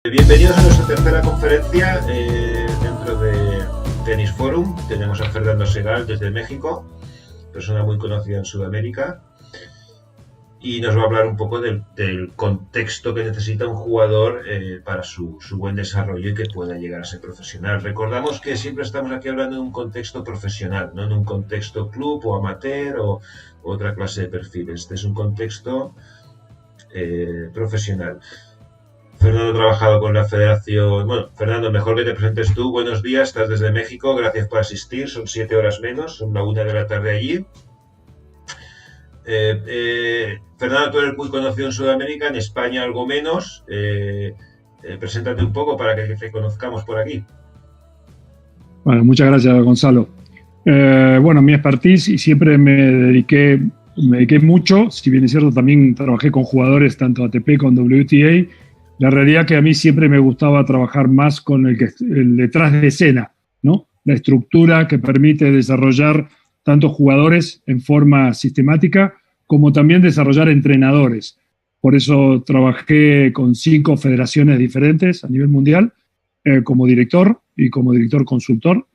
Bienvenidos a nuestra tercera conferencia dentro de Tennis Forum. Tenemos a Fernando Segal desde México, persona muy conocida en Sudamérica, y nos va a hablar un poco del contexto que necesita un jugador para su buen desarrollo y que pueda llegar a ser profesional. Recordamos que siempre estamos aquí hablando de un contexto profesional, no en un contexto club o amateur o otra clase de perfil. Este es un contexto profesional. Fernando ha trabajado con la federación. Bueno, Fernando, mejor que te presentes tú. Buenos días, estás desde México, gracias por asistir. Son 7 horas menos, son la 1 de la tarde allí. Fernando, tú eres muy conocido en Sudamérica, en España algo menos. Preséntate un poco para que te conozcamos por aquí. Bueno, muchas gracias, Gonzalo. Bueno, mi expertise, y siempre me dediqué mucho, si bien es cierto, también trabajé con jugadores tanto ATP como WTA. La realidad que a mí siempre me gustaba trabajar más con el detrás de escena, ¿no? La estructura que permite desarrollar tanto jugadores en forma sistemática como también desarrollar entrenadores. Por eso trabajé con 5 federaciones diferentes a nivel mundial como director y como director consultor.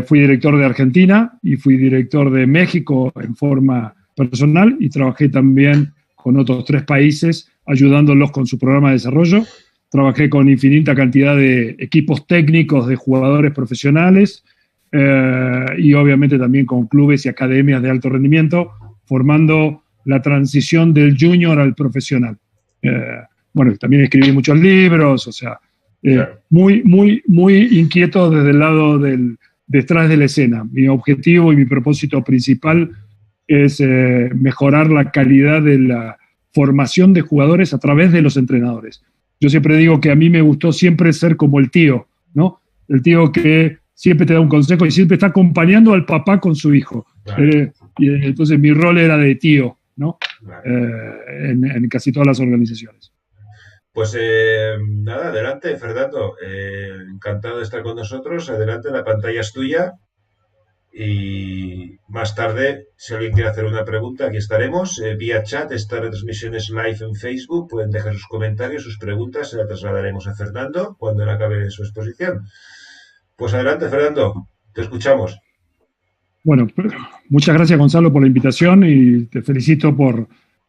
Fui director de Argentina y fui director de México en forma personal y trabajé también con otros 3 países ayudándolos con su programa de desarrollo. Trabajé con infinita cantidad de equipos técnicos de jugadores profesionales y obviamente también con clubes y academias de alto rendimiento, formando la transición del junior al profesional. Bueno, también escribí muchos libros, o sea, claro. muy inquieto desde el lado detrás de la escena. Mi objetivo y mi propósito principal es mejorar la calidad de la formación de jugadores a través de los entrenadores. Yo siempre digo que a mí me gustó siempre ser como el tío, ¿no? El tío que siempre te da un consejo y siempre está acompañando al papá con su hijo. Claro. Y entonces mi rol era de tío, ¿no? Claro. En casi todas las organizaciones. Pues nada, adelante, Fernando. Encantado de estar con nosotros. Adelante, la pantalla es tuya. Y más tarde, si alguien quiere hacer una pregunta, aquí estaremos vía chat. Esta retransmisión es live en Facebook. Pueden dejar sus comentarios, sus preguntas. Se las trasladaremos a Fernando cuando le acabe su exposición. Pues adelante, Fernando. Te escuchamos. Bueno, muchas gracias, Gonzalo, por la invitación y te felicito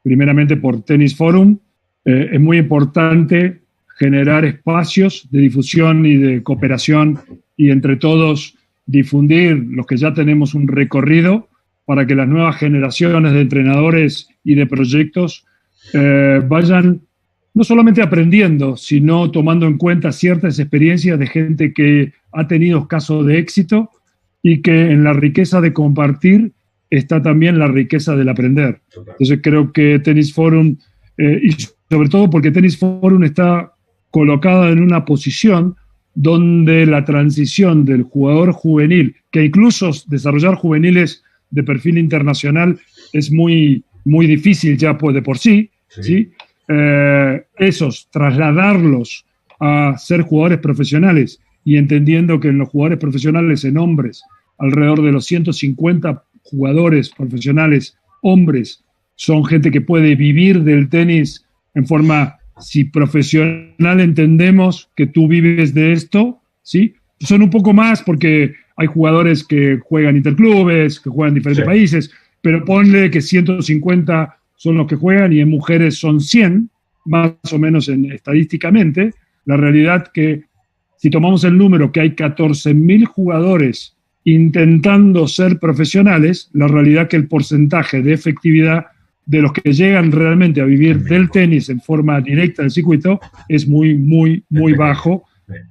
primeramente por Tennis Forum. Es muy importante generar espacios de difusión y de cooperación y entre todos difundir los que ya tenemos un recorrido para que las nuevas generaciones de entrenadores y de proyectos vayan no solamente aprendiendo, sino tomando en cuenta ciertas experiencias de gente que ha tenido casos de éxito y que en la riqueza de compartir está también la riqueza del aprender. Entonces creo que Tennis Forum, y sobre todo porque Tennis Forum está colocada en una posición donde la transición del jugador juvenil, que incluso desarrollar juveniles de perfil internacional es muy difícil ya de por sí, ¿sí? Esos, trasladarlos a ser jugadores profesionales y entendiendo que en los jugadores profesionales en hombres, alrededor de los 150 jugadores profesionales hombres, son gente que puede vivir del tenis en forma. Si profesional entendemos que tú vives de esto, ¿sí? Son un poco más porque hay jugadores que juegan interclubes, que juegan en diferentes países, pero ponle que 150 son los que juegan y en mujeres son 100, más o menos estadísticamente. La realidad que si tomamos el número que hay 14.000 jugadores intentando ser profesionales, la realidad que el porcentaje de efectividad de los que llegan realmente a vivir del tenis en forma directa del circuito es muy bajo,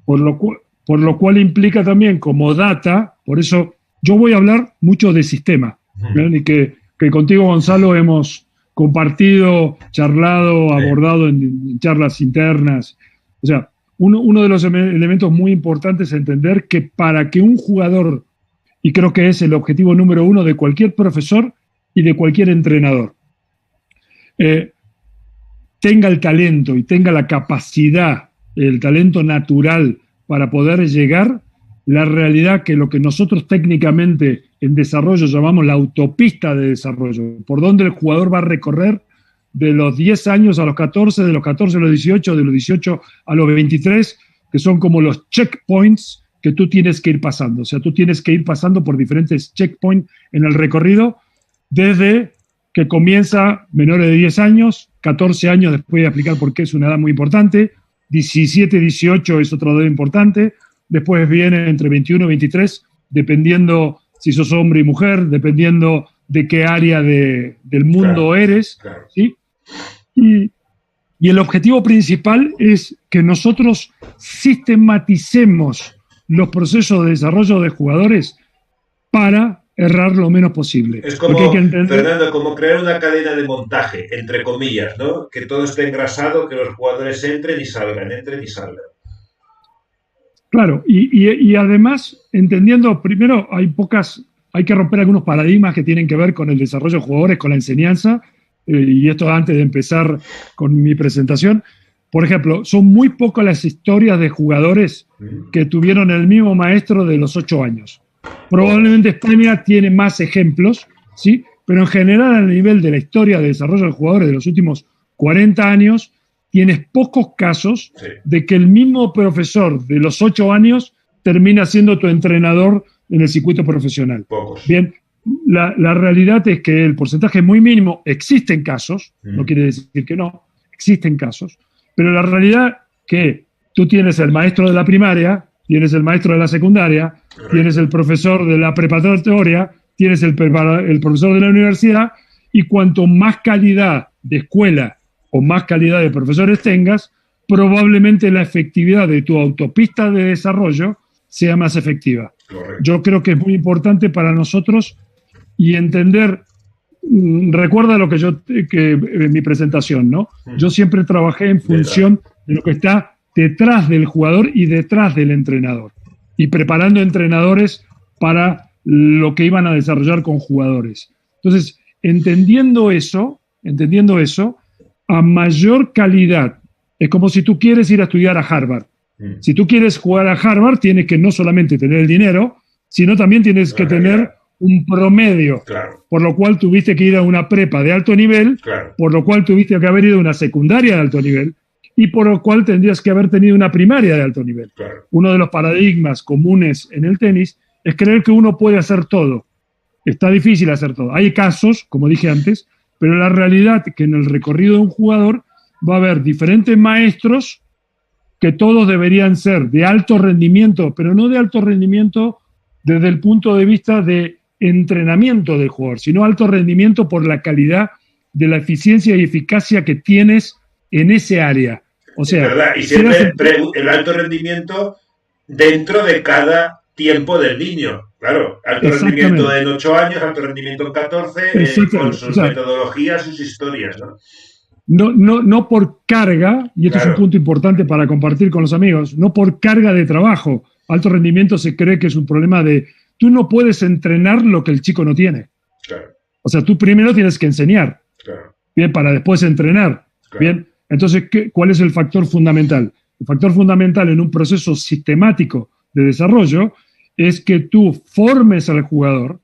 por lo cual implica también como data, por eso yo voy a hablar mucho de sistema, ¿ven? Y que contigo, Gonzalo, hemos compartido, charlado, abordado en charlas internas. O sea, uno de los elementos muy importantes es entender que para que un jugador, y creo que es el objetivo número 1 de cualquier profesor y de cualquier entrenador, tenga el talento y tenga la capacidad, el talento natural para poder llegar, la realidad que lo que nosotros técnicamente en desarrollo llamamos la autopista de desarrollo, por donde el jugador va a recorrer, de los 10 años a los 14, de los 14 a los 18, de los 18 a los 23, que son como los checkpoints que tú tienes que ir pasando. O sea, tú tienes que ir pasando por diferentes checkpoints en el recorrido, desde que comienza menores de 10 años, 14 años después de aplicar porque es una edad muy importante, 17, 18 es otra edad importante, después viene entre 21 y 23, dependiendo si sos hombre y mujer, dependiendo de qué área del mundo eres, ¿sí? Y el objetivo principal es que nosotros sistematicemos los procesos de desarrollo de jugadores para errar lo menos posible. Es como, Fernando, como crear una cadena de montaje, entre comillas, ¿no? Que todo esté engrasado, que los jugadores entren y salgan. Claro, y además, entendiendo, primero hay que romper algunos paradigmas que tienen que ver con el desarrollo de jugadores, con la enseñanza, y esto antes de empezar con mi presentación. Por ejemplo, son muy pocas las historias de jugadores que tuvieron el mismo maestro de los 8 años. Probablemente España tiene más ejemplos, ¿sí? Pero en general, a nivel de la historia de desarrollo de jugadores de los últimos 40 años, tienes pocos casos de que el mismo profesor de los 8 años termina siendo tu entrenador en el circuito profesional. Pocos. Bien, la realidad es que el porcentaje es muy mínimo. Existen casos, no quiere decir que no, existen casos, pero la realidad que tú tienes el maestro de la primaria, tienes el maestro de la secundaria, tienes el profesor de la preparatoria, tienes el profesor de la universidad, y cuanto más calidad de escuela o más calidad de profesores tengas, probablemente la efectividad de tu autopista de desarrollo sea más efectiva. Correcto. Yo creo que es muy importante para nosotros y entender, recuerda lo que en mi presentación, ¿no? Yo siempre trabajé en función de lo que está detrás del jugador y detrás del entrenador, y preparando entrenadores para lo que iban a desarrollar con jugadores. Entonces, entendiendo eso, a mayor calidad, es como si tú quieres ir a estudiar a Harvard. Si tú quieres jugar a Harvard, tienes que no solamente tener el dinero, sino también tienes que tener un promedio, por lo cual tuviste que ir a una prepa de alto nivel, por lo cual tuviste que haber ido a una secundaria de alto nivel, y por lo cual tendrías que haber tenido una primaria de alto nivel. Uno de los paradigmas comunes en el tenis es creer que uno puede hacer todo. Está difícil hacer todo. Hay casos, como dije antes, pero la realidad es que en el recorrido de un jugador va a haber diferentes maestros que todos deberían ser de alto rendimiento, pero no de alto rendimiento desde el punto de vista de entrenamiento del jugador, sino alto rendimiento por la calidad de la eficiencia y eficacia que tienes en ese área. O sea, ¿verdad? Y siempre el alto rendimiento dentro de cada tiempo del niño. Claro, alto rendimiento en 8 años, alto rendimiento en 14, con sus metodologías, sus historias, ¿no? No por carga, y esto es un punto importante para compartir con los amigos, no por carga de trabajo. Alto rendimiento se cree que es un problema de... Tú no puedes entrenar lo que el chico no tiene. O sea, tú primero tienes que enseñar, bien, para después entrenar. Bien, entonces, ¿cuál es el factor fundamental? El factor fundamental en un proceso sistemático de desarrollo es que tú formes al jugador,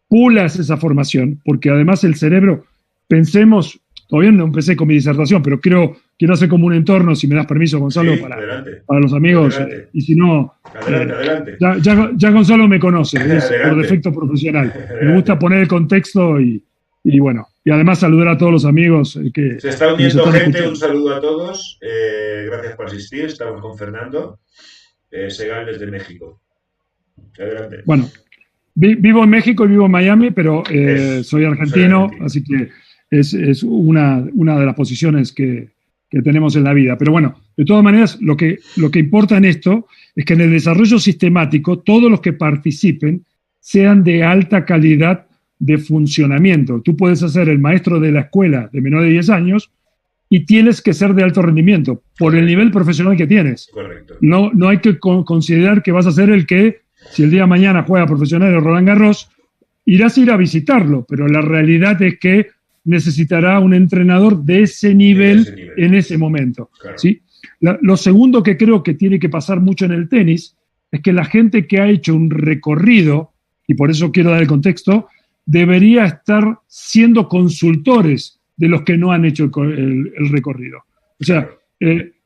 pulas esa formación, porque además el cerebro, pensemos... Todavía no empecé con mi disertación, pero quiero hacer como un entorno, si me das permiso, Gonzalo, para los amigos. Y si no, adelante. Ya Gonzalo me conoce, es por defecto profesional. Me gusta poner el contexto y bueno. Y además saludar a todos los amigos que se está uniendo gente, escuchando. Un saludo a todos. Gracias por asistir. Estamos con Fernando Segal desde México. Adelante. Bueno, vivo en México y vivo en Miami, pero soy argentino, así que es una de las posiciones que tenemos en la vida. Pero bueno, de todas maneras, lo que importa en esto es que en el desarrollo sistemático todos los que participen sean de alta calidad de funcionamiento. Tú puedes ser el maestro de la escuela de menor de 10 años y tienes que ser de alto rendimiento por el nivel profesional que tienes. Correcto. No hay que considerar que vas a ser el que, si el día de mañana juega profesional en Roland Garros, irás a ir a visitarlo, pero la realidad es que necesitará un entrenador de ese nivel en ese momento. ¿Sí? Lo segundo que creo que tiene que pasar mucho en el tenis es que la gente que ha hecho un recorrido, y por eso quiero dar el contexto, debería estar siendo consultores de los que no han hecho el recorrido. O sea,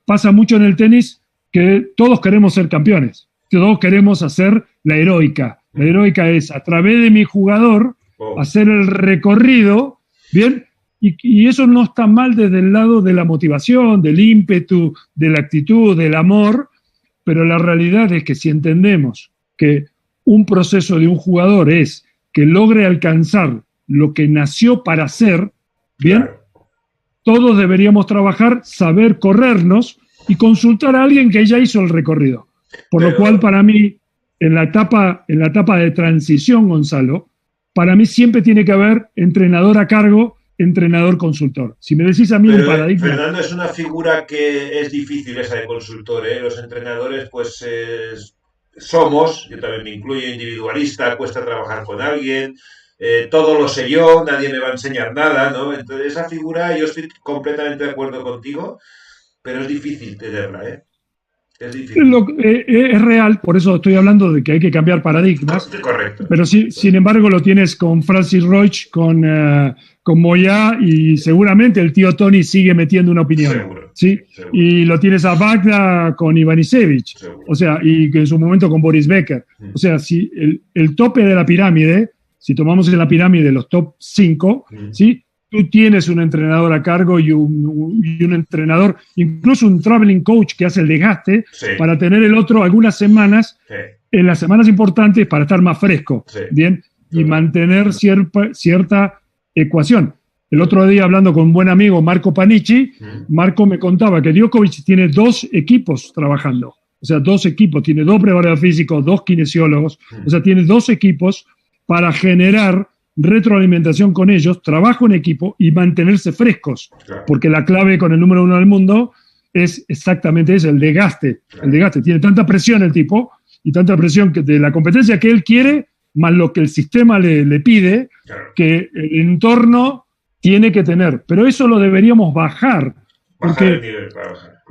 pasa mucho en el tenis que todos queremos ser campeones, todos queremos hacer la heroica. La heroica es, a través de mi jugador, hacer el recorrido, ¿bien? Y eso no está mal desde el lado de la motivación, del ímpetu, de la actitud, del amor, pero la realidad es que si entendemos que un proceso de un jugador es que logre alcanzar lo que nació para hacer, ¿bien? Claro. Todos deberíamos trabajar, saber corrernos y consultar a alguien que ya hizo el recorrido. Por lo cual, para mí, en la etapa de transición, Gonzalo, para mí siempre tiene que haber entrenador a cargo, entrenador consultor. Si me decís a mí un paradigma... Fernando, es una figura que es difícil esa de consultor, ¿eh? Los entrenadores, pues, somos, yo también me incluyo, individualista, cuesta trabajar con alguien, todo lo sé yo, nadie me va a enseñar nada, ¿no? Entonces, esa figura, yo estoy completamente de acuerdo contigo, pero es difícil tenerla, ¿eh? Es difícil. Es real, por eso estoy hablando de que hay que cambiar paradigmas. Correcto. Pero sí, sin embargo lo tienes con Francis Roig, con Moyá, y seguramente el tío Tony sigue metiendo una opinión. Seguro, ¿sí? Seguro. Y lo tienes a Bagda con Ivanisevic, o sea, y en su momento con Boris Becker. O sea, si el tope de la pirámide, si tomamos en la pirámide los top 5, ¿sí? Tú tienes un entrenador a cargo y un entrenador, incluso un traveling coach que hace el desgaste para tener el otro algunas semanas, en las semanas importantes, para estar más fresco, ¿bien? Y mantener cierta ecuación. El otro día, hablando con un buen amigo, Marco Panici, Marco me contaba que Djokovic tiene 2 equipos trabajando. O sea, 2 equipos, tiene 2 preparadores físicos, 2 kinesiólogos, o sea, tiene 2 equipos para generar retroalimentación con ellos, trabajo en equipo y mantenerse frescos, porque la clave con el número 1 del mundo es exactamente eso, el desgaste. El desgaste, tiene tanta presión el tipo y tanta presión de la competencia que él quiere, más lo que el sistema le pide, que el entorno tiene que tener. Pero eso lo deberíamos bajar. Bajar el nivel para bajar,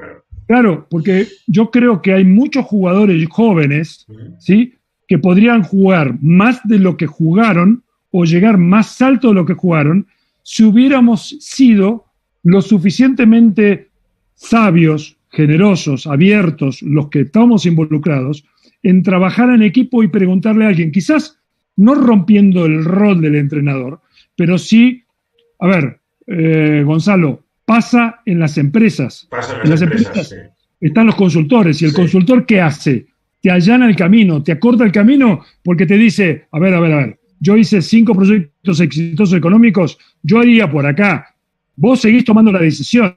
claro, porque yo creo que hay muchos jugadores jóvenes, ¿sí?, que podrían jugar más de lo que jugaron o llegar más alto de lo que jugaron, si hubiéramos sido lo suficientemente sabios, generosos, abiertos, los que estamos involucrados, en trabajar en equipo y preguntarle a alguien, quizás no rompiendo el rol del entrenador, pero sí, a ver, Gonzalo, pasa en las empresas. Pasa en las empresas, sí. Están los consultores, y el consultor, ¿qué hace? Te allana el camino, te acorta el camino porque te dice, a ver, yo hice 5 proyectos exitosos económicos, yo iría por acá. Vos seguís tomando la decisión,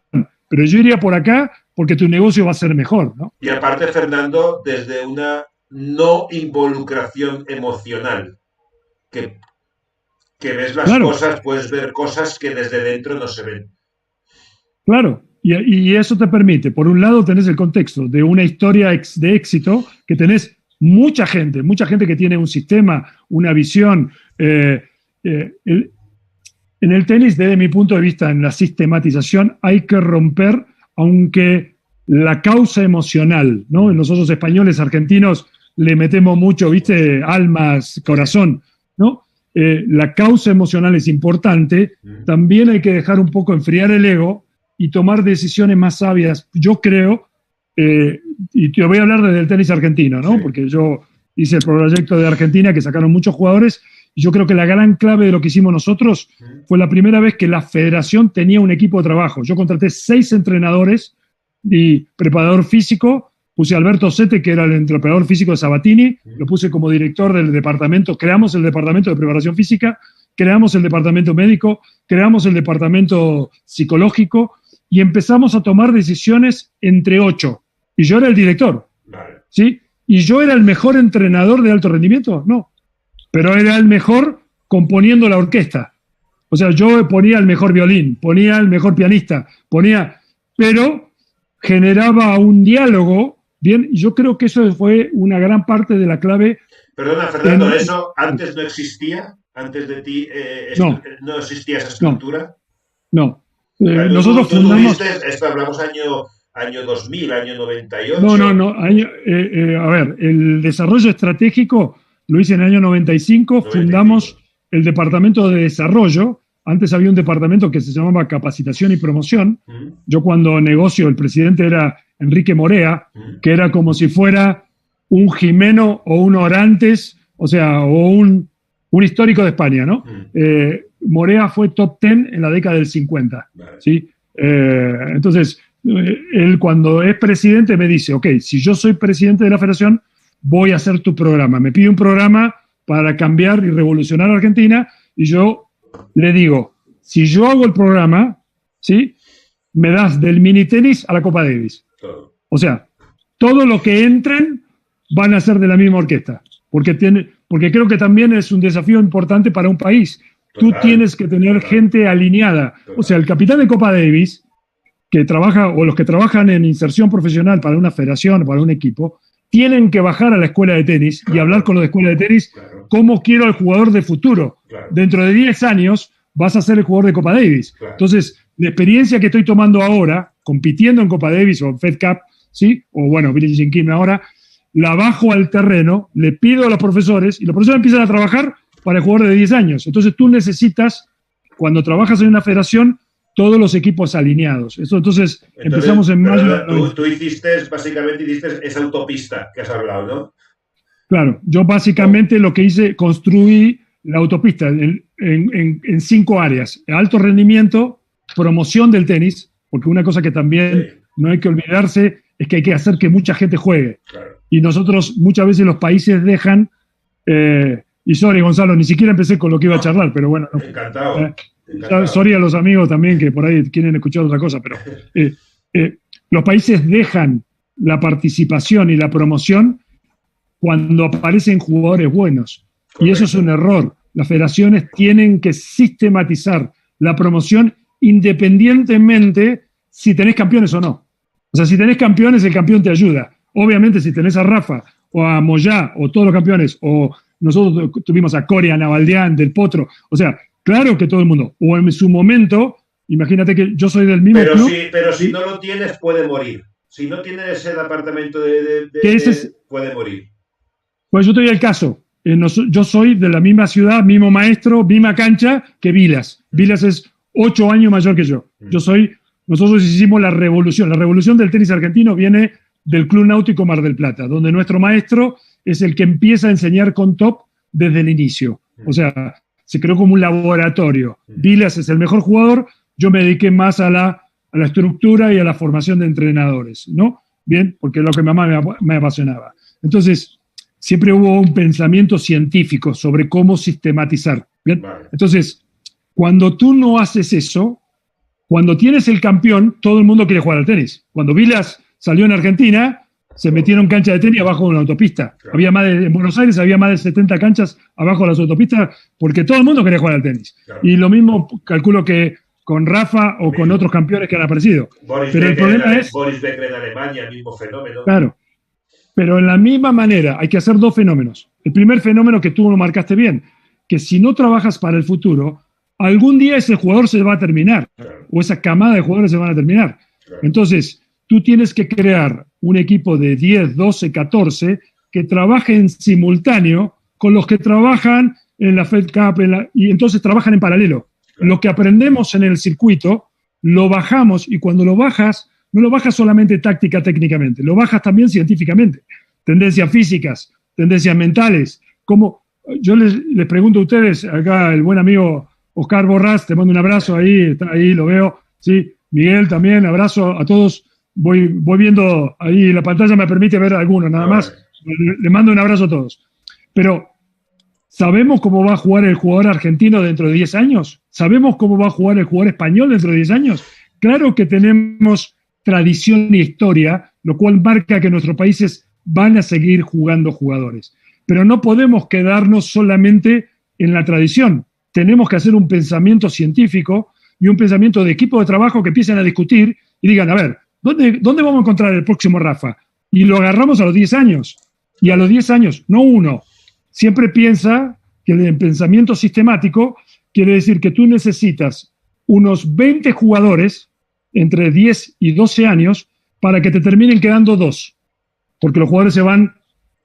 pero yo iría por acá porque tu negocio va a ser mejor, ¿no? Y aparte, Fernando, desde una no involucración emocional, que ves las cosas, puedes ver cosas que desde dentro no se ven. Claro, y eso te permite, por un lado, tenés el contexto de una historia de éxito, que tenés mucha gente que tiene un sistema, una visión. En el tenis, desde mi punto de vista, en la sistematización, hay que romper, aunque la causa emocional, ¿no? Nosotros españoles, argentinos, le metemos mucho, ¿viste? Almas, corazón, ¿no? La causa emocional es importante. También hay que dejar un poco enfriar el ego y tomar decisiones más sabias. Yo creo, y te voy a hablar desde el tenis argentino, ¿no? Porque yo hice el proyecto de Argentina, que sacaron muchos jugadores, y yo creo que la gran clave de lo que hicimos nosotros fue la primera vez que la federación tenía un equipo de trabajo. Yo contraté 6 entrenadores y preparador físico, puse a Alberto Sete, que era el preparador físico de Sabatini, lo puse como director del departamento, creamos el departamento de preparación física, creamos el departamento médico, creamos el departamento psicológico, y empezamos a tomar decisiones entre 8. Y yo era el director, ¿sí? ¿Y yo era el mejor entrenador de alto rendimiento? No. Pero era el mejor componiendo la orquesta. O sea, yo ponía el mejor violín, ponía el mejor pianista, pero generaba un diálogo, ¿bien? Y yo creo que eso fue una gran parte de la clave. Perdona, Fernando, ¿eso antes no existía? ¿Antes de ti no existía esa estructura? No. Nosotros fundamos... Esto hablamos año 2000, año 98. No. A ver, el desarrollo estratégico lo hice en el año 95. Fundamos el departamento de desarrollo antes había un departamento que se llamaba Capacitación y Promoción. Yo cuando negocio, el presidente era Enrique Morea, que era como si fuera un Jimeno o un Orantes, o sea, o un histórico de España, ¿no? Morea fue top 10 en la década del 50, ¿sí? Entonces, él cuando es presidente me dice, ok, si yo soy presidente de la federación, voy a hacer tu programa. Me pide un programa para cambiar y revolucionar a Argentina, y yo le digo, si yo hago el programa, ¿sí? Me das del mini tenis a la Copa Davis. O sea, todo lo que entren van a ser de la misma orquesta, porque creo que también es un desafío importante para un país. Tú tienes que tener gente alineada. O sea, el capitán de Copa Davis, que trabaja, o los que trabajan en inserción profesional para una federación, para un equipo, tienen que bajar a la escuela de tenis y hablar con los de escuela de tenis cómo quiero al jugador de futuro. Dentro de 10 años vas a ser el jugador de Copa Davis. Entonces, la experiencia que estoy tomando ahora, compitiendo en Copa Davis o Fed Cup, ¿sí? O bueno, Billie Jean King ahora, la bajo al terreno, le pido a los profesores y los profesores empiezan a trabajar para el jugador de 10 años. Entonces tú necesitas, cuando trabajas en una federación, todos los equipos alineados. Entonces empezamos en mayo. Tú básicamente hiciste esa autopista que has hablado, ¿no? Claro, yo básicamente lo que hice, construí la autopista en 5 áreas. Alto rendimiento, promoción del tenis, porque una cosa que también no hay que olvidarse es que hay que hacer que mucha gente juegue. Y nosotros muchas veces los países dejan, y sorry Gonzalo, ni siquiera empecé con lo que iba a charlar, pero bueno. Encantado. Sorry a los amigos también que por ahí quieren escuchar otra cosa, pero los países dejan la participación y la promoción cuando aparecen jugadores buenos. Correcto. Y eso es un error. Las federaciones tienen que sistematizar la promoción independientemente si tenés campeones o no. O sea, si tenés campeones, el campeón te ayuda. Obviamente, si tenés a Rafa o a Moyá o todos los campeones, o nosotros tuvimos a Coria, a Navaldián, Del Potro, o sea, claro que todo el mundo, o en su momento, imagínate que yo soy del mismo club. Pero si no lo tienes, puede morir. Si no tienes ese departamento puede morir. Pues yo te doy el caso. Yo soy de la misma ciudad, mismo maestro, misma cancha que Vilas. Vilas es 8 años mayor que yo. Nosotros hicimos la revolución. La revolución del tenis argentino viene del Club Náutico Mar del Plata, donde nuestro maestro es el que empieza a enseñar con top desde el inicio. O sea, se creó como un laboratorio. Vilas es el mejor jugador, yo me dediqué más a la estructura y a la formación de entrenadores, ¿no? Bien, porque es lo que me apasionaba. Entonces, siempre hubo un pensamiento científico sobre cómo sistematizar. ¿Bien? Entonces, cuando tú no haces eso, cuando tienes el campeón, todo el mundo quiere jugar al tenis. Cuando Vilas salió en Argentina, se metieron canchas de tenis abajo de una autopista. En Buenos Aires había más de 70 canchas abajo de las autopistas porque todo el mundo quería jugar al tenis. Y lo mismo calculo que con Rafa o con otros campeones que han aparecido. Boris Becker en Alemania, el mismo fenómeno. Claro. Pero en la misma manera hay que hacer 2 fenómenos. El primer fenómeno que tú lo marcaste bien, que si no trabajas para el futuro, algún día ese jugador se va a terminar, o esa camada de jugadores se van a terminar. Entonces, tú tienes que crear un equipo de 10, 12, 14 que trabaje en simultáneo con los que trabajan en la Fed Cup, y entonces trabajan en paralelo. Lo que aprendemos en el circuito, lo bajamos, y cuando lo bajas, no lo bajas solamente técnicamente, lo bajas también científicamente. Tendencias físicas, tendencias mentales. Como yo les pregunto a ustedes, acá el buen amigo Oscar Borrás, te mando un abrazo ahí, está ahí, lo veo. Sí, Miguel también, abrazo a todos. Voy viendo ahí, la pantalla me permite ver algunos, nada más. Le mando un abrazo a todos. Pero, ¿sabemos cómo va a jugar el jugador argentino dentro de 10 años? ¿Sabemos cómo va a jugar el jugador español dentro de 10 años? Claro que tenemos tradición y historia, lo cual marca que nuestros países van a seguir jugando jugadores. Pero no podemos quedarnos solamente en la tradición. Tenemos que hacer un pensamiento científico y un pensamiento de equipo de trabajo que empiecen a discutir y digan, a ver, ¿dónde vamos a encontrar el próximo Rafa? Y lo agarramos a los 10 años. Y a los 10 años, no uno. Siempre piensa que el pensamiento sistemático quiere decir que tú necesitas unos 20 jugadores entre 10 y 12 años para que te terminen quedando 2. Porque los jugadores se van,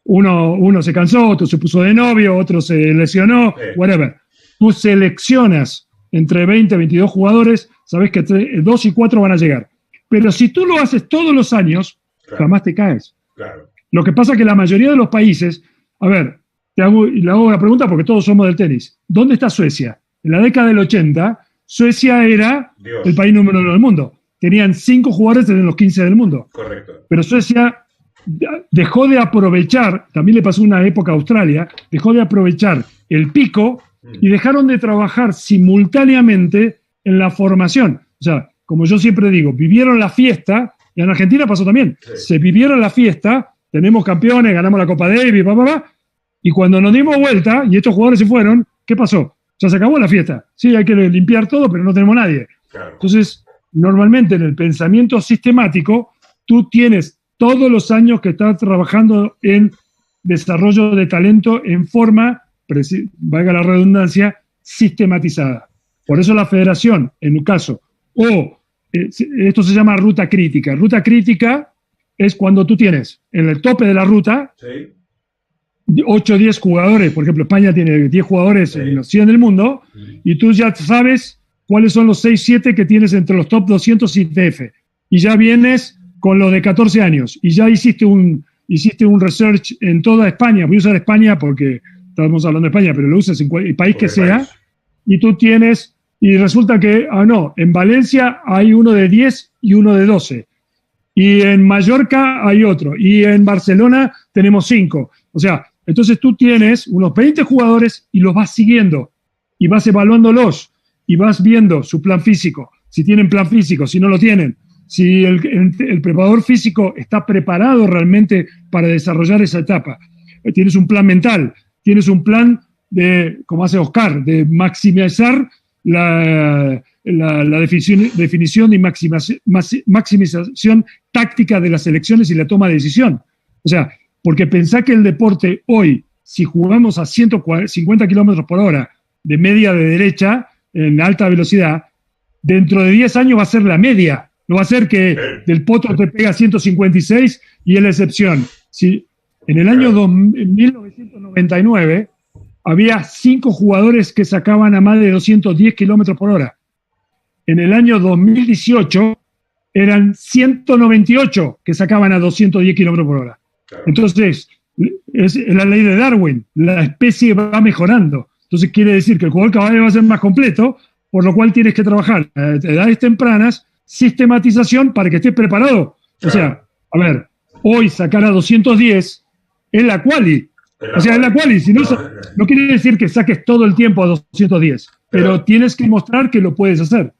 uno se cansó, otro se puso de novio, otro se lesionó, whatever. Tú seleccionas entre 20 y 22 jugadores, sabes que 2 y 4 van a llegar. Pero si tú lo haces todos los años, Claro, jamás te caes. claro. Lo que pasa es que la mayoría de los países, a ver, le hago una pregunta porque todos somos del tenis. ¿Dónde está Suecia? En la década del 80, Suecia era Dios. el país número 1 del mundo. Tenían 5 jugadores en los 15 del mundo. Correcto. Pero Suecia dejó de aprovechar, también le pasó una época a Australia, dejó de aprovechar el pico y dejaron de trabajar simultáneamente en la formación. O sea, como yo siempre digo, vivieron la fiesta, y en Argentina pasó también. Sí. Se vivieron la fiesta, tenemos campeones, ganamos la Copa Davis, y cuando nos dimos vuelta y estos jugadores se fueron, ¿qué pasó? Ya se acabó la fiesta. Sí, hay que limpiar todo, pero no tenemos nadie. Claro. Entonces, normalmente en el pensamiento sistemático, tú tienes todos los años que estás trabajando en desarrollo de talento en forma, valga la redundancia, sistematizada. Por eso la federación, en un caso, esto se llama ruta crítica. Ruta crítica es cuando tú tienes en el tope de la ruta Sí. 8 o 10 jugadores, por ejemplo, España tiene 10 jugadores Sí. en los 100 del mundo, y tú ya sabes cuáles son los 6, 7 que tienes entre los top 200 ITF. Y ya vienes con los de 14 años, y ya hiciste un research en toda España. Voy a usar España porque estamos hablando de España, pero lo usas en el país que sea, y tú tienes, y resulta que, en Valencia hay uno de 10 y uno de 12. Y en Mallorca hay otro. Y en Barcelona tenemos 5. O sea, entonces tú tienes unos 20 jugadores y los vas siguiendo. Y vas evaluándolos. Y vas viendo su plan físico. Si tienen plan físico, si no lo tienen. Si el preparador físico está preparado realmente para desarrollar esa etapa. Tienes un plan mental. Tienes un plan de, como hace Oscar, de maximizar la definición y maximización táctica de las elecciones y la toma de decisión. O sea, porque pensá que el deporte hoy, si jugamos a 150 kilómetros por hora de media de derecha en alta velocidad, dentro de 10 años va a ser la media. No va a ser que Del Potro te pega 156 y es la excepción. Si en el año 1999 había 5 jugadores que sacaban a más de 210 kilómetros por hora. En el año 2018 eran 198 que sacaban a 210 kilómetros por hora. Entonces, es la ley de Darwin. La especie va mejorando. Entonces, quiere decir que el jugador cada vez va a ser más completo, por lo cual tienes que trabajar a edades tempranas, sistematización para que estés preparado. O sea, a ver, hoy sacar a 210 es la quali. O sea, es la quali. Si no quiere decir que saques todo el tiempo a 210, pero tienes que mostrar que lo puedes hacer.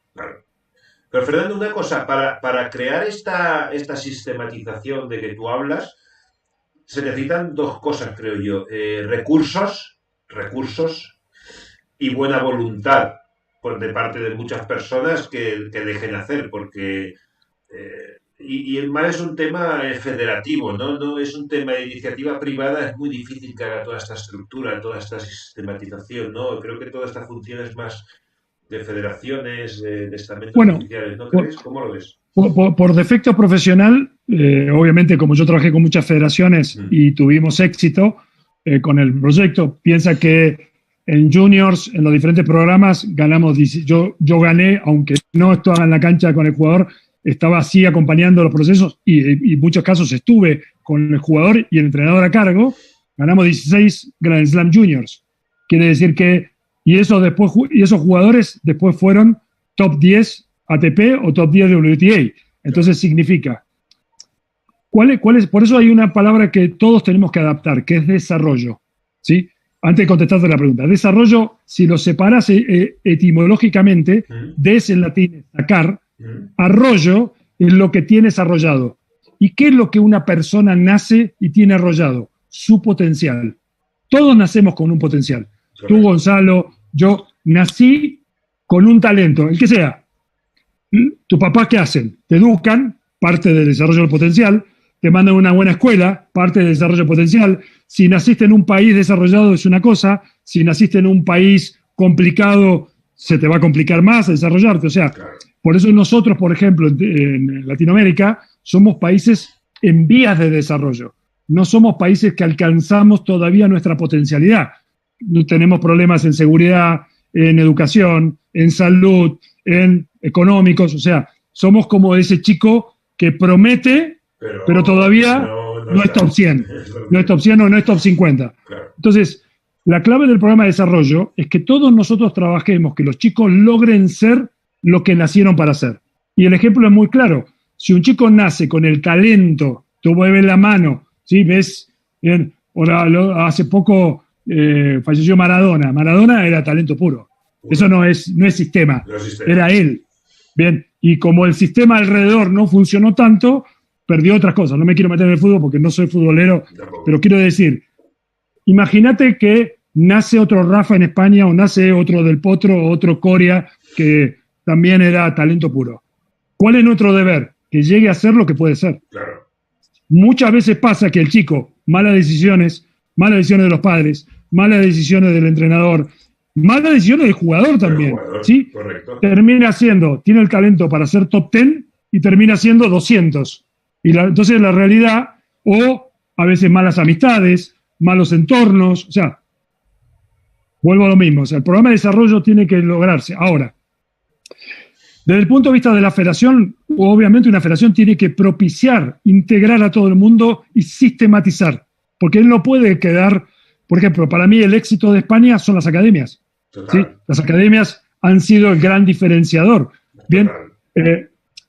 Pero Fernando, una cosa, para crear esta sistematización de que tú hablas, se necesitan 2 cosas, creo yo. Recursos y buena voluntad de parte de muchas personas que dejen hacer, porque y más es un tema federativo, ¿no? No es un tema de iniciativa privada, es muy difícil que haga toda esta estructura, toda esta sistematización, ¿no? Creo que toda esta función es más de federaciones, de estamentos oficiales, ¿no crees? ¿Cómo lo ves? Por defecto profesional, obviamente como yo trabajé con muchas federaciones y tuvimos éxito con el proyecto, piensa que en juniors, en los diferentes programas, ganamos, yo gané, aunque no estaba en la cancha con el jugador, estaba así acompañando los procesos y en muchos casos estuve con el jugador y el entrenador a cargo, ganamos 16 Grand Slam Juniors. Quiere decir que, y esos jugadores después fueron top 10 ATP o top 10 WTA. Entonces significa, ¿cuál es? Por eso hay una palabra que todos tenemos que adaptar, que es desarrollo, ¿sí? Antes de contestarte la pregunta, desarrollo, si lo separas etimológicamente, des en latín es sacar, arroyo es lo que tienes arrollado. ¿Y qué es lo que una persona nace y tiene arrollado? Su potencial. Todos nacemos con un potencial. Tú, Gonzalo, yo nací con un talento, el que sea. ¿Tu papá qué hacen? Te educan, parte del desarrollo del potencial, te mandan a una buena escuela, parte del desarrollo potencial. Si naciste en un país desarrollado es una cosa, si naciste en un país complicado, se te va a complicar más desarrollarte. O sea, por eso nosotros, por ejemplo, en Latinoamérica, somos países en vías de desarrollo. No somos países que alcanzamos todavía nuestra potencialidad. Tenemos problemas en seguridad, en educación, en salud, en económicos, o sea, somos como ese chico que promete, pero todavía no es top 100, no es top 100 o no es top 50. Claro. Entonces, la clave del programa de desarrollo es que todos nosotros trabajemos, que los chicos logren ser lo que nacieron para ser. Y el ejemplo es muy claro. Si un chico nace con el talento, tú mueves la mano, ¿sí? ¿Ves? Bien, ahora, hace poco falleció Maradona. Maradona era talento puro. Eso no es sistema, era él. Bien, y como el sistema alrededor no funcionó tanto, perdió otras cosas. No me quiero meter en el fútbol porque no soy futbolero, pero quiero decir, imagínate que nace otro Rafa en España o nace otro Del Potro o otro Coria que también era talento puro. ¿Cuál es nuestro deber? Que llegue a ser lo que puede ser. Claro. Muchas veces pasa que el chico, malas decisiones de los padres, malas decisiones del entrenador, malas decisiones del jugador también. Jugador, ¿sí? Correcto. Tiene el talento para ser top 10 y termina siendo 200. Entonces la realidad, o a veces malas amistades, malos entornos, o sea, vuelvo a lo mismo, o sea, el programa de desarrollo tiene que lograrse. Ahora, desde el punto de vista de la federación, obviamente una federación tiene que propiciar, integrar a todo el mundo y sistematizar, porque él no puede quedar, por ejemplo, para mí el éxito de España son las academias. ¿sí? Las academias han sido el gran diferenciador. Bien,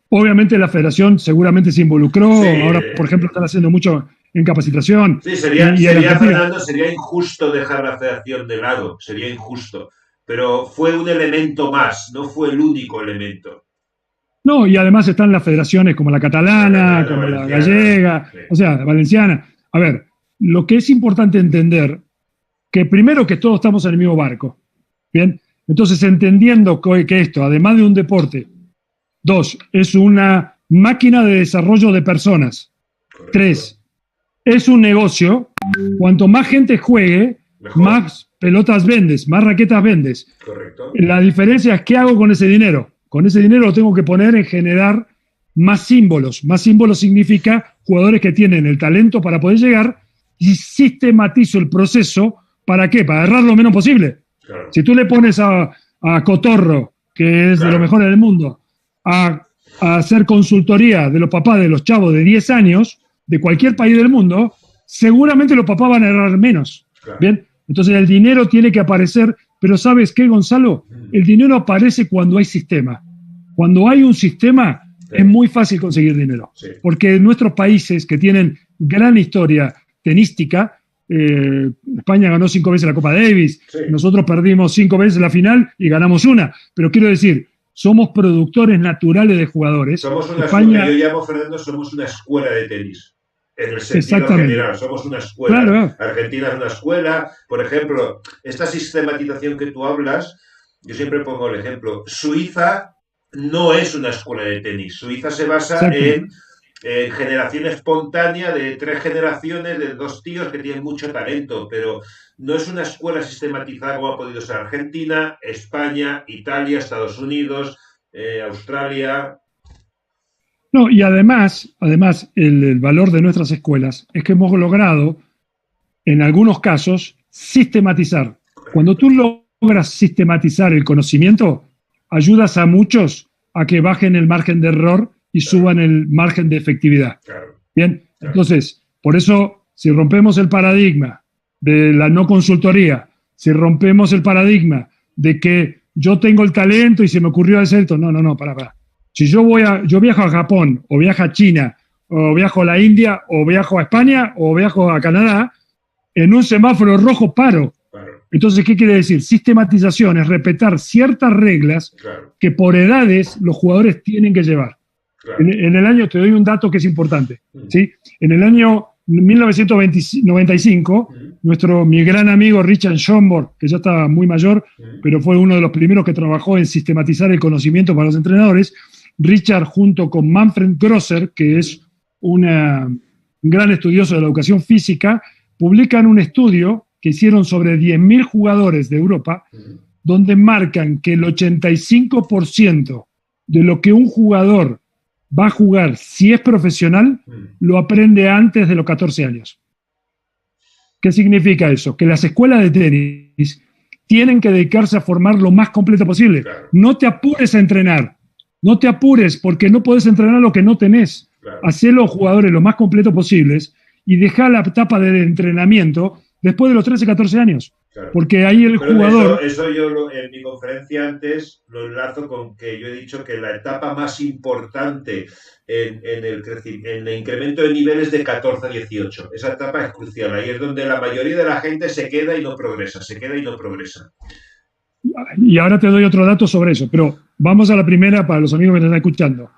obviamente la federación seguramente se involucró, sí. Ahora, por ejemplo, están haciendo mucho en capacitación. Sí, sería injusto dejar la federación de lado, sería injusto. Pero fue un elemento más, no fue el único elemento. No, y además están las federaciones como la catalana, como la gallega, sí. O sea, la valenciana. A ver, lo que es importante entender, que primero que todos estamos en el mismo barco, ¿bien? Entonces, entendiendo que esto, además de un deporte, 2, es una máquina de desarrollo de personas. Correcto. 3, es un negocio. Cuanto más gente juegue, mejor. Más pelotas vendes, más raquetas vendes. Correcto. La diferencia es qué hago con ese dinero. Con ese dinero lo tengo que poner en generar más símbolos. Más símbolos significa jugadores que tienen el talento para poder llegar y sistematizo el proceso. ¿Para qué? Para errar lo menos posible. Claro. Si tú le pones a Cotorro, que es de lo mejor del mundo, a hacer consultoría de los papás de los chavos de 10 años, de cualquier país del mundo, seguramente los papás van a errar menos. Claro. ¿Bien? Entonces el dinero tiene que aparecer, pero ¿sabes qué, Gonzalo? El dinero aparece cuando hay sistema. Cuando hay un sistema, sí. Es muy fácil conseguir dinero. Sí. Porque nuestros países que tienen gran historia tenística, España ganó 5 veces la Copa Davis, sí. Nosotros perdimos 5 veces la final y ganamos una. Pero quiero decir, somos productores naturales de jugadores. Somos una escuela, yo llamo, Fernando, somos una escuela de tenis. En el sentido general, somos una escuela. Claro. Argentina es una escuela. Por ejemplo, esta sistematización que tú hablas, yo siempre pongo el ejemplo. Suiza no es una escuela de tenis. Suiza se basa en generación espontánea de 3 generaciones de 2 tíos que tienen mucho talento, pero no es una escuela sistematizada como ha podido ser Argentina, España, Italia, Estados Unidos, Australia. No, y además el valor de nuestras escuelas es que hemos logrado, en algunos casos, sistematizar. Cuando tú logras sistematizar el conocimiento, ayudas a muchos a que bajen el margen de error y suban el margen de efectividad. Bien, entonces, por eso, si rompemos el paradigma de la no consultoría, si rompemos el paradigma de que yo tengo el talento y se me ocurrió hacer esto, no, para. Si yo viajo a Japón, o viajo a China, o viajo a la India, o viajo a España, o viajo a Canadá, en un semáforo rojo paro. Claro. Entonces, ¿qué quiere decir? Sistematización es respetar ciertas reglas que por edades los jugadores tienen que llevar. Claro. En el año, te doy un dato que es importante, ¿sí? En el año 1995, mi gran amigo Richard Schomburg, que ya estaba muy mayor, pero fue uno de los primeros que trabajó en sistematizar el conocimiento para los entrenadores. Richard, junto con Manfred Grosser, que es un gran estudioso de la educación física, publican un estudio que hicieron sobre 10.000 jugadores de Europa, donde marcan que el 85% de lo que un jugador va a jugar, si es profesional, lo aprende antes de los 14 años. ¿Qué significa eso? Que las escuelas de tenis tienen que dedicarse a formar lo más completo posible. Claro. No te apures a entrenar. No te apures porque no podés entrenar lo que no tenés. Claro. Hacé los jugadores lo más completos posibles y dejá la etapa de entrenamiento después de los 13, 14 años. Claro. Pero jugador... Eso yo en mi conferencia antes lo enlazo con que yo he dicho que la etapa más importante en el incremento de niveles de 14 a 18. Esa etapa es crucial. Ahí es donde la mayoría de la gente se queda y no progresa. Y ahora te doy otro dato sobre eso, pero vamos a la primera para los amigos que nos están escuchando.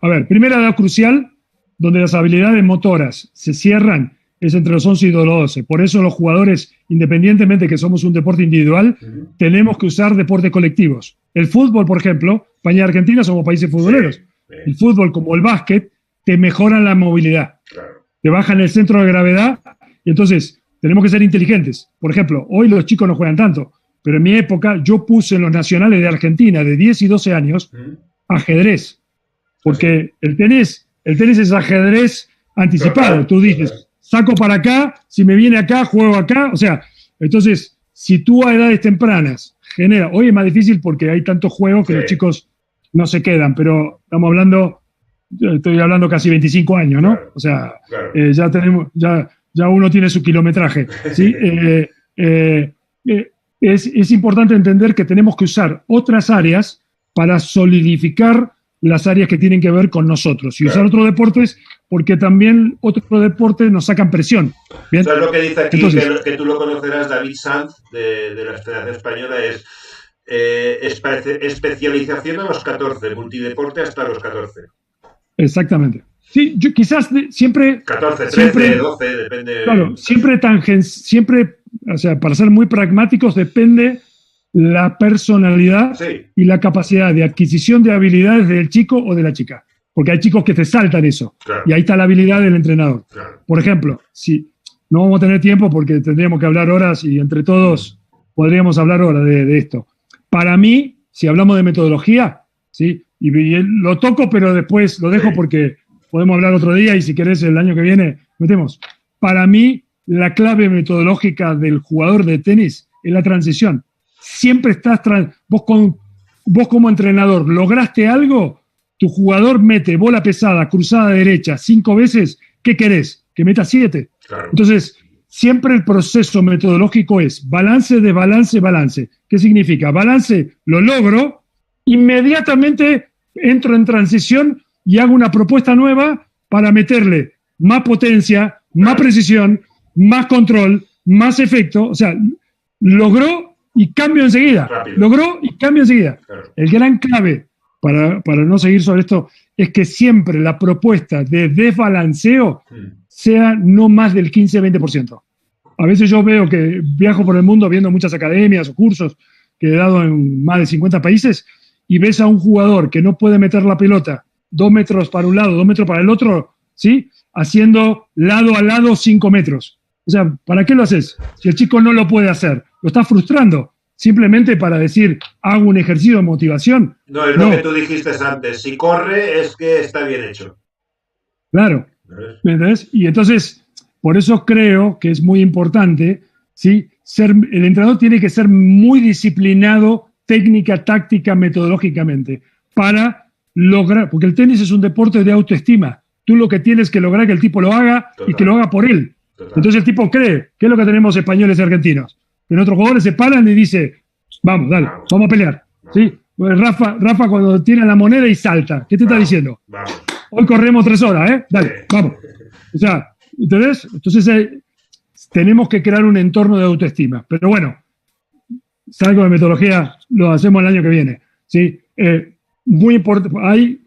A ver, primera edad crucial, donde las habilidades motoras se cierran, es entre los 11 y los 12. Por eso los jugadores, independientemente que somos un deporte individual, tenemos que usar deportes colectivos. El fútbol, por ejemplo, España y Argentina somos países futboleros. El fútbol, como el básquet, te mejoran la movilidad. Te bajan el centro de gravedad y entonces tenemos que ser inteligentes. Por ejemplo, hoy los chicos no juegan tanto, pero en mi época yo puse en los nacionales de Argentina de 10 y 12 años ajedrez. Porque el tenis es ajedrez anticipado. Tú dices, saco para acá, si me viene acá, juego acá. O sea, entonces, si tú a edades tempranas genera... Hoy es más difícil porque hay tantos juegos que los chicos no se quedan, pero estoy hablando casi 25 años, ¿no? O sea, ya uno tiene su kilometraje, ¿sí? Es importante entender que tenemos que usar otras áreas para solidificar las áreas que tienen que ver con nosotros y usar otros deportes porque también otros deportes nos sacan presión. ¿Bien? ¿Sabes lo que dice aquí? Entonces, que tú lo conocerás, David Sanz, de la Federación Española, es especialización a los 14, multideporte hasta los 14. Exactamente. Sí, yo quizás siempre... 14, 13, 12, depende... Claro, siempre, o sea, para ser muy pragmáticos, depende la personalidad y la capacidad de adquisición de habilidades del chico o de la chica. Porque hay chicos que te saltan eso. Claro. Y ahí está la habilidad del entrenador. Claro. Por ejemplo, si no vamos a tener tiempo porque tendríamos que hablar horas y entre todos podríamos hablar horas de esto. Para mí, si hablamos de metodología, ¿sí? Y lo toco, pero después lo dejo porque podemos hablar otro día y si querés el año que viene metemos. Para mí, la clave metodológica del jugador de tenis es la transición. Siempre estás... Vos como entrenador lograste algo, tu jugador mete bola pesada, cruzada derecha 5 veces, ¿qué querés? Que meta 7. Claro. Entonces, siempre el proceso metodológico es balance, desbalance, balance. ¿Qué significa? Balance, lo logro, inmediatamente entro en transición y hago una propuesta nueva para meterle más potencia, más precisión, más control, más efecto. O sea, logró y cambio enseguida. Rápido. Logró y cambio enseguida. Claro. El gran clave, para no seguir sobre esto, es que siempre la propuesta de desbalanceo sea no más del 15-20%. A veces yo veo que viajo por el mundo viendo muchas academias o cursos que he dado en más de 50 países y ves a un jugador que no puede meter la pelota 2 metros para un lado, 2 metros para el otro, ¿sí? Haciendo lado a lado 5 metros. O sea, ¿para qué lo haces? Si el chico no lo puede hacer, lo estás frustrando. Simplemente para decir, hago un ejercicio de motivación. No, es lo que tú dijiste antes. Si corre, es que está bien hecho. Claro. ¿Me entiendes? Y entonces, por eso creo que es muy importante, ¿sí? El entrenador tiene que ser muy disciplinado técnica, táctica, metodológicamente, para lograr, porque el tenis es un deporte de autoestima. Tú lo que tienes que lograr es que el tipo lo haga y que lo haga por él. Entonces el tipo cree, ¿qué es lo que tenemos españoles y argentinos? Que nuestros jugadores se paran y dicen, vamos, dale, vamos a pelear. ¿Sí? Rafa cuando tira la moneda y salta, ¿qué te está diciendo? Vamos. Hoy corremos 3 horas, ¿eh? Dale, vamos. O sea, ¿entendés? Entonces tenemos que crear un entorno de autoestima. Pero bueno, salgo de metodología, lo hacemos el año que viene. ¿Sí? Muy importante,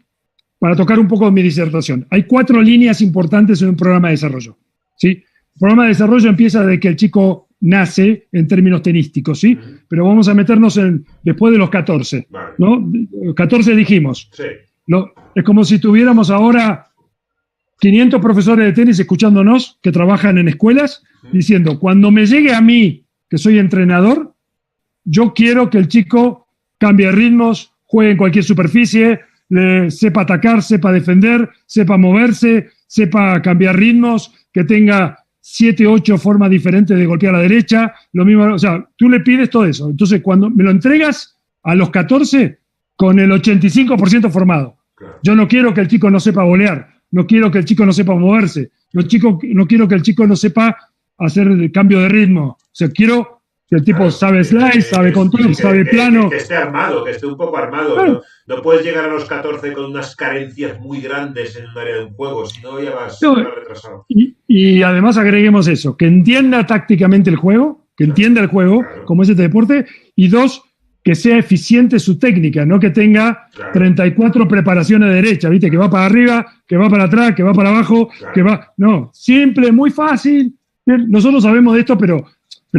para tocar un poco mi disertación, hay 4 líneas importantes en un programa de desarrollo. ¿Sí? El programa de desarrollo empieza desde que el chico nace en términos tenísticos, ¿sí? Pero vamos a meternos después de los 14, ¿no? 14 dijimos. Sí. Es como si tuviéramos ahora 500 profesores de tenis escuchándonos que trabajan en escuelas, diciendo, cuando me llegue a mí, que soy entrenador, yo quiero que el chico cambie ritmos, juegue en cualquier superficie, sepa atacar, sepa defender, sepa moverse, sepa cambiar ritmos, que tenga 7, 8 formas diferentes de golpear a la derecha, lo mismo, o sea, tú le pides todo eso. Entonces, cuando me lo entregas a los 14, con el 85% formado. Yo no quiero que el chico no sepa volear, no quiero que el chico no sepa moverse, no quiero que el chico no sepa hacer el cambio de ritmo. O sea, quiero que el tipo sabe slice, sabe control, sabe plano. Que esté armado, que esté un poco armado. Claro. No puedes llegar a los 14 con unas carencias muy grandes en un área de un juego, si no ya vas retrasado. Y además agreguemos eso, que entienda tácticamente el juego, que entienda el juego, como es este deporte, y 2, que sea eficiente su técnica, no que tenga 34 preparaciones de derecha, ¿viste? Que va para arriba, que va para atrás, que va para abajo, que va... No, simple, muy fácil. Nosotros sabemos de esto, pero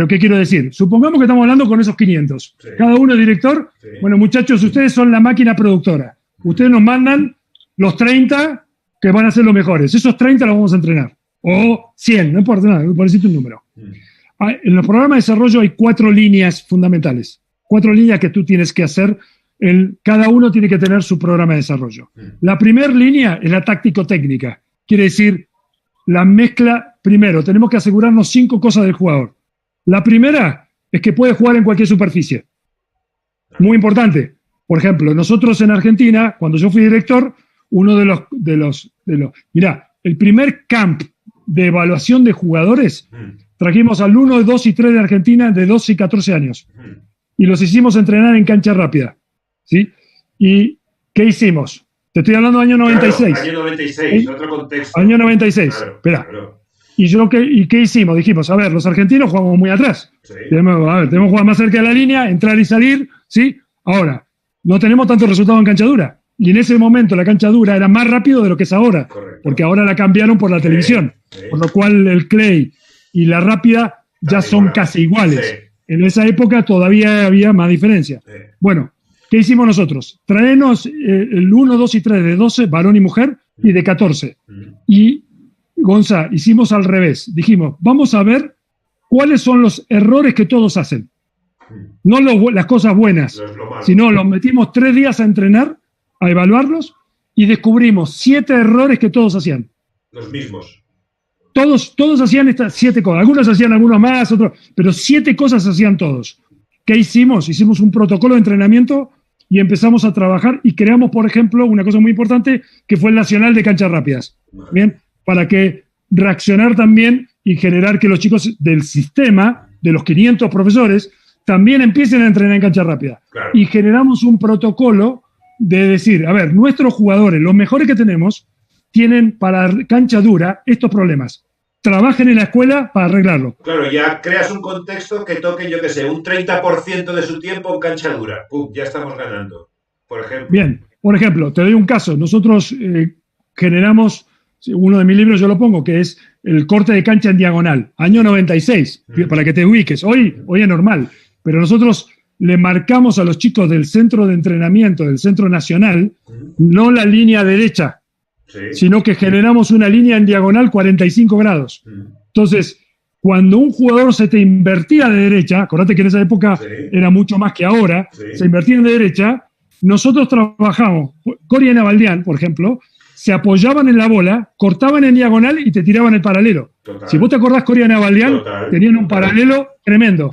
¿qué quiero decir? Supongamos que estamos hablando con esos 500. Sí. Cada uno es director. Sí. Bueno, muchachos, ustedes son la máquina productora. Ustedes nos mandan los 30 que van a ser los mejores. Esos 30 los vamos a entrenar. O 100, no importa nada, por decirte un número. En los programas de desarrollo hay 4 líneas fundamentales. 4 líneas que tú tienes que hacer. Cada uno tiene que tener su programa de desarrollo. La primera línea es la táctico-técnica. Quiere decir, la mezcla, primero, tenemos que asegurarnos 5 cosas del jugador. La primera es que puede jugar en cualquier superficie. Muy importante. Por ejemplo, nosotros en Argentina, cuando yo fui director, uno de los mirá, el primer camp de evaluación de jugadores, trajimos al 1, 2 y 3 de Argentina de 12 y 14 años. Y los hicimos entrenar en cancha rápida. ¿Sí? ¿Y qué hicimos? Te estoy hablando del año 96. Claro, año 96, otro contexto. Año 96. Claro, espera. Claro. ¿Y qué hicimos? Dijimos, a ver, los argentinos jugamos muy atrás. Sí. Tenemos que jugar más cerca de la línea, entrar y salir, ¿sí? Ahora, no tenemos tantos resultados en cancha dura. Y en ese momento la cancha dura era más rápido de lo que es ahora. Correcto. Porque ahora la cambiaron por la televisión. Sí. Por lo cual el clay y la rápida ya son casi iguales. Sí. En esa época todavía había más diferencia. Sí. Bueno, ¿qué hicimos nosotros? Traernos el 1, 2 y 3 de 12, varón y mujer, y de 14. Y Gonza, hicimos al revés. Dijimos, vamos a ver cuáles son los errores que todos hacen. No las cosas buenas, sino los metimos 3 días a entrenar, a evaluarlos, y descubrimos 7 errores que todos hacían. Los mismos. Todos hacían estas 7 cosas. Algunos hacían algunos más, otros, pero 7 cosas hacían todos. ¿Qué hicimos? Hicimos un protocolo de entrenamiento y empezamos a trabajar y creamos, por ejemplo, una cosa muy importante que fue el Nacional de Canchas Rápidas. ¿Bien? Para que reaccionar también y generar que los chicos del sistema, de los 500 profesores, también empiecen a entrenar en cancha rápida. Claro. Y generamos un protocolo de decir, a ver, nuestros jugadores, los mejores que tenemos, tienen para cancha dura estos problemas. Trabajen en la escuela para arreglarlo. Claro, ya creas un contexto que toque, yo qué sé, un 30% de su tiempo en cancha dura. ¡Pum! Ya estamos ganando, por ejemplo. Bien, por ejemplo, te doy un caso. Nosotros generamos... Uno de mis libros yo lo pongo, que es el corte de cancha en diagonal, año 96, para que te ubiques. Hoy es normal, pero nosotros le marcamos a los chicos del centro de entrenamiento, del centro nacional, no la línea derecha, sino que generamos una línea en diagonal 45 grados. Entonces, cuando un jugador se te invertía de derecha, acordate que en esa época era mucho más que ahora, se invertían de derecha, nosotros trabajamos, Coria y Navaldián, por ejemplo, se apoyaban en la bola, cortaban en diagonal y te tiraban el paralelo. Total. Si vos te acordás, Coria y Navaldián tenían un paralelo tremendo.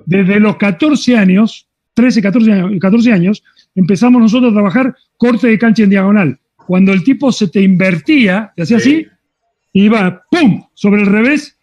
Desde los 14 años, 13, 14 años, empezamos nosotros a trabajar corte de cancha en diagonal. Cuando el tipo se te invertía, te hacía así, iba, ¡pum!, sobre el revés,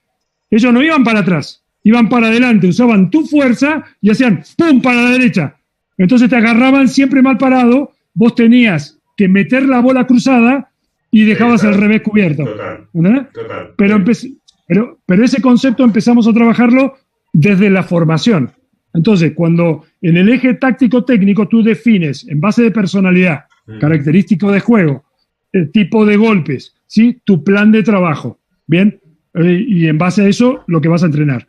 ellos no iban para atrás, iban para adelante, usaban tu fuerza y hacían, ¡pum!, para la derecha. Entonces te agarraban siempre mal parado, vos tenías que meter la bola cruzada y dejabas el revés cubierto. Total. Pero ese concepto empezamos a trabajarlo desde la formación. Entonces, cuando en el eje táctico-técnico tú defines, en base de personalidad, característico de juego, el tipo de golpes, ¿sí?, tu plan de trabajo, ¿bien? Y en base a eso, lo que vas a entrenar.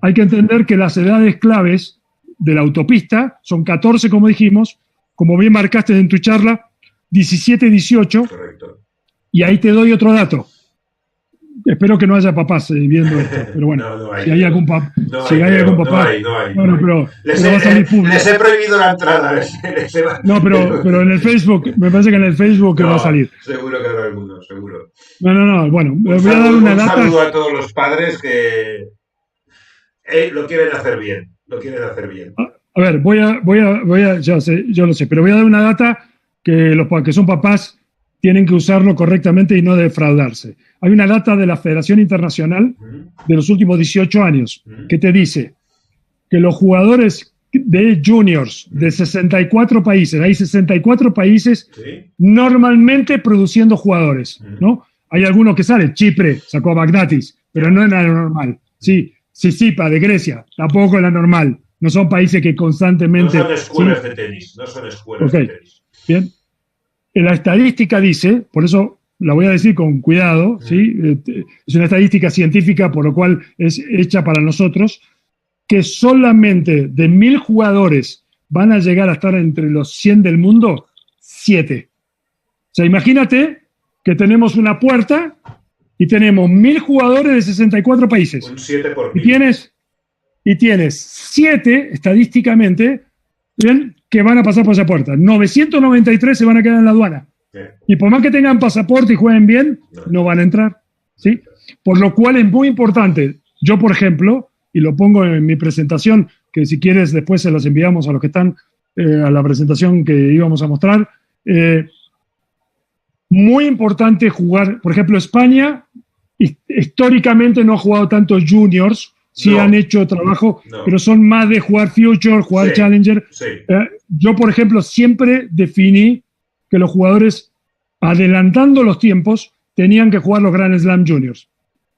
Hay que entender que las edades claves de la autopista son 14, como dijimos, como bien marcaste en tu charla, 17, 18. Correcto. Y ahí te doy otro dato. espero que no haya papás viendo esto, pero bueno, No, no hay, si hay algún, si hay algún papá, bueno, pero va a salir público. Les he prohibido la entrada. No, pero en el Facebook, me parece que en el Facebook va a salir. Seguro que habrá alguno, seguro. No, bueno, voy a dar una data. Un saludo a todos los padres que lo quieren hacer bien, A ver, yo lo sé, pero voy a dar una data que los que son papás tienen que usarlo correctamente y no defraudarse. Hay una data de la Federación Internacional de los últimos 18 años que te dice que los jugadores de juniors de 64 países, hay 64 países normalmente produciendo jugadores, ¿no? Hay algunos que salen, Chipre sacó a Bagdatis, pero no es la normal. Sí, Sisipa de Grecia, tampoco es la normal. No son países que constantemente... No son escuelas de tenis, no son escuelas de tenis. Bien. La estadística dice, por eso la voy a decir con cuidado, ¿sí? Es una estadística científica, por lo cual es hecha para nosotros, que solamente de 1000 jugadores van a llegar a estar entre los 100 del mundo, 7. O sea, imagínate que tenemos una puerta y tenemos 1000 jugadores de 64 países. Un 7 por 1000. Y tienes 7, estadísticamente, ¿bien?, que van a pasar por esa puerta. 993 se van a quedar en la aduana. Sí. Y por más que tengan pasaporte y jueguen bien, no van a entrar. ¿Sí? Por lo cual es muy importante. Yo, por ejemplo, y lo pongo en mi presentación, que si quieres después se las enviamos a los que están a la presentación que íbamos a mostrar. Muy importante jugar. Por ejemplo, España históricamente no ha jugado tantos juniors. Sí han hecho trabajo, pero son más de jugar Future, jugar Challenger. Sí. Yo, por ejemplo, siempre definí que los jugadores, adelantando los tiempos, tenían que jugar los Grand Slam Juniors.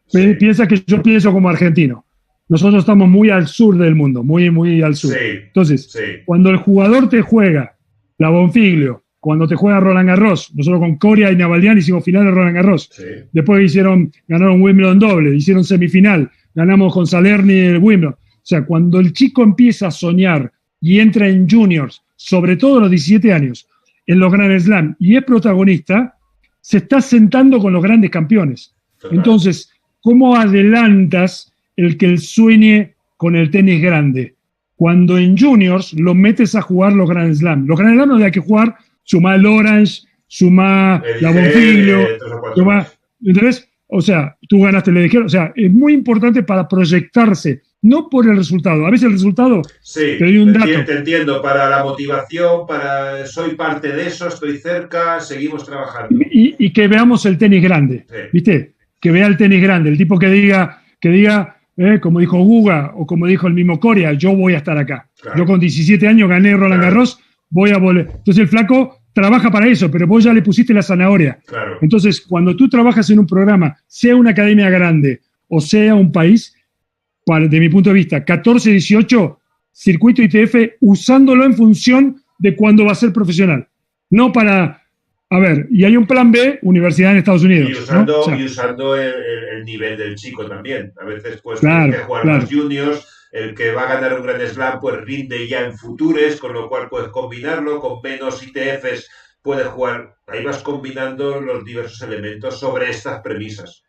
Sí. Piensa que yo pienso como argentino. Nosotros estamos muy al sur del mundo, muy al sur. Sí. Entonces, cuando el jugador te juega la Bonfiglio, cuando te juega Roland Garros, nosotros con Coria y Navalian hicimos final de Roland Garros. Sí. Después ganaron Wimbledon doble, hicieron semifinal. Ganamos con Salerni el Wimbledon. O sea, cuando el chico empieza a soñar y entra en juniors, sobre todo a los 17 años, en los Grand Slam, y es protagonista, se está sentando con los grandes campeones. Total. Entonces, ¿cómo adelantas el que él sueñe con el tenis grande? Cuando en juniors lo metes a jugar los Grand Slam. Los Grand Slam donde hay que jugar, sumar el Orange, sumar la Bonfiglio, ¿entendés? O sea, tú ganaste el EDG, o sea, es muy importante para proyectarse, no por el resultado. A veces el resultado te doy un dato. Te entiendo, para la motivación, para soy parte de eso, estoy cerca, seguimos trabajando. Y que veamos el tenis grande, ¿viste? Que vea el tenis grande, el tipo que diga como dijo Guga o como dijo el mismo Coria, yo voy a estar acá. Claro. Yo con 17 años gané Roland Garros, voy a volver. Entonces el flaco trabaja para eso, pero vos ya le pusiste la zanahoria. Claro. Entonces, cuando tú trabajas en un programa, sea una academia grande o sea un país, de mi punto de vista, 14-18, circuito ITF, usándolo en función de cuándo va a ser profesional. No para... A ver, y hay un plan B, universidad en Estados Unidos. Y usando, ¿no? Y usando el nivel del chico también. A veces, pues, tienes que jugar más juniors. El que va a ganar un Grand Slam pues rinde ya en futures, con lo cual puedes combinarlo, con menos ITFs puedes jugar. Ahí vas combinando los diversos elementos sobre estas premisas.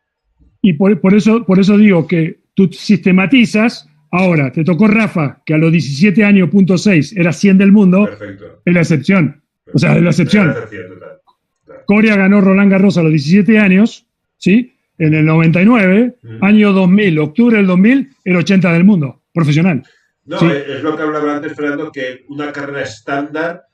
Y por eso digo que tú sistematizas. Ahora, te tocó Rafa, que a los 17 años, .6, era 100 del mundo. Perfecto. Es la excepción. Perfecto. O sea, es la excepción. Total. Coria ganó Roland Garros a los 17 años, ¿sí? En el 99, año 2000, octubre del 2000, era 80 del mundo. Profesional. No, ¿sí? Es lo que hablaba antes, Fernando, que una carrera estándar,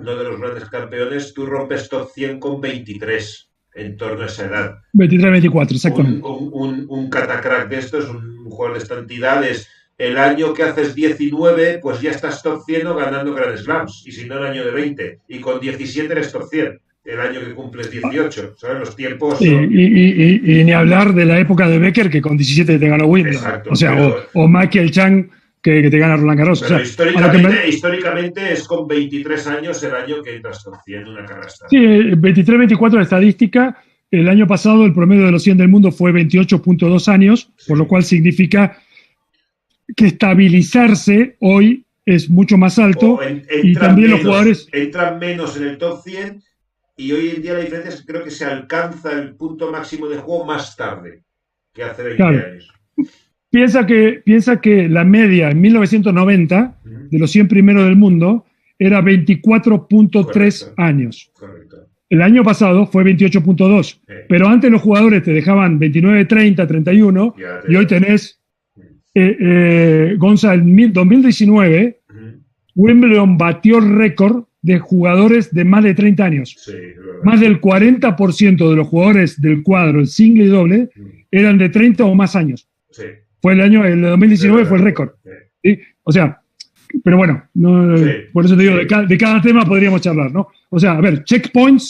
no de los grandes campeones, tú rompes top 100 con 23 en torno a esa edad. 23-24, exactamente. Un catacrack de estos, un jugador de esta entidad, es el año que haces 19, pues ya estás top 100 o ganando Grand Slams, y si no el año de 20, y con 17 eres top 100. El año que cumples 18, ¿sabes? Los tiempos... Son... Y ni hablar de la época de Becker, que con 17 te ganó Wimbledon. Exacto, o sea, pero... o Michael Chang, que te gana Roland Garros. Pero o sea, históricamente es con 23 años el año que entras top 100 en una carrera. Sí, 23-24 de estadística. El año pasado el promedio de los 100 del mundo fue 28.2 años, por lo cual significa que estabilizarse hoy es mucho más alto. Y también los jugadores... Entran menos en el top 100... y hoy en día la diferencia es que creo que se alcanza el punto máximo de juego más tarde que hace 20 Claro, años. piensa que la media en 1990 Ujú. de los 100 primeros del mundo era 24.3 Correcto, años. correcto. El año pasado fue 28.2, pero antes los jugadores te dejaban 29, 30, 31 Ya y hoy te... tenés, Gonza, en 2019, Ujú. Wimbledon batió el récord de jugadores de más de 30 años. Sí, es verdad. Más del 40% de los jugadores del cuadro, el single y doble, eran de 30 o más años. Sí, Fue el es 2019 fue el verdad. récord. Sí. ¿Sí? O sea, pero bueno, Sí, por eso te digo, sí. de cada tema podríamos charlar, ¿no? O sea, a ver, checkpoint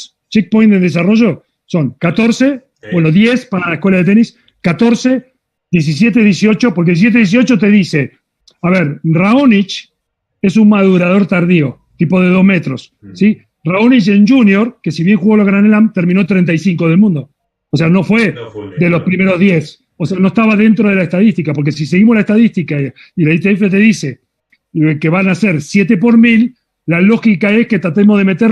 de desarrollo son 14, bueno, 10 para la escuela de tenis, 14, 17, 18, porque 17, 18 te dice, a ver, Raonic es un madurador tardío, tipo de 2 metros, ¿sí? Raonic en junior, que si bien jugó los Grand Slam, terminó 35 del mundo. O sea, no fue No fue un de los niño. primeros 10. O sea, no estaba dentro de la estadística, porque si seguimos la estadística y la ITF te dice que van a ser 7 por 1000, la lógica es que tratemos de meter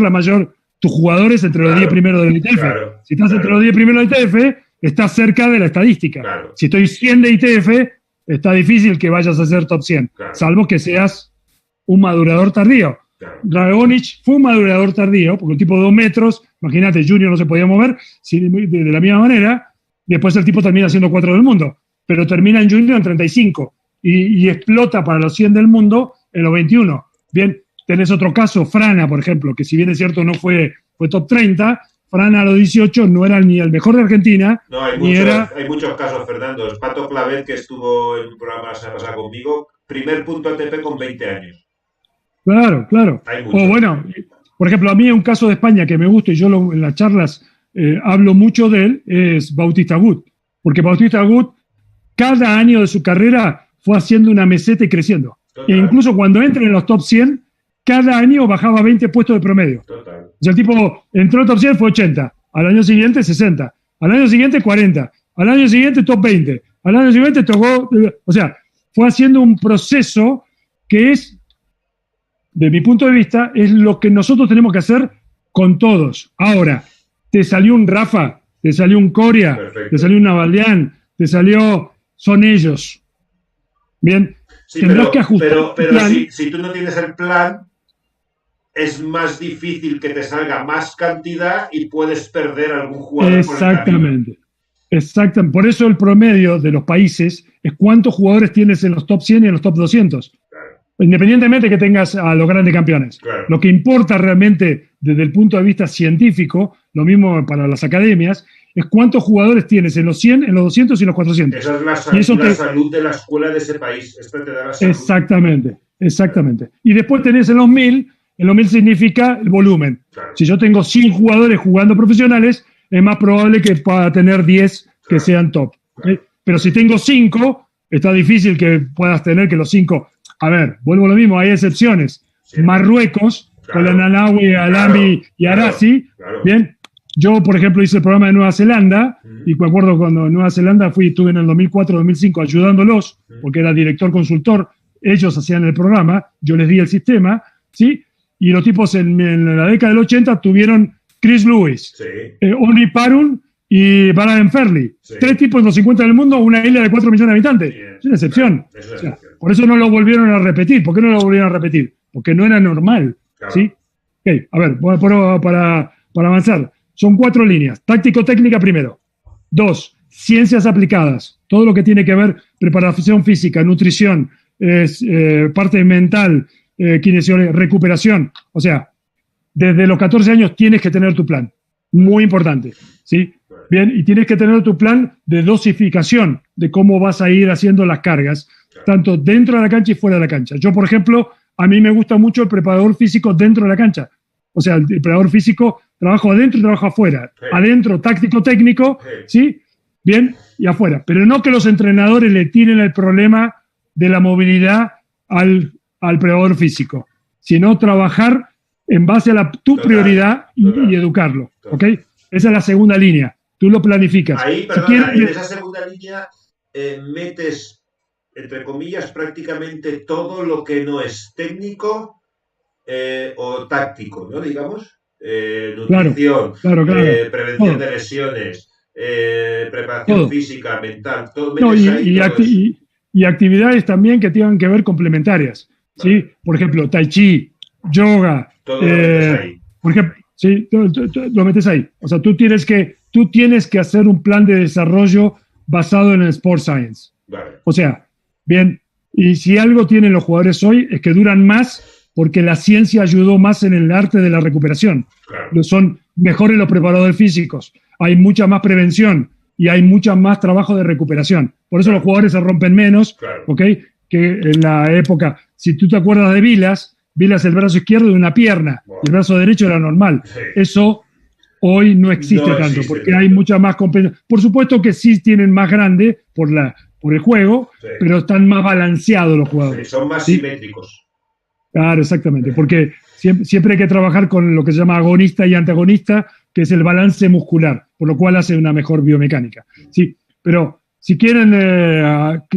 tus jugadores entre los 10 Claro, primeros del ITF. claro, Si estás entre los claro, 10 primeros del ITF, estás cerca de la estadística. claro, Si estoy 100 de ITF, está difícil que vayas a ser top 100, claro, salvo que seas un madurador tardío. claro. Raonic fue un madurador tardío, porque el tipo de 2 metros, imagínate, Junior no se podía mover de la misma manera, después el tipo termina siendo 4 del mundo, pero termina en Junior en 35 y explota para los 100 del mundo en los 21. Bien, tenés otro caso, Frana, por ejemplo, que si bien es cierto no fue top 30, Frana a los 18 no era ni el mejor de Argentina, No, ni era... hay muchos casos, Fernando. El Pato Clavet, que estuvo en un programa la semana pasada conmigo, primer punto ATP con 20 años. Claro, claro. Hay O muchos. bueno, por ejemplo, a mí un caso de España que me gusta y yo en las charlas hablo mucho de él, es Bautista Agut. Porque Bautista Agut, cada año de su carrera fue haciendo una meseta y creciendo. E Total, incluso cuando entra en los top 100, cada año bajaba 20 puestos de promedio. total. O sea, el tipo entró al top 100, fue 80. Al año siguiente, 60. Al año siguiente, 40. Al año siguiente, top 20. Al año siguiente, tocó. O sea, fue haciendo un proceso que es, de mi punto de vista, es lo que nosotros tenemos que hacer con todos. Ahora, te salió un Rafa, te salió un Coria, Perfecto. te salió un Navalian, te salió. Son ellos. Bien, Sí, tendrás que ajustar. pero si tú no tienes el plan, es más difícil que te salga más cantidad y puedes perder algún jugador por el camino. Exactamente. Exactamente. Por eso el promedio de los países es cuántos jugadores tienes en los top 100 y en los top 200. Claro, Independientemente que tengas a los grandes campeones. claro. Lo que importa realmente desde el punto de vista científico, lo mismo para las academias, es cuántos jugadores tienes en los 100, en los 200 y en los 400. Esa es Y eso la salud de la escuela de ese país. Esto te da la salud. Exactamente, exactamente. Y después tenés en los 1000 significa el volumen. Claro. Si yo tengo 100 jugadores jugando profesionales, es más probable que pueda tener 10 que Claro. sean top. ¿Okay? Claro. Pero si tengo 5, está difícil que puedas tener que los 5. A ver, vuelvo a lo mismo, hay excepciones. Sí. Marruecos, Claro. con la Nanawi, Alami y Arasi. Claro. Bien, yo, por ejemplo, hice el programa de Nueva Zelanda y me acuerdo cuando en Nueva Zelanda estuve en el 2004-2005 ayudándolos, porque era director consultor. Ellos hacían el programa, yo les di el sistema, ¿sí? Y los tipos en la década del 80 tuvieron Chris Lewis, Sí. Oni Parun y Brian Fairley. Sí. 3 tipos en los 50 del mundo, una isla de 4 millones de habitantes. Bien. Es una excepción. Claro, es una O sea, excepción. por eso no lo volvieron a repetir. ¿Por qué no lo volvieron a repetir? Porque no era normal. Claro. ¿Sí? Okay, a ver, para avanzar. Son 4 líneas. Táctico-técnica primero. 2, ciencias aplicadas. Todo lo que tiene que ver preparación física, nutrición, parte mental, kinesiología, recuperación. O sea, desde los 14 años tienes que tener tu plan. Muy importante. ¿Sí? Bien, y tienes que tener tu plan de dosificación de cómo vas a ir haciendo las cargas, tanto dentro de la cancha y fuera de la cancha. Yo, por ejemplo, a mí me gusta mucho el preparador físico dentro de la cancha. O sea, el preparador físico, trabajo adentro y trabajo afuera. Sí. Adentro, táctico, técnico, ¿sí? Bien, y afuera. Pero no que los entrenadores le tiren el problema de la movilidad al preparador físico, sino trabajar en base a tu Total, prioridad y educarlo. ¿Ok? Esa es la segunda línea. Tú lo planificas. Ahí, Si perdona, quieres- en esa segunda línea metes, entre comillas, prácticamente todo lo que no es técnico o táctico, ¿no? Digamos. nutrición, claro. prevención Todo. de lesiones, preparación Todo. física, mental, todo No, metes ahí, todo eso. y actividades también que tengan que ver complementarias, ¿sí? Vale. Por ejemplo, tai chi, yoga, Todo lo metes ahí. por ejemplo, sí, lo metes ahí. O sea, tú tienes que hacer un plan de desarrollo basado en el Sport Science. Vale. O sea, bien, y si algo tienen los jugadores hoy es que duran más porque la ciencia ayudó más en el arte de la recuperación. Claro. Son mejores los preparadores físicos, hay mucha más prevención y hay mucho más trabajo de recuperación. Por eso los jugadores se rompen menos, Claro. ¿ok? Que en la época, si tú te acuerdas de Vilas el brazo izquierdo de una pierna, Wow. y el brazo derecho era normal. Sí. Eso hoy no existe tanto, porque hay mucha más competencia. Por supuesto que sí tienen más grande por el juego, Sí. pero están más balanceados los jugadores. Sí, son más ¿sí? simétricos. Claro, exactamente, porque siempre hay que trabajar con lo que se llama agonista y antagonista, que es el balance muscular, por lo cual hace una mejor biomecánica. Sí, pero si quieren,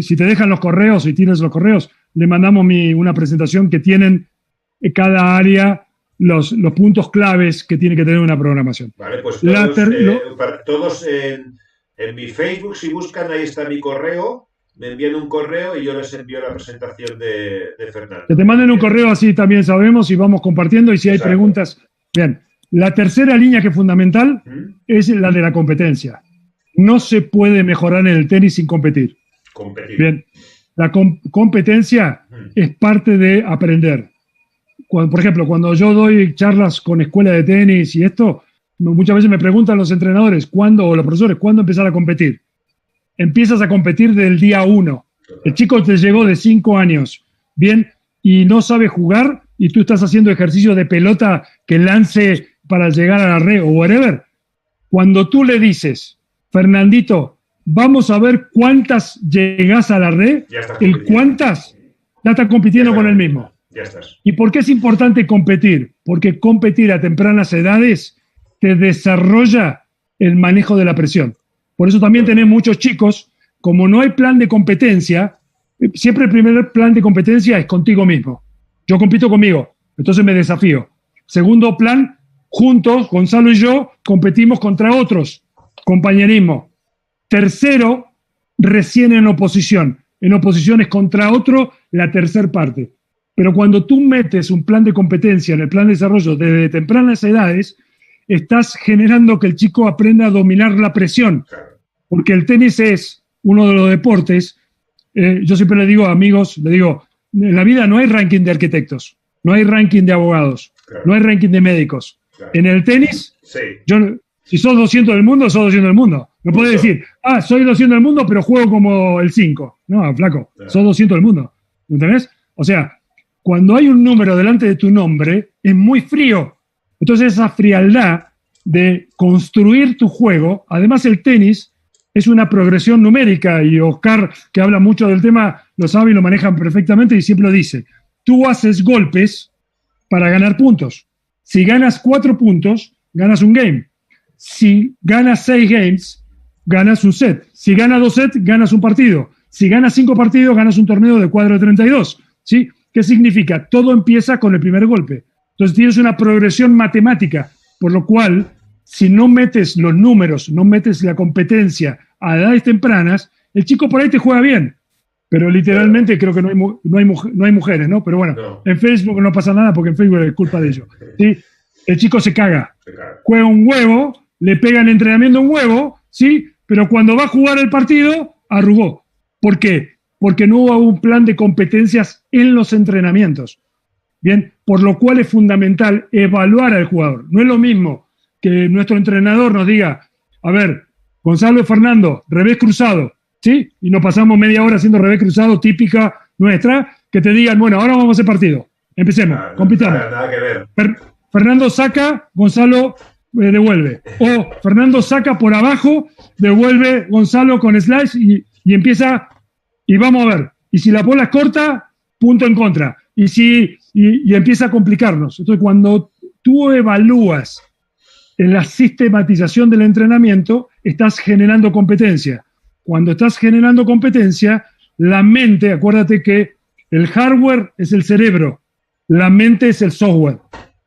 si te dejan los correos y tienes los correos, le mandamos una presentación que tienen cada área los puntos claves que tiene que tener una programación. Vale, pues todos en mi Facebook, si buscan, ahí está mi correo, me envían un correo y yo les envío la presentación de Fernando. Que te manden un correo, así también sabemos y vamos compartiendo, y si hay Exacto. preguntas. Bien, la tercera línea que es fundamental es la de la competencia. No se puede mejorar en el tenis sin competir. Bien, la competencia es parte de aprender. Por ejemplo, cuando yo doy charlas con escuela de tenis y esto, muchas veces me preguntan los entrenadores o los profesores, ¿cuándo empezar a competir? Empiezas a competir del día 1. El chico te llegó de 5 años, bien, y no sabe jugar, y tú estás haciendo ejercicio de pelota que lance para llegar a la red o whatever. Cuando tú le dices, Fernandito, vamos a ver cuántas llegas a la red, el cuántas, ya estás compitiendo con el mismo. Ya estás. ¿Y por qué es importante competir? Porque competir a tempranas edades te desarrolla el manejo de la presión. Por eso también tenés muchos chicos, como no hay plan de competencia, siempre el primer plan de competencia es contigo mismo. Yo compito conmigo, entonces me desafío. Segundo plan, juntos, Gonzalo y yo, competimos contra otros, compañerismo. Tercero, recién en oposición. En oposición es contra otro la tercer parte. Pero cuando tú metes un plan de competencia en el plan de desarrollo desde tempranas edades, estás generando que el chico aprenda a dominar la presión. Porque el tenis es uno de los deportes, yo siempre le digo a amigos, en la vida no hay ranking de arquitectos, no hay ranking de abogados, no hay ranking de médicos. En el tenis, si sos 200 del mundo, sos 200 del mundo. No puedes decir, soy 200 del mundo, pero juego como el 5. No, flaco, sos 200 del mundo. ¿Entendés? O sea, cuando hay un número delante de tu nombre, es muy frío. Entonces esa frialdad de construir tu juego, además el tenis es una progresión numérica, y Oscar, que habla mucho del tema, lo sabe y lo maneja perfectamente y siempre lo dice. Tú haces golpes para ganar puntos. Si ganas 4 puntos, ganas un game. Si ganas 6 games, ganas un set. Si ganas 2 sets, ganas un partido. Si ganas 5 partidos, ganas un torneo de cuadro de 32. ¿Sí? ¿Qué significa? Todo empieza con el primer golpe. Entonces tienes una progresión matemática, por lo cual, si no metes los números, no metes la competencia a edades tempranas, el chico por ahí te juega bien. Pero literalmente creo que no hay mujeres, ¿no? Pero bueno, en Facebook no pasa nada porque en Facebook es culpa de ellos. ¿Sí? El chico se caga. Juega un huevo, le pega en entrenamiento un huevo, ¿sí? Pero cuando va a jugar el partido, arrugó. ¿Por qué? Porque no hubo un plan de competencias en los entrenamientos. Bien, por lo cual es fundamental evaluar al jugador. No es lo mismo que nuestro entrenador nos diga, a ver, Gonzalo y Fernando, revés cruzado, ¿sí? Y nos pasamos media hora haciendo revés cruzado, típica nuestra, que te digan, bueno, ahora vamos a hacer partido. Empecemos, compitamos. Nada que ver. Fernando saca, Gonzalo devuelve. O Fernando saca por abajo, devuelve Gonzalo con slash y empieza, y vamos a ver. Y si la bola es corta, punto en contra. Y empieza a complicarnos. Entonces, cuando tú evalúas en la sistematización del entrenamiento, estás generando competencia. Cuando estás generando competencia, la mente, acuérdate que el hardware es el cerebro, la mente es el software.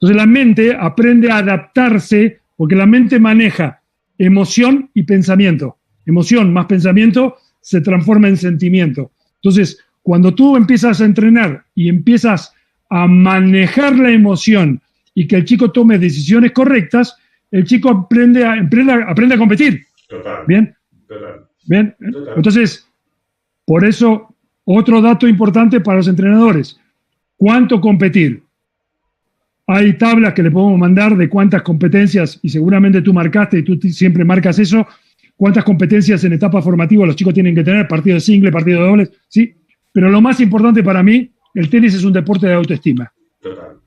Entonces la mente aprende a adaptarse porque la mente maneja emoción y pensamiento. Emoción más pensamiento se transforma en sentimiento. Entonces, cuando tú empiezas a entrenar y empiezas a manejar la emoción y que el chico tome decisiones correctas, el chico aprende a competir. Total. ¿Bien? Total. ¿Bien? Total. Entonces, por eso, otro dato importante para los entrenadores. ¿Cuánto competir? Hay tablas que le podemos mandar de cuántas competencias, y seguramente tú marcaste y tú siempre marcas eso, cuántas competencias en etapa formativa los chicos tienen que tener, partido de single, partido de dobles, ¿sí? Pero lo más importante para mí, el tenis es un deporte de autoestima. Total.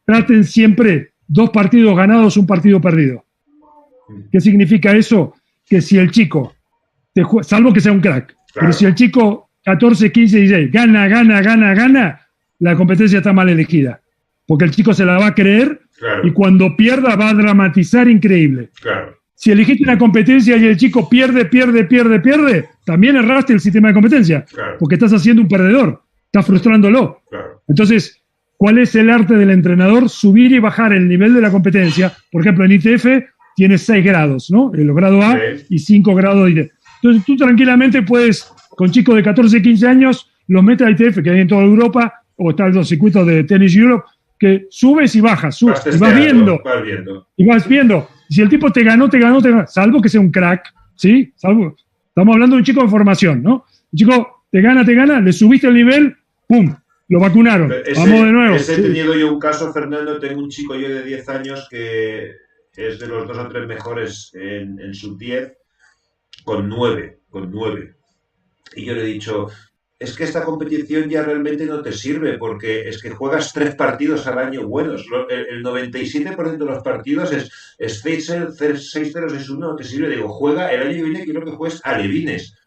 Traten siempre 2 partidos ganados, 1 partido perdido. ¿Qué significa eso? Que si el chico, salvo que sea un crack, claro, pero si el chico 14, 15, 16 gana, la competencia está mal elegida. Porque el chico se la va a creer, claro, y cuando pierda va a dramatizar increíble. Claro. Si elegiste una competencia y el chico pierde, también erraste el sistema de competencia. Claro. Porque estás haciendo un perdedor, estás frustrándolo. Claro. Entonces, ¿cuál es el arte del entrenador? Subir y bajar el nivel de la competencia. Por ejemplo, en ITF tiene 6 grados, ¿no? El grado A, sí, y 5 grados de ITF. Entonces, tú tranquilamente puedes, con chicos de 14, 15 años, los metes a ITF, que hay en toda Europa, o están los circuitos de Tennis Europe, que subes y bajas, y vas viendo. Y vas viendo. Si el tipo te ganó, salvo que sea un crack, ¿sí? Estamos hablando de un chico de formación, ¿no? El chico te gana, le subiste el nivel, ¡pum! Lo vacunaron. Vamos de nuevo. He tenido yo un caso, Fernando, tengo un chico yo de 10 años que es de los 2 o 3 mejores en sub 10, con 9. Y yo le he dicho, es que esta competición ya realmente no te sirve, porque es que juegas 3 partidos al año buenos. El 97% de los partidos es 6-0, 6-0, 6-1, no te sirve. Digo, juega, el año que viene quiero que juegues alevines.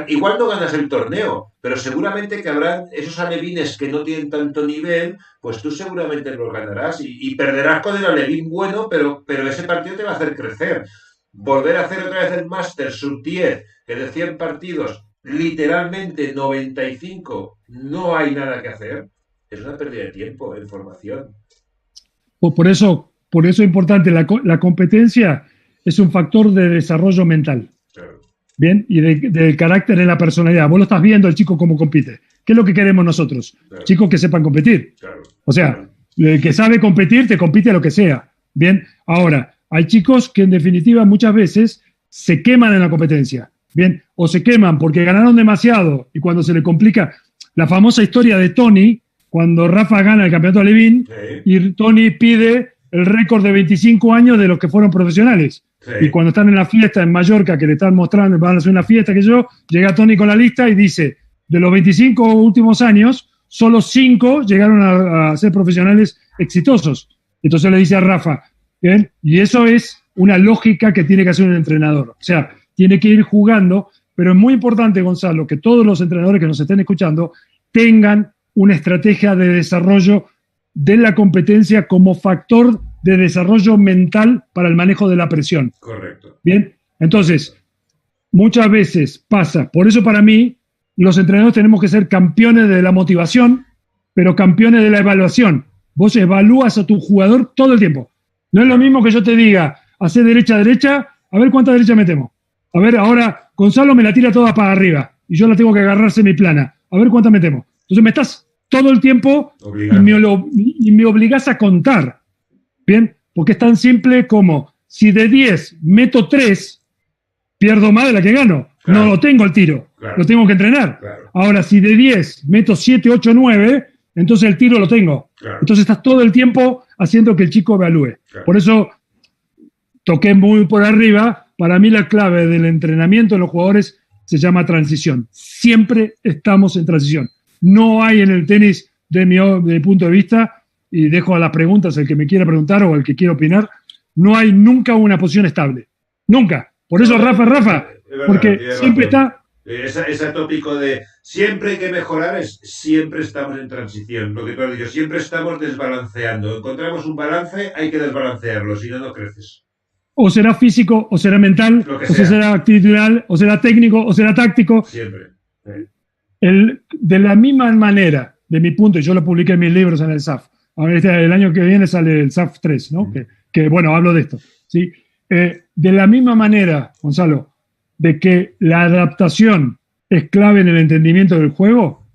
Igual no ganas el torneo, pero seguramente que habrán esos alevines que no tienen tanto nivel, pues tú seguramente los ganarás y perderás con el alevín bueno, pero ese partido te va a hacer crecer. Volver a hacer otra vez el Master sub 10, que de 100 partidos literalmente 95 no hay nada que hacer, es una pérdida de tiempo en formación. Por eso es importante, la competencia es un factor de desarrollo mental. Claro. Bien, y del carácter en la personalidad. Vos lo estás viendo el chico cómo compite. ¿Qué es lo que queremos nosotros? Claro. Chicos que sepan competir. Claro. O sea, claro, el que sabe competir te compite a lo que sea. Bien, ahora, hay chicos que en definitiva muchas veces se queman en la competencia. Bien, o se queman porque ganaron demasiado y cuando se le complica, la famosa historia de Tony, cuando Rafa gana el campeonato Alevín, sí, y Tony pide el récord de 25 años de los que fueron profesionales. Sí. Y cuando están en la fiesta en Mallorca, que le están mostrando, van a hacer una fiesta, llega Tony con la lista y dice, de los 25 últimos años, solo 5 llegaron a ser profesionales exitosos. Entonces le dice a Rafa, ¿bien? Y eso es una lógica que tiene que hacer un entrenador. O sea, tiene que ir jugando, pero es muy importante, Gonzalo, que todos los entrenadores que nos estén escuchando tengan una estrategia de desarrollo de la competencia como factor de desarrollo mental para el manejo de la presión. Correcto. Bien, entonces, muchas veces pasa, por eso para mí, los entrenadores tenemos que ser campeones de la motivación, pero campeones de la evaluación. Vos evalúas a tu jugador todo el tiempo. No es lo mismo que yo te diga, hacer derecha, a ver cuánta derecha metemos. A ver, ahora Gonzalo me la tira toda para arriba y yo la tengo que agarrar semiplana. A ver cuánta metemos. Entonces me estás todo el tiempo y me obligás a contar. ¿Bien? Porque es tan simple como si de 10 meto 3, pierdo más de la que gano. Claro. No lo tengo el tiro. Claro. Lo tengo que entrenar. Claro. Ahora, si de 10 meto 7, 8, 9, entonces el tiro lo tengo. Claro. Entonces estás todo el tiempo haciendo que el chico evalúe. Claro. Por eso toqué muy por arriba. Para mí la clave del entrenamiento de los jugadores se llama transición. Siempre estamos en transición. No hay en el tenis, de mi punto de vista, y dejo a las preguntas el que me quiera preguntar o el que quiera opinar, no hay nunca una posición estable. Nunca. Por eso Rafa, porque siempre está... Ese tópico de siempre hay que mejorar siempre estamos en transición. Lo que tú has dicho, siempre estamos desbalanceando. Encontramos un balance, hay que desbalancearlo, si no, no creces. O será físico, o será mental, o será actitudinal, o será técnico, o será táctico. Siempre. De la misma manera, de mi punto, y yo lo publiqué en mis libros en el SAF, Ahora el año que viene sale el SAF 3, ¿no? Que bueno, hablo de esto, ¿sí? De la misma manera, Gonzalo, de que la adaptación es clave en el entendimiento del juego,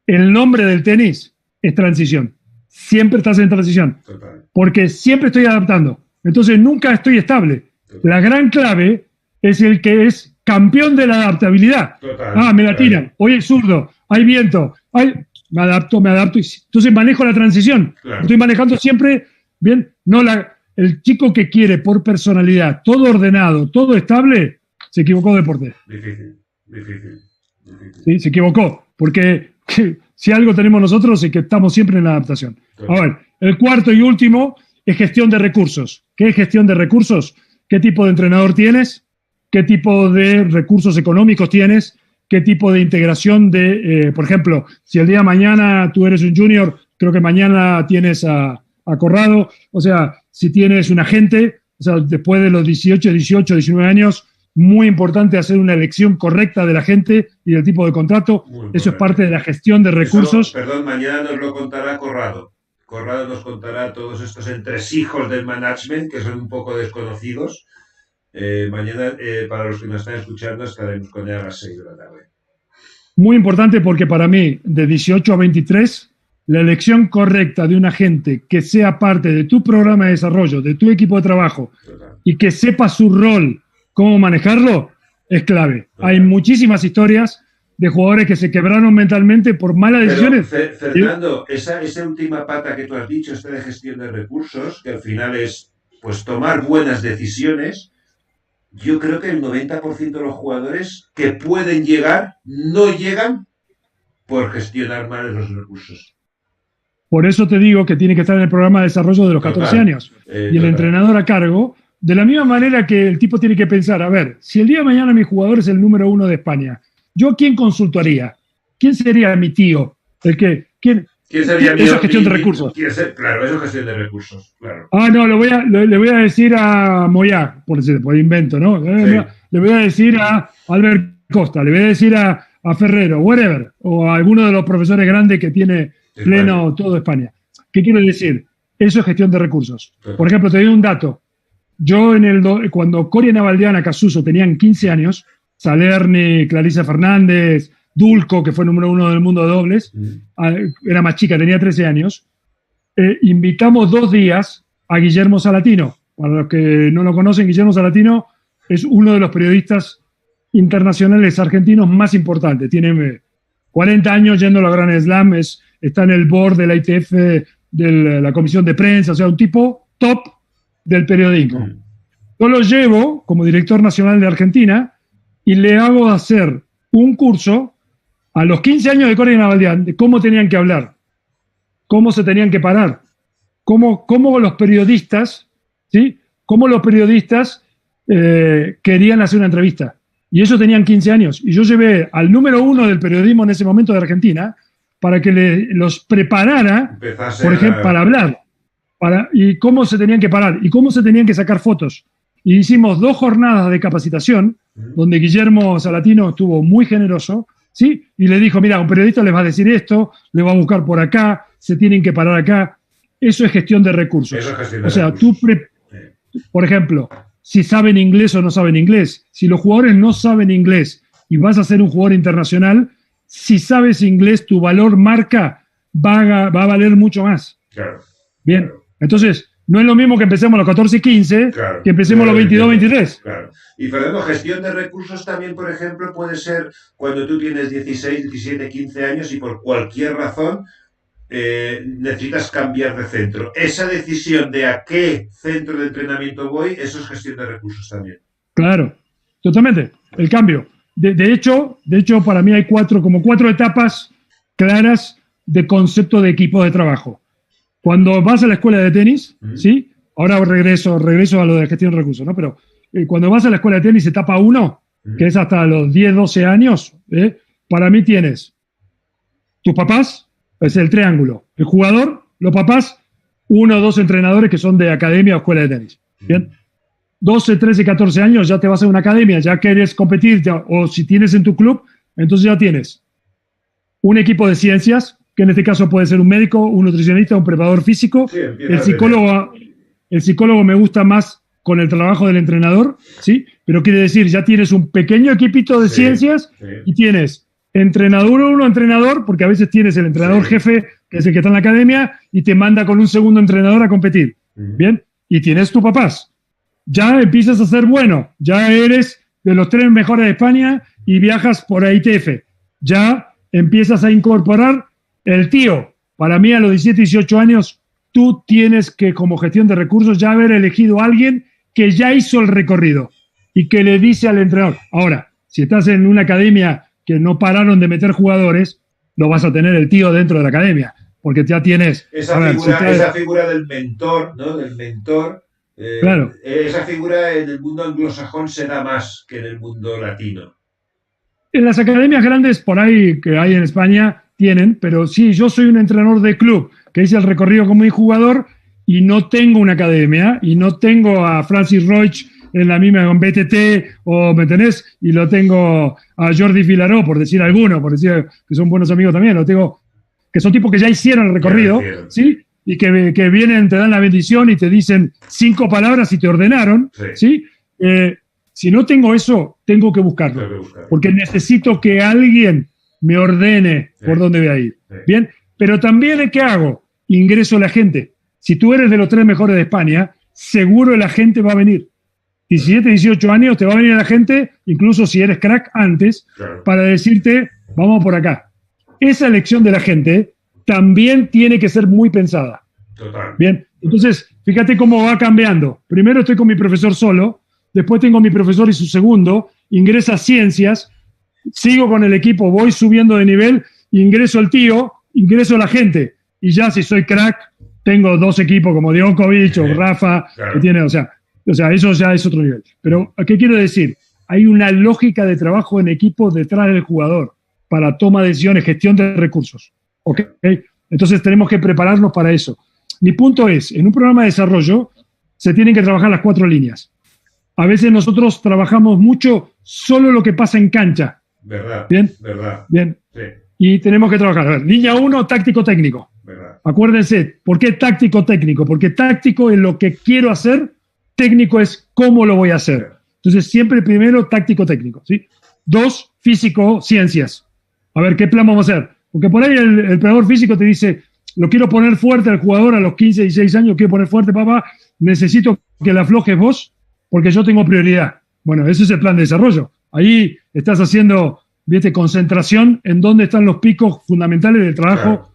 el nombre del tenis es transición. Siempre estás en transición. Total. Porque siempre estoy adaptando. Entonces nunca estoy estable. Total. La gran clave es el que es campeón de la adaptabilidad. Total. Me la tiran. Hoy es zurdo. Hay viento. Me adapto. Entonces manejo la transición. Claro. Estoy manejando siempre bien. No el chico que quiere por personalidad, todo ordenado, todo estable, se equivocó de deporte. Difícil. Sí, se equivocó. Porque si algo tenemos nosotros es que estamos siempre en la adaptación. Total. A ver, el cuarto y último es gestión de recursos. ¿Qué es gestión de recursos? ¿Qué tipo de entrenador tienes? ¿Qué tipo de recursos económicos tienes? ¿Qué tipo de integración de, por ejemplo, si el día de mañana tú eres un junior, creo que mañana tienes a Corrado, o sea, si tienes un agente, o sea, después de los 18, 19 años, muy importante hacer una elección correcta de la gente y del tipo de contrato. Eso es parte de la gestión de recursos. Perdón, mañana nos lo contará Corrado. Corrado nos contará todos estos entresijos del management que son un poco desconocidos. Mañana, para los que nos están escuchando, estaremos con él a las 6 de la tarde. Muy importante porque para mí, de 18 a 23, la elección correcta de un agente que sea parte de tu programa de desarrollo, de tu equipo de trabajo, Total. Y que sepa su rol, cómo manejarlo, es clave. Total. Hay muchísimas historias de jugadores que se quebraron mentalmente por malas decisiones. Fernando, esa última pata que tú has dicho, esta de gestión de recursos, que al final es pues tomar buenas decisiones, yo creo que el 90% de los jugadores que pueden llegar, no llegan por gestionar mal los recursos. Por eso te digo que tiene que estar en el programa de desarrollo de los 14 años. Y el entrenador a cargo, de la misma manera que el tipo tiene que pensar, a ver, si el día de mañana mi jugador es el número 1 de España, ¿yo quién consultaría? ¿Quién sería mi tío? ¿Quién sería eso es gestión de recursos. Claro, eso es gestión de recursos, claro. No, le voy a decir a Moyá, por invento, ¿no? Sí. Le voy a decir a Albert Costa, le voy a decir a Ferrero, whatever, o a alguno de los profesores grandes que tiene pleno todo España. ¿Qué quiero decir? Eso es gestión de recursos. Sí. Por ejemplo, te doy un dato. Yo cuando Coria Navaldiana, Casuso tenían 15 años, Salerni, Clarisa Fernández, Dulco, que fue número 1 del mundo de dobles, era más chica, tenía 13 años, invitamos 2 días a Guillermo Salatino. Para los que no lo conocen, Guillermo Salatino es uno de los periodistas internacionales argentinos más importantes. Tiene 40 años yendo a la Grand Slam, está en el board de la ITF, de la comisión de prensa, o sea, un tipo top del periodismo. Yo lo llevo como director nacional de Argentina y le hago hacer un curso a los 15 años de Coria Navaldián de cómo tenían que hablar, cómo se tenían que parar, cómo los periodistas, ¿sí? Cómo los periodistas querían hacer una entrevista. Y ellos tenían 15 años. Y yo llevé al número 1 del periodismo en ese momento de Argentina para que los preparara, por ejemplo, para hablar. Y cómo se tenían que parar y cómo se tenían que sacar fotos. Y hicimos 2 jornadas de capacitación donde Guillermo Salatino estuvo muy generoso, ¿sí? Y le dijo, mira, un periodista les va a decir esto, le va a buscar por acá, se tienen que parar acá. Eso es gestión de recursos. Eso es gestión de o sea, recursos. Por ejemplo, si saben inglés o no saben inglés. Si los jugadores no saben inglés y vas a ser un jugador internacional, si sabes inglés, tu valor marca va a valer mucho más. Claro. Bien. Claro. Entonces, no es lo mismo que empecemos a los 14 y 15 que empecemos a los 22 23. Claro. Y Fernando, gestión de recursos también, por ejemplo, puede ser cuando tú tienes 16, 17, 15 años y por cualquier razón necesitas cambiar de centro. Esa decisión de a qué centro de entrenamiento voy, eso es gestión de recursos también. Claro, totalmente. El cambio. De hecho, para mí hay 4 etapas claras de concepto de equipo de trabajo. Cuando vas a la escuela de tenis, ¿sí? Ahora regreso a lo de gestión de recursos, ¿no? Pero cuando vas a la escuela de tenis, etapa 1, que es hasta los 10, 12 años, para mí tienes tus papás, es el triángulo, el jugador, los papás, 1 o 2 entrenadores que son de academia o escuela de tenis. Bien. 12, 13, 14 años ya te vas a una academia, ya quieres competir, o si tienes en tu club, entonces ya tienes un equipo de ciencias, que en este caso puede ser un médico, un nutricionista, un preparador físico. Sí, El psicólogo me gusta más con el trabajo del entrenador, ¿sí? Pero quiere decir, ya tienes un pequeño equipito de ciencias y tienes entrenador uno, entrenador, porque a veces tienes el entrenador jefe, que es el que está en la academia, y te manda con un segundo entrenador a competir. ¿Bien? Y tienes tu papás. Ya empiezas a ser bueno, ya eres de los 3 mejores de España y viajas por ITF. Ya empiezas a incorporar el tío. Para mí, a los 17, 18 años, tú tienes que, como gestión de recursos, ya haber elegido a alguien que ya hizo el recorrido y que le dice al entrenador. Ahora, si estás en una academia que no pararon de meter jugadores, no vas a tener el tío dentro de la academia, porque ya tienes... Esa figura del mentor, ¿no? Del mentor, claro. Esa figura en el mundo anglosajón se da más que en el mundo latino. En las academias grandes por ahí que hay en España tienen, pero sí, yo soy un entrenador de club que hice el recorrido como mi jugador y no tengo una academia y no tengo a Francis Roig en la misma con BTT o, ¿me entendés? Y lo tengo a Jordi Filaró, por decir alguno, por decir que son buenos amigos también, lo tengo, que son tipos que ya hicieron el recorrido, ¿sí? Y que vienen, te dan la bendición y te dicen 5 palabras y te ordenaron, ¿sí? Si no tengo eso, tengo que buscarlo, porque necesito que alguien me ordene por dónde voy a ir. Bien, pero también, ¿qué hago? Ingreso a la gente. Si tú eres de los 3 mejores de España, seguro la gente va a venir. 17, 18 años te va a venir la gente, incluso si eres crack antes, para decirte, vamos por acá. Esa elección de la gente también tiene que ser muy pensada. Total. Bien, entonces, fíjate cómo va cambiando. Primero estoy con mi profesor solo, después tengo mi profesor y su segundo, ingresa ciencias, sigo con el equipo, voy subiendo de nivel, ingreso el tío, ingreso la gente. Y ya si soy crack, tengo 2 equipos como Djokovic o Rafa, que tiene, o sea, eso ya es otro nivel. Pero, ¿qué quiero decir? Hay una lógica de trabajo en equipo detrás del jugador para toma de decisiones, gestión de recursos. ¿Ok? Entonces tenemos que prepararnos para eso. Mi punto es, en un programa de desarrollo se tienen que trabajar las 4 líneas. A veces nosotros trabajamos mucho solo lo que pasa en cancha. ¿Verdad? ¿Bien? ¿Verdad? Bien. Sí. Y tenemos que trabajar. A ver, línea 1, táctico-técnico. ¿Verdad? Acuérdense, ¿por qué táctico-técnico? Porque táctico es lo que quiero hacer, técnico es cómo lo voy a hacer. Entonces, siempre primero táctico-técnico, ¿sí? 2, físico-ciencias. A ver, ¿qué plan vamos a hacer? Porque por ahí el preparador físico te dice, lo quiero poner fuerte al jugador a los 15, 16 años, quiero poner fuerte, papá, necesito que la aflojes vos, porque yo tengo prioridad. Bueno, ese es el plan de desarrollo. Ahí estás haciendo, ¿viste? Concentración en dónde están los picos fundamentales del trabajo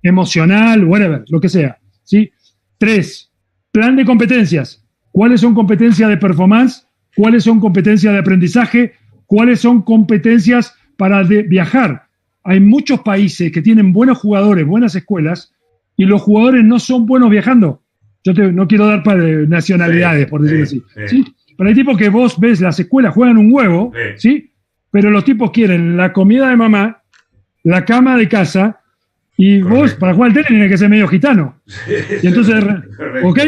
emocional, whatever, lo que sea, ¿sí? 3, plan de competencias. ¿Cuáles son competencias de performance? ¿Cuáles son competencias de aprendizaje? ¿Cuáles son competencias para viajar? Hay muchos países que tienen buenos jugadores, buenas escuelas, y los jugadores no son buenos viajando. No quiero dar para nacionalidades, por decirlo así. ¿Sí? Pero hay tipos que vos ves, las escuelas juegan un huevo, ¿sí? Pero los tipos quieren la comida de mamá, la cama de casa, y vos, para jugar al tenis, tienes que ser medio gitano. Y entonces, ¿ok?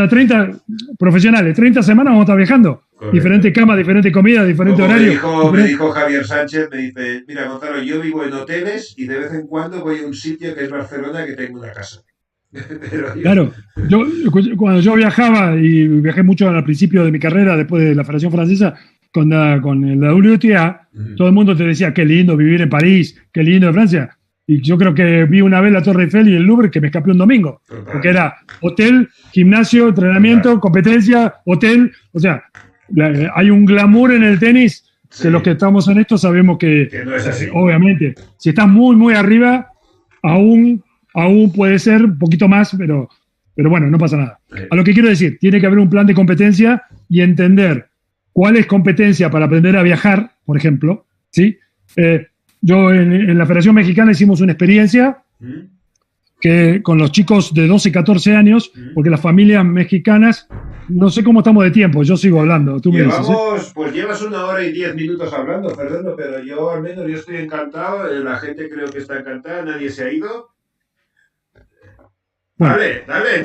30 profesionales, 30 semanas vamos a estar viajando. Correcto. Diferente cama, diferente comida, diferente horario. Me dijo Javier Sánchez, me dice, mira, Gonzalo, yo vivo en hoteles y de vez en cuando voy a un sitio que es Barcelona que tengo una casa. Claro, cuando yo viajaba, y viajé mucho al principio de mi carrera, después de la Federación Francesa, con la WTA, todo el mundo te decía, qué lindo vivir en París, qué lindo en Francia. Y yo creo que vi una vez la Torre Eiffel y el Louvre que me escapé un domingo. Porque era hotel, gimnasio, entrenamiento, competencia, hotel. O sea, hay un glamour en el tenis que los que estamos en esto sabemos que no es así. Obviamente, si estás muy, muy arriba, aún puede ser un poquito más, pero bueno, no pasa nada. A lo que quiero decir, tiene que haber un plan de competencia y entender cuál es competencia para aprender a viajar, por ejemplo, ¿sí? Yo en la Federación Mexicana hicimos una experiencia que con los chicos de 12, 14 años, porque las familias mexicanas, no sé cómo estamos de tiempo, yo sigo hablando. Tú me dices, pues llevas 1 hora y 10 minutos hablando, Fernando, pero yo al menos yo estoy encantado, la gente creo que está encantada, nadie se ha ido. Bueno, dale.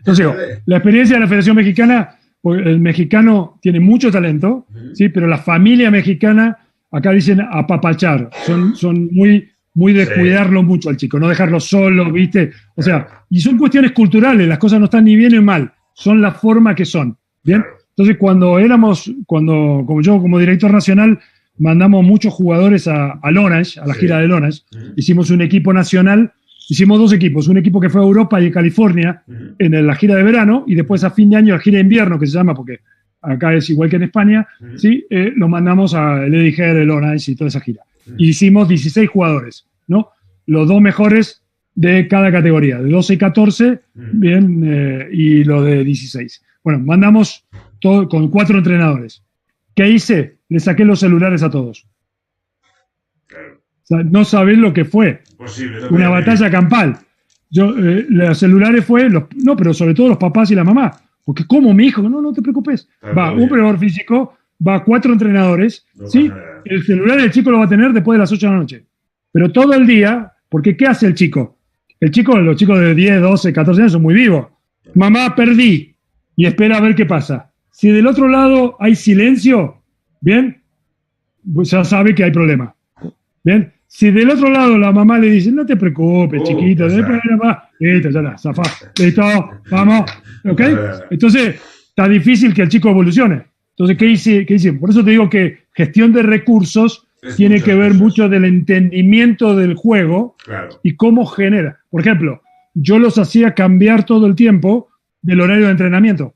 Yo sigo. La experiencia de la Federación Mexicana, el mexicano tiene mucho talento, ¿sí? Pero la familia mexicana, acá dicen apapachar, son muy muy de Sí. cuidarlo mucho al chico, no dejarlo solo, ¿viste? O sea, y son cuestiones culturales, las cosas no están ni bien ni mal, son la forma que son, ¿bien? Claro. Entonces, como yo como director nacional, mandamos muchos jugadores al Orange, a la Sí. gira del Orange, Ujú. hicimos un equipo nacional, hicimos 2 equipos, un equipo que fue a Europa y a California Ujú. en la gira de verano, y después a fin de año la gira de invierno, que se llama, porque acá es igual que en España, Ujú. ¿sí? Lo mandamos a Eddie Head, el Orange y toda esa gira. Ujú. Y hicimos 16 jugadores, ¿no? Los 2 mejores de cada categoría, de 12 y 14, Ujú. bien, y lo de 16. Bueno, mandamos todo con 4 entrenadores. ¿Qué hice? Le saqué los celulares a todos. Claro. O sea, no sabés lo que fue. Posible. No Una podía batalla campal. Los celulares no, pero sobre todo los papás y la mamá. Porque como mi hijo, no te preocupes. Está Va todo un bien. preparador físico, va 4 entrenadores, No ¿sí? pasa nada. El celular el chico lo va a tener después de las 8 de la noche. Pero todo el día, porque ¿qué hace el chico? Los chicos de 10, 12, 14 años son muy vivos. Mamá, perdí. Y espera a ver qué pasa. Si del otro lado hay silencio, ¿bien? Pues ya sabe que hay problema. ¿Bien? Si del otro lado la mamá le dice, no te preocupes, chiquito, o sea. después listo, ya está, zafá, listo, vamos, ¿ok? Nada. Entonces, está difícil que el chico evolucione. Entonces, ¿qué hice? Por eso te digo que gestión de recursos Es tiene muchas que ver cosas. mucho del entendimiento del juego Claro. y cómo genera. Por ejemplo, yo los hacía cambiar todo el tiempo del horario de entrenamiento.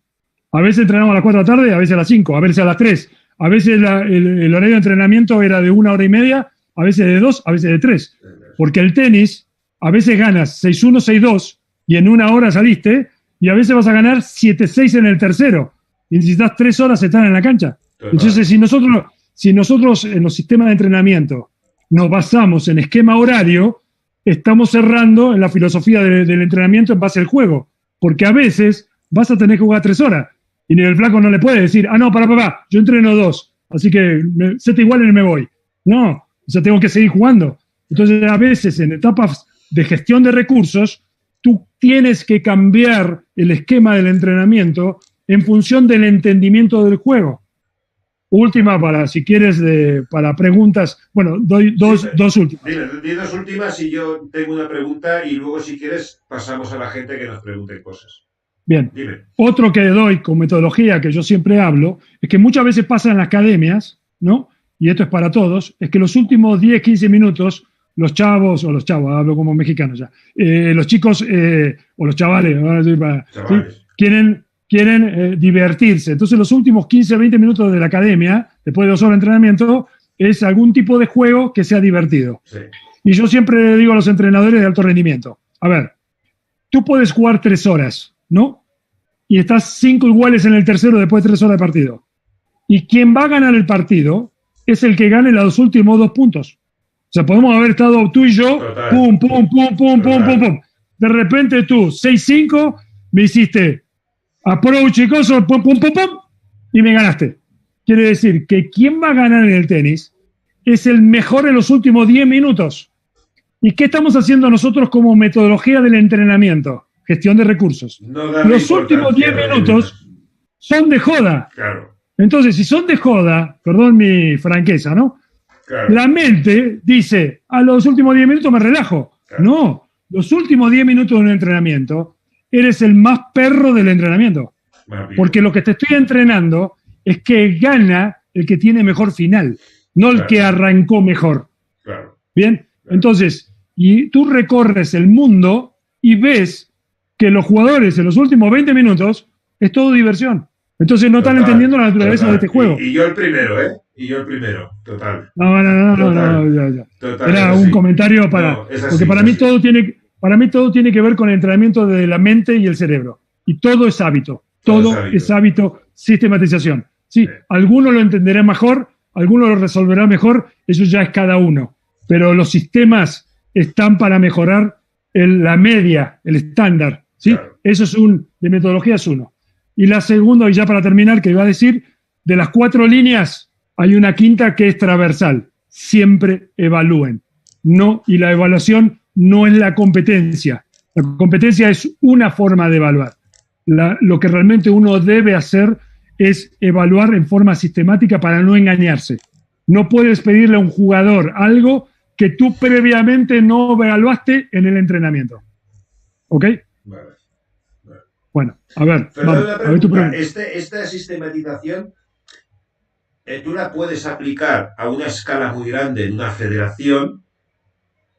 A veces entrenábamos a las 4 de la tarde, a veces a las 5, a veces a las 3. A veces el horario de entrenamiento era de 1 hora y media, a veces de 2, a veces de 3. Porque el tenis, a veces ganas 6-1, 6-2 y en 1 hora saliste, y a veces vas a ganar 7-6 en el tercero. Y necesitas 3 horas estar en la cancha. Total. Entonces, si nosotros en los sistemas de entrenamiento nos basamos en esquema horario, estamos cerrando en la filosofía del entrenamiento en base al juego. Porque a veces vas a tener que jugar 3 horas. Y el flaco no le puede decir, no, para, yo entreno 2, así que sete igual y me voy. No, o sea, tengo que seguir jugando. Entonces, a veces en etapas de gestión de recursos, tú tienes que cambiar el esquema del entrenamiento en función del entendimiento del juego. Última si quieres, para preguntas. Bueno, doy dos últimas. Dime 2 últimas y yo tengo una pregunta y luego, si quieres, pasamos a la gente que nos pregunte cosas. Bien. Dime. Otro que doy con metodología que yo siempre hablo es que muchas veces pasa en las academias, ¿no? Y esto es para todos, es que los últimos 10, 15 minutos, los chavos, hablo como mexicano ya, los chicos o los chavales, ¿sí? quieren divertirse. Entonces los últimos 15, 20 minutos de la academia, después de 2 horas de entrenamiento, es algún tipo de juego que sea divertido. Sí. Y yo siempre le digo a los entrenadores de alto rendimiento, a ver, tú puedes jugar 3 horas, ¿no? Y estás 5 iguales en el tercero después de 3 horas de partido. Y quien va a ganar el partido es el que gane los últimos 2 puntos. O sea, podemos haber estado tú y yo, Total. pum. De repente tú, 6-5, me hiciste approach y cosas, pum, y me ganaste. Quiere decir que quien va a ganar en el tenis es el mejor en los últimos 10 minutos. ¿Y qué estamos haciendo nosotros como metodología del entrenamiento? Gestión de recursos. No Los últimos 10 minutos son de joda. Claro. Entonces, si son de joda, perdón mi franqueza, ¿no? Claro. La mente dice, a los últimos 10 minutos me relajo. Claro. No, los últimos 10 minutos de un entrenamiento, eres el más perro del entrenamiento. Porque lo que te estoy entrenando es que gana el que tiene mejor final, no el que arrancó mejor. Claro. Bien, entonces, y tú recorres el mundo y ves que los jugadores en los últimos 20 minutos es todo diversión. Entonces no están entendiendo la naturaleza de este juego. Y yo el primero, ¿eh? Total. No, ya. Total, era un comentario para... No, así, porque para mí todo tiene que ver con el entrenamiento de la mente y el cerebro. Y todo es hábito. Todo es hábito, sistematización. Sí, alguno lo entenderá mejor, alguno lo resolverá mejor, eso ya es cada uno. Pero los sistemas están para mejorar la media, el estándar. ¿Sí? Claro. Eso de metodología es uno. Y la segunda, y ya para terminar, que iba a decir, de las 4 líneas, hay una quinta que es transversal. Siempre evalúen. No, y la evaluación no es la competencia. La competencia es una forma de evaluar. Lo que realmente uno debe hacer es evaluar en forma sistemática para no engañarse. No puedes pedirle a un jugador algo que tú previamente no evaluaste en el entrenamiento. ¿Ok? Vale. Bueno, a ver, Fernando, vamos, una a ver tu pregunta. pregunta. Esta sistematización, ¿tú la puedes aplicar a una escala muy grande en una federación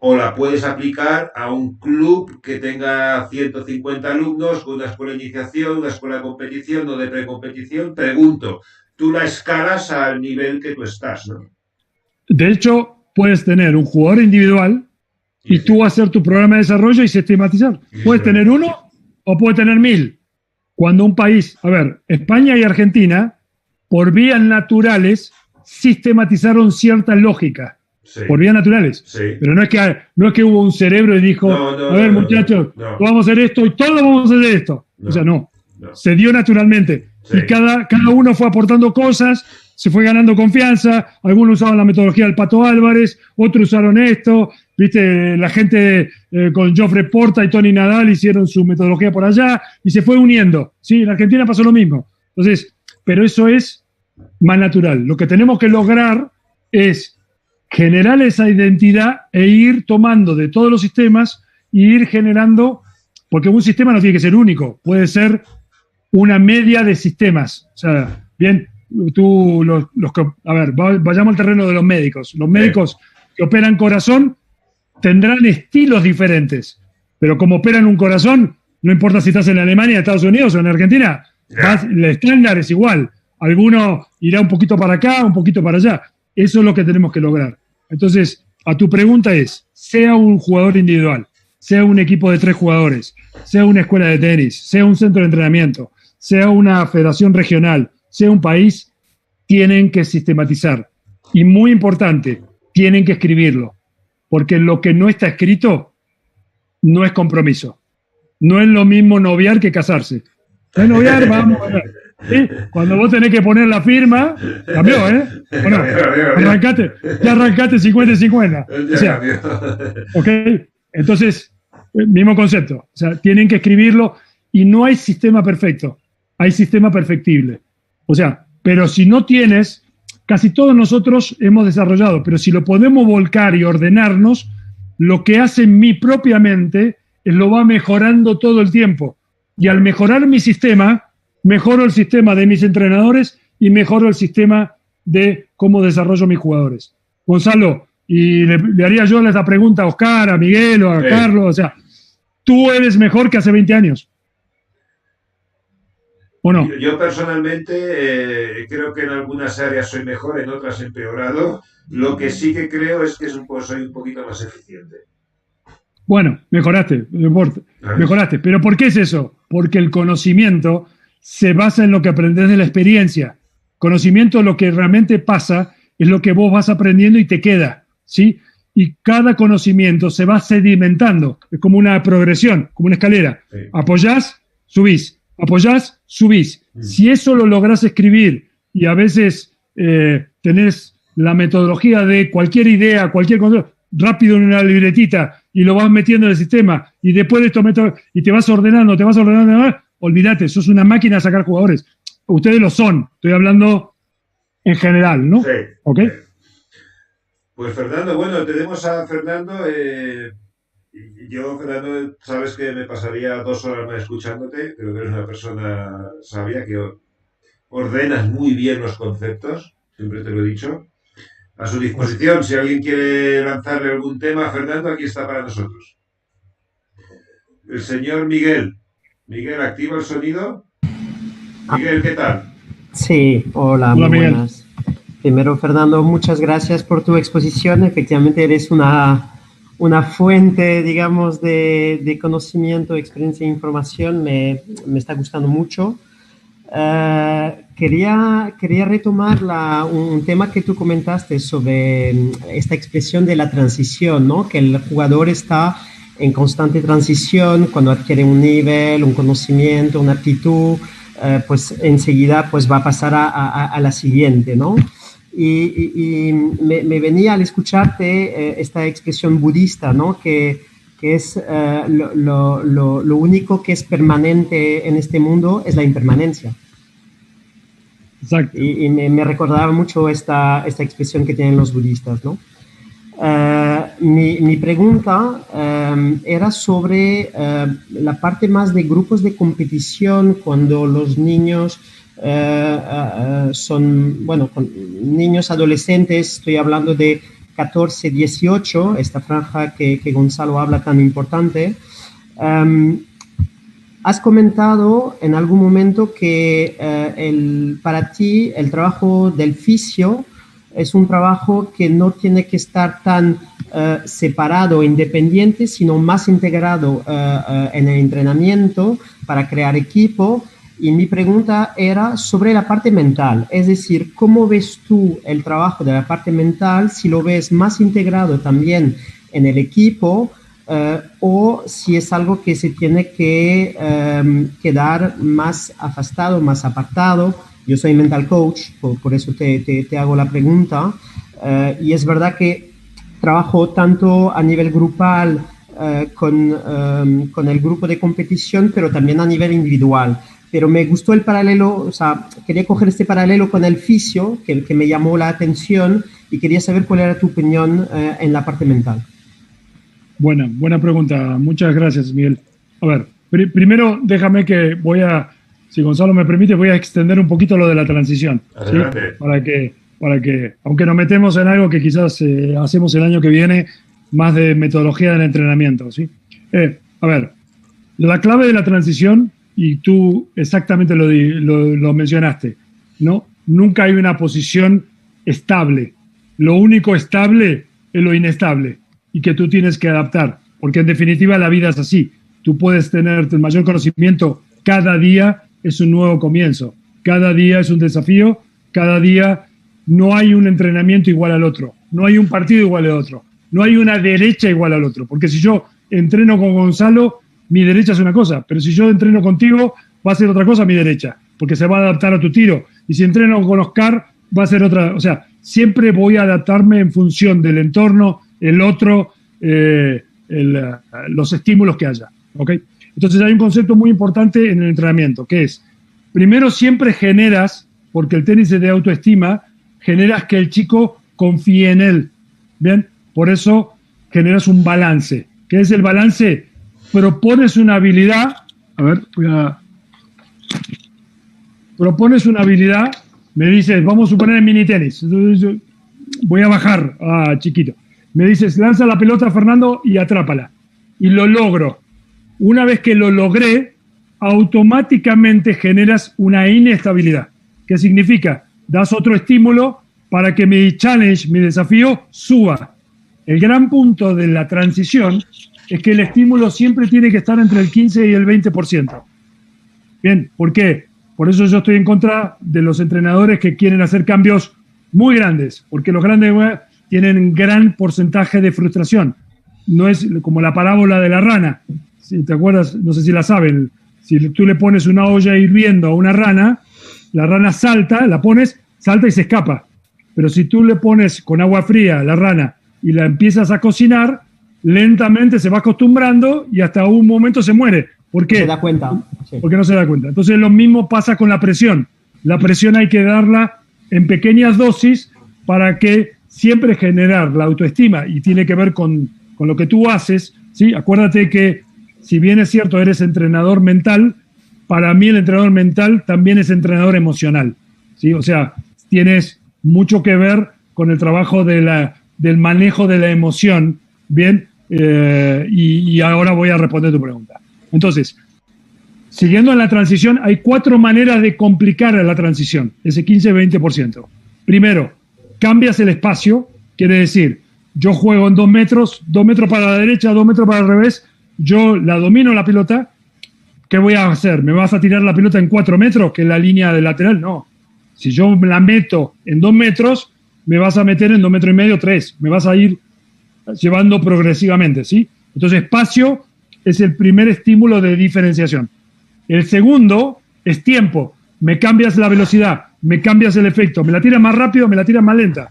o la puedes aplicar a un club que tenga 150 alumnos con una escuela de iniciación, una escuela de competición o de precompetición? Pregunto, tú la escalas al nivel que tú estás, ¿no? De hecho, puedes tener un jugador individual y tú hacer tu programa de desarrollo y sistematizar. Puedes tener uno o puedes tener 1000. Cuando un país, a ver, España y Argentina, por vías naturales, sistematizaron cierta lógica. Sí. Por vías naturales. Sí. Pero no es que hubo un cerebro y dijo, a ver, muchachos, vamos a hacer esto y todos vamos a hacer esto. O sea, no. Se dio naturalmente. Sí. Y cada uno fue aportando cosas, se fue ganando confianza. Algunos usaban la metodología del Pato Álvarez, otros usaron esto. Viste, la gente con Jofre Porta y Tony Nadal hicieron su metodología por allá y se fue uniendo. Sí, en Argentina pasó lo mismo. Entonces, pero eso es más natural. Lo que tenemos que lograr es generar esa identidad e ir tomando de todos los sistemas e ir generando, porque un sistema no tiene que ser único, puede ser una media de sistemas. O sea, bien, tú, a ver, vayamos al terreno de los médicos. Los médicos que operan corazón tendrán estilos diferentes, pero como operan un corazón, no importa si estás en Alemania, Estados Unidos o en Argentina, el estándar es igual. Alguno irá un poquito para acá, un poquito para allá. Eso es lo que tenemos que lograr. Entonces, a tu pregunta es, sea un jugador individual, sea un equipo de 3 jugadores, sea una escuela de tenis, sea un centro de entrenamiento, sea una federación regional, sea un país, tienen que sistematizar. Y muy importante, tienen que escribirlo. Porque lo que no está escrito no es compromiso. No es lo mismo noviar que casarse. ¿Es noviar? Vamos a ver. ¿Sí? Cuando vos tenés que poner la firma, cambió, ¿eh? Bueno, ya arrancaste 50-50. O sea, ¿ok? Entonces, mismo concepto. O sea, tienen que escribirlo y no hay sistema perfecto. Hay sistema perfectible. O sea, pero si no tienes, casi todos nosotros hemos desarrollado, pero si lo podemos volcar y ordenarnos, lo que hace mi propia mente es lo va mejorando todo el tiempo. Y al mejorar mi sistema, mejoro el sistema de mis entrenadores y mejoro el sistema de cómo desarrollo mis jugadores. Gonzalo, y le haría yo esta pregunta a Oscar, a Miguel o a Carlos, o sea, tú eres mejor que hace 20 años. ¿O no? Yo personalmente creo que en algunas áreas soy mejor, en otras he empeorado. Lo que sí que creo es que soy un poquito más eficiente. Bueno, mejoraste, no importa. Mejoraste. ¿Pero por qué es eso? Porque el conocimiento se basa en lo que aprendes de la experiencia. Conocimiento, lo que realmente pasa, es lo que vos vas aprendiendo y te queda, ¿sí? Y cada conocimiento se va sedimentando. Es como una progresión, como una escalera. Sí. Apoyás, subís. Apoyás, subís. Si eso lo lográs escribir y a veces tenés la metodología de cualquier idea, cualquier concepto, rápido en una libretita y lo vas metiendo en el sistema y después de esto y te vas ordenando, olvídate, sos una máquina de sacar jugadores. Ustedes lo son, estoy hablando en general, ¿no? Sí. ¿Ok? Pues Fernando, bueno, tenemos a Fernando. Yo, Fernando, sabes que me pasaría 2 horas más escuchándote. Creo que eres una persona sabia, que ordenas muy bien los conceptos, siempre te lo he dicho. A su disposición, si alguien quiere lanzarle algún tema, Fernando, aquí está para nosotros. El señor Miguel. Miguel, ¿activa el sonido? Miguel, ¿qué tal? Sí, hola, muy buenas. Primero, Fernando, muchas gracias por tu exposición. Efectivamente, eres una fuente, digamos, de conocimiento, experiencia e información. Me está gustando mucho. Quería retomar un tema que tú comentaste sobre esta expresión de la transición, ¿no? Que el jugador está en constante transición cuando adquiere un nivel, un conocimiento, una aptitud, pues enseguida pues va a pasar a la siguiente, ¿no? Y me venía al escucharte esta expresión budista, ¿no? Que es lo único que es permanente en este mundo es la impermanencia. Exacto. Y me recordaba mucho esta expresión que tienen los budistas, ¿no? mi pregunta era sobre la parte más de grupos de competición cuando los niños son, bueno, niños adolescentes, estoy hablando de 14, 18, esta franja que Gonzalo habla tan importante. Has comentado en algún momento que para ti el trabajo del fisio es un trabajo que no tiene que estar tan separado, independiente, sino más integrado en el entrenamiento para crear equipo. Y mi pregunta era sobre la parte mental, es decir, ¿cómo ves tú el trabajo de la parte mental? Si lo ves más integrado también en el equipo o si es algo que se tiene que quedar más afastado, más apartado. Yo soy mental coach, por eso te hago la pregunta. Y es verdad que trabajo tanto a nivel grupal con el grupo de competición, pero también a nivel individual. Pero me gustó el paralelo, o sea, quería coger este paralelo con el fisio, que me llamó la atención, y quería saber cuál era tu opinión en la parte mental. Buena pregunta. Muchas gracias, Miguel. A ver, primero déjame que si Gonzalo me permite, voy a extender un poquito lo de la transición. ¿Sí? Para que, aunque nos metemos en algo que quizás hacemos el año que viene, más de metodología del entrenamiento, ¿sí? A ver, la clave de la transición, y tú exactamente lo mencionaste, ¿no? Nunca hay una posición estable. Lo único estable es lo inestable y que tú tienes que adaptar, porque en definitiva la vida es así. Tú puedes tener el mayor conocimiento, cada día es un nuevo comienzo, cada día es un desafío, cada día no hay un entrenamiento igual al otro, no hay un partido igual al otro, no hay una derecha igual al otro, porque si yo entreno con Gonzalo, mi derecha es una cosa, pero si yo entreno contigo, va a ser otra cosa mi derecha, porque se va a adaptar a tu tiro. Y si entreno con Oscar, va a ser otra. O sea, siempre voy a adaptarme en función del entorno, el otro, los estímulos que haya. ¿Okay? Entonces hay un concepto muy importante en el entrenamiento, que es, primero siempre generas, porque el tenis es de autoestima, generas que el chico confíe en él. ¿Bien? Por eso generas un balance. ¿Qué es el balance? Propones una habilidad, propones una habilidad, me dices, vamos a suponer en mini tenis, voy a bajar, chiquito, me dices, lanza la pelota, Fernando, y atrápala, y lo logro. Una vez que lo logré, automáticamente generas una inestabilidad. ¿Qué significa? Das otro estímulo para que mi challenge, mi desafío, suba. El gran punto de la transición es que el estímulo siempre tiene que estar entre el 15 y el 20%. Bien, ¿por qué? Por eso yo estoy en contra de los entrenadores que quieren hacer cambios muy grandes, porque los grandes tienen gran porcentaje de frustración. No es como la parábola de la rana. Si te acuerdas, no sé si la saben, si tú le pones una olla hirviendo a una rana, la rana salta, la pones, salta y se escapa. Pero si tú le pones con agua fría a la rana y la empiezas a cocinar, lentamente se va acostumbrando y hasta un momento se muere. ¿Por qué? Se da cuenta. Sí. Porque no se da cuenta. Entonces lo mismo pasa con la presión. La presión hay que darla en pequeñas dosis para que siempre generar la autoestima, y tiene que ver con lo que tú haces, ¿sí? Acuérdate que si bien es cierto eres entrenador mental, para mí el entrenador mental también es entrenador emocional, ¿sí? O sea, tienes mucho que ver con el trabajo del manejo de la emoción, ¿bien? Y ahora voy a responder tu pregunta. Entonces, siguiendo en la transición, hay 4 maneras de complicar la transición, ese 15-20%. Primero, cambias el espacio, quiere decir, yo juego en 2 metros para la derecha, 2 metros para el revés, yo la domino la pelota, ¿qué voy a hacer? ¿Me vas a tirar la pelota en 4 metros, que es la línea del lateral? No. Si yo la meto en 2 metros, me vas a meter en 2 metros y medio, 3. Me vas a ir llevando progresivamente, ¿sí? Entonces, espacio es el primer estímulo de diferenciación. El segundo es tiempo. Me cambias la velocidad, me cambias el efecto, me la tiras más rápido, me la tiras más lenta.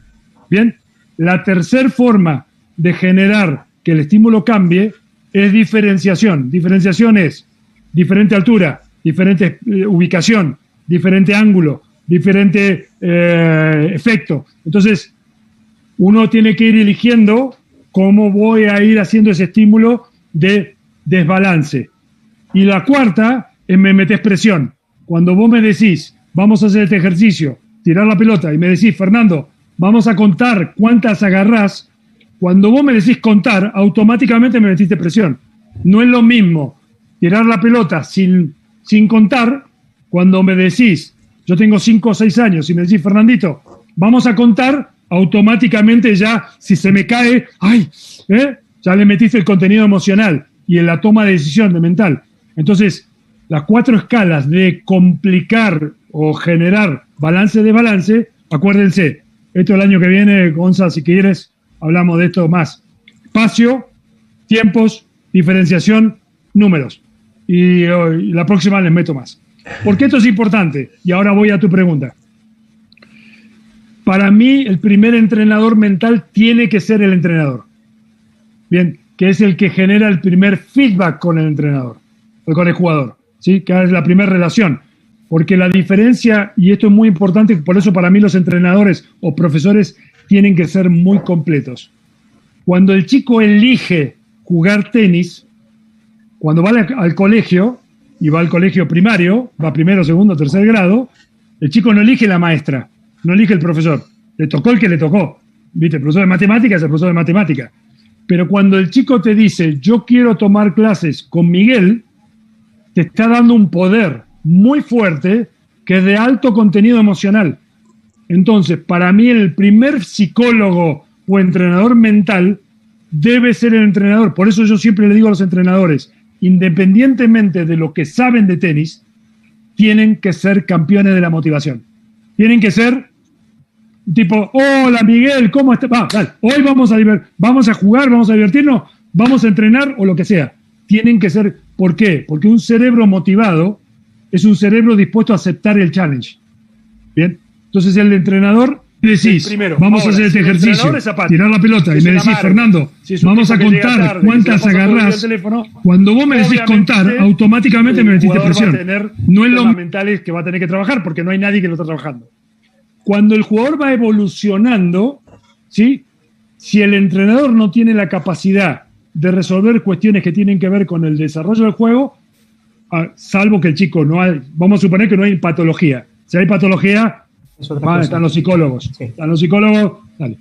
Bien, la tercera forma de generar que el estímulo cambie es diferenciación. Diferenciación es diferente altura, diferente ubicación, diferente ángulo, diferente efecto. Entonces, uno tiene que ir eligiendo cómo voy a ir haciendo ese estímulo de desbalance. Y la cuarta es me metes presión. Cuando vos me decís, vamos a hacer este ejercicio, tirar la pelota, y me decís, Fernando, vamos a contar cuántas agarrás, cuando vos me decís contar, automáticamente me metiste presión. No es lo mismo tirar la pelota sin contar, cuando me decís, yo tengo 5 o 6 años, y me decís, Fernandito, vamos a contar, automáticamente ya, si se me cae, ¡ay! Ya le metiste el contenido emocional y en la toma de decisión de mental. Entonces, las 4 escalas de complicar o generar balance-desbalance, acuérdense, esto el año que viene, Gonza, si quieres, hablamos de esto más. Espacio, tiempos, diferenciación, números. Y la próxima les meto más. Porque esto es importante. Y ahora voy a tu pregunta. Para mí, el primer entrenador mental tiene que ser el entrenador. Bien, que es el que genera el primer feedback con el entrenador, o con el jugador, ¿sí? Que es la primera relación. Porque la diferencia, y esto es muy importante, por eso para mí los entrenadores o profesores tienen que ser muy completos. Cuando el chico elige jugar tenis, cuando va al colegio, y va al colegio primario, va primero, segundo, tercer grado, el chico no elige la maestra, no elige el profesor. Le tocó el que le tocó. ¿Viste? El profesor de matemáticas es el profesor de matemáticas. Pero cuando el chico te dice, yo quiero tomar clases con Miguel, te está dando un poder muy fuerte que es de alto contenido emocional. Entonces, para mí, el primer psicólogo o entrenador mental debe ser el entrenador. Por eso yo siempre le digo a los entrenadores, independientemente de lo que saben de tenis, tienen que ser campeones de la motivación. Tienen que ser tipo, hola Miguel, ¿cómo estás? Dale, hoy vamos a jugar, vamos a divertirnos, vamos a entrenar o lo que sea. Tienen que ser, ¿por qué? Porque un cerebro motivado es un cerebro dispuesto a aceptar el challenge. Bien, entonces el entrenador decís, primero, vamos ahora, a hacer este ejercicio, tirar la pelota, y me decís, Fernando, vamos a contar tarde, cuántas agarrás. Cuando vos me decís contar, automáticamente me metiste presión. No es lo mental que va a tener que trabajar, porque no hay nadie que lo está trabajando. Cuando el jugador va evolucionando, ¿sí? Si el entrenador no tiene la capacidad de resolver cuestiones que tienen que ver con el desarrollo del juego, salvo que el chico no hay, vamos a suponer que no hay patología. Si hay patología, están los psicólogos. Sí. Están los psicólogos. Dale.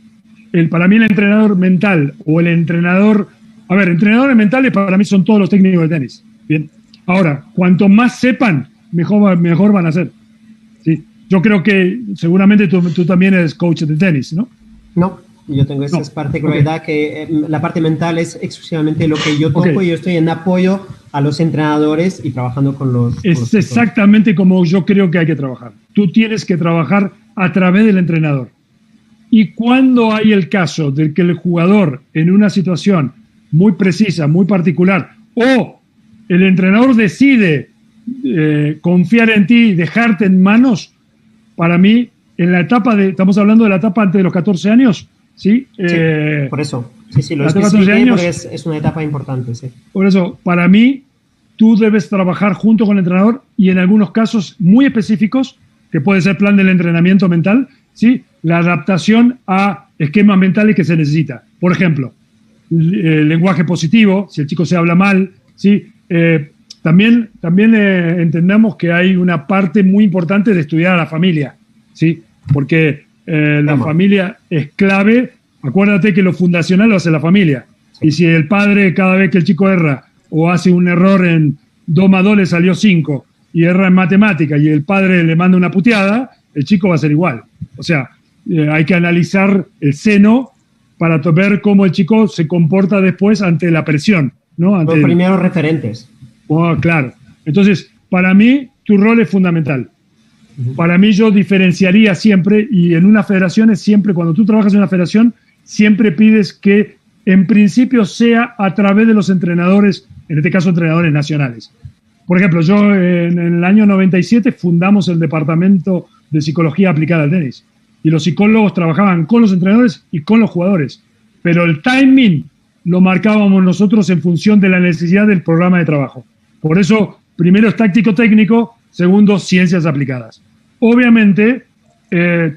Para mí el entrenador mental o el entrenador... A ver, entrenadores mentales para mí son todos los técnicos de tenis. Bien. Ahora, cuanto más sepan, mejor van a ser. ¿Sí? Yo creo que seguramente tú también eres coach de tenis, ¿no? No, yo tengo esa particularidad que la parte mental es exclusivamente lo que yo toco y yo estoy en apoyo a los entrenadores y trabajando con los... Es exactamente como yo creo que hay que trabajar. Tú tienes que trabajar a través del entrenador. Y cuando hay el caso de que el jugador en una situación muy precisa, muy particular, o el entrenador decide confiar en ti y dejarte en manos, para mí, en la etapa estamos hablando de la etapa antes de los 14 años, ¿sí? Sí, por eso. Sí, lo especifiqué porque es una etapa importante, sí. Por eso, para mí, tú debes trabajar junto con el entrenador y en algunos casos muy específicos, que puede ser plan del entrenamiento mental, ¿sí? La adaptación a esquemas mentales que se necesita. Por ejemplo, el lenguaje positivo, si el chico se habla mal, ¿sí? También entendamos que hay una parte muy importante de estudiar a la familia, ¿sí? Porque la familia es clave. Acuérdate que lo fundacional lo hace la familia. Sí. Y si el padre, cada vez que el chico erra o hace un error en 2 más 2 le salió 5 y erra en matemática y el padre le manda una puteada, el chico va a ser igual. O sea, hay que analizar el seno para ver cómo el chico se comporta después ante la presión, ¿no? Ante los primeros referentes. Claro. Entonces, para mí, tu rol es fundamental. Para mí, yo diferenciaría siempre, y en una federación es siempre, cuando tú trabajas en una federación, siempre pides que, en principio, sea a través de los entrenadores, en este caso, entrenadores nacionales. Por ejemplo, yo en el año 97 fundamos el Departamento de Psicología Aplicada al Tenis. Y los psicólogos trabajaban con los entrenadores y con los jugadores. Pero el timing lo marcábamos nosotros en función de la necesidad del programa de trabajo. Por eso, primero es táctico-técnico, segundo, ciencias aplicadas. Obviamente,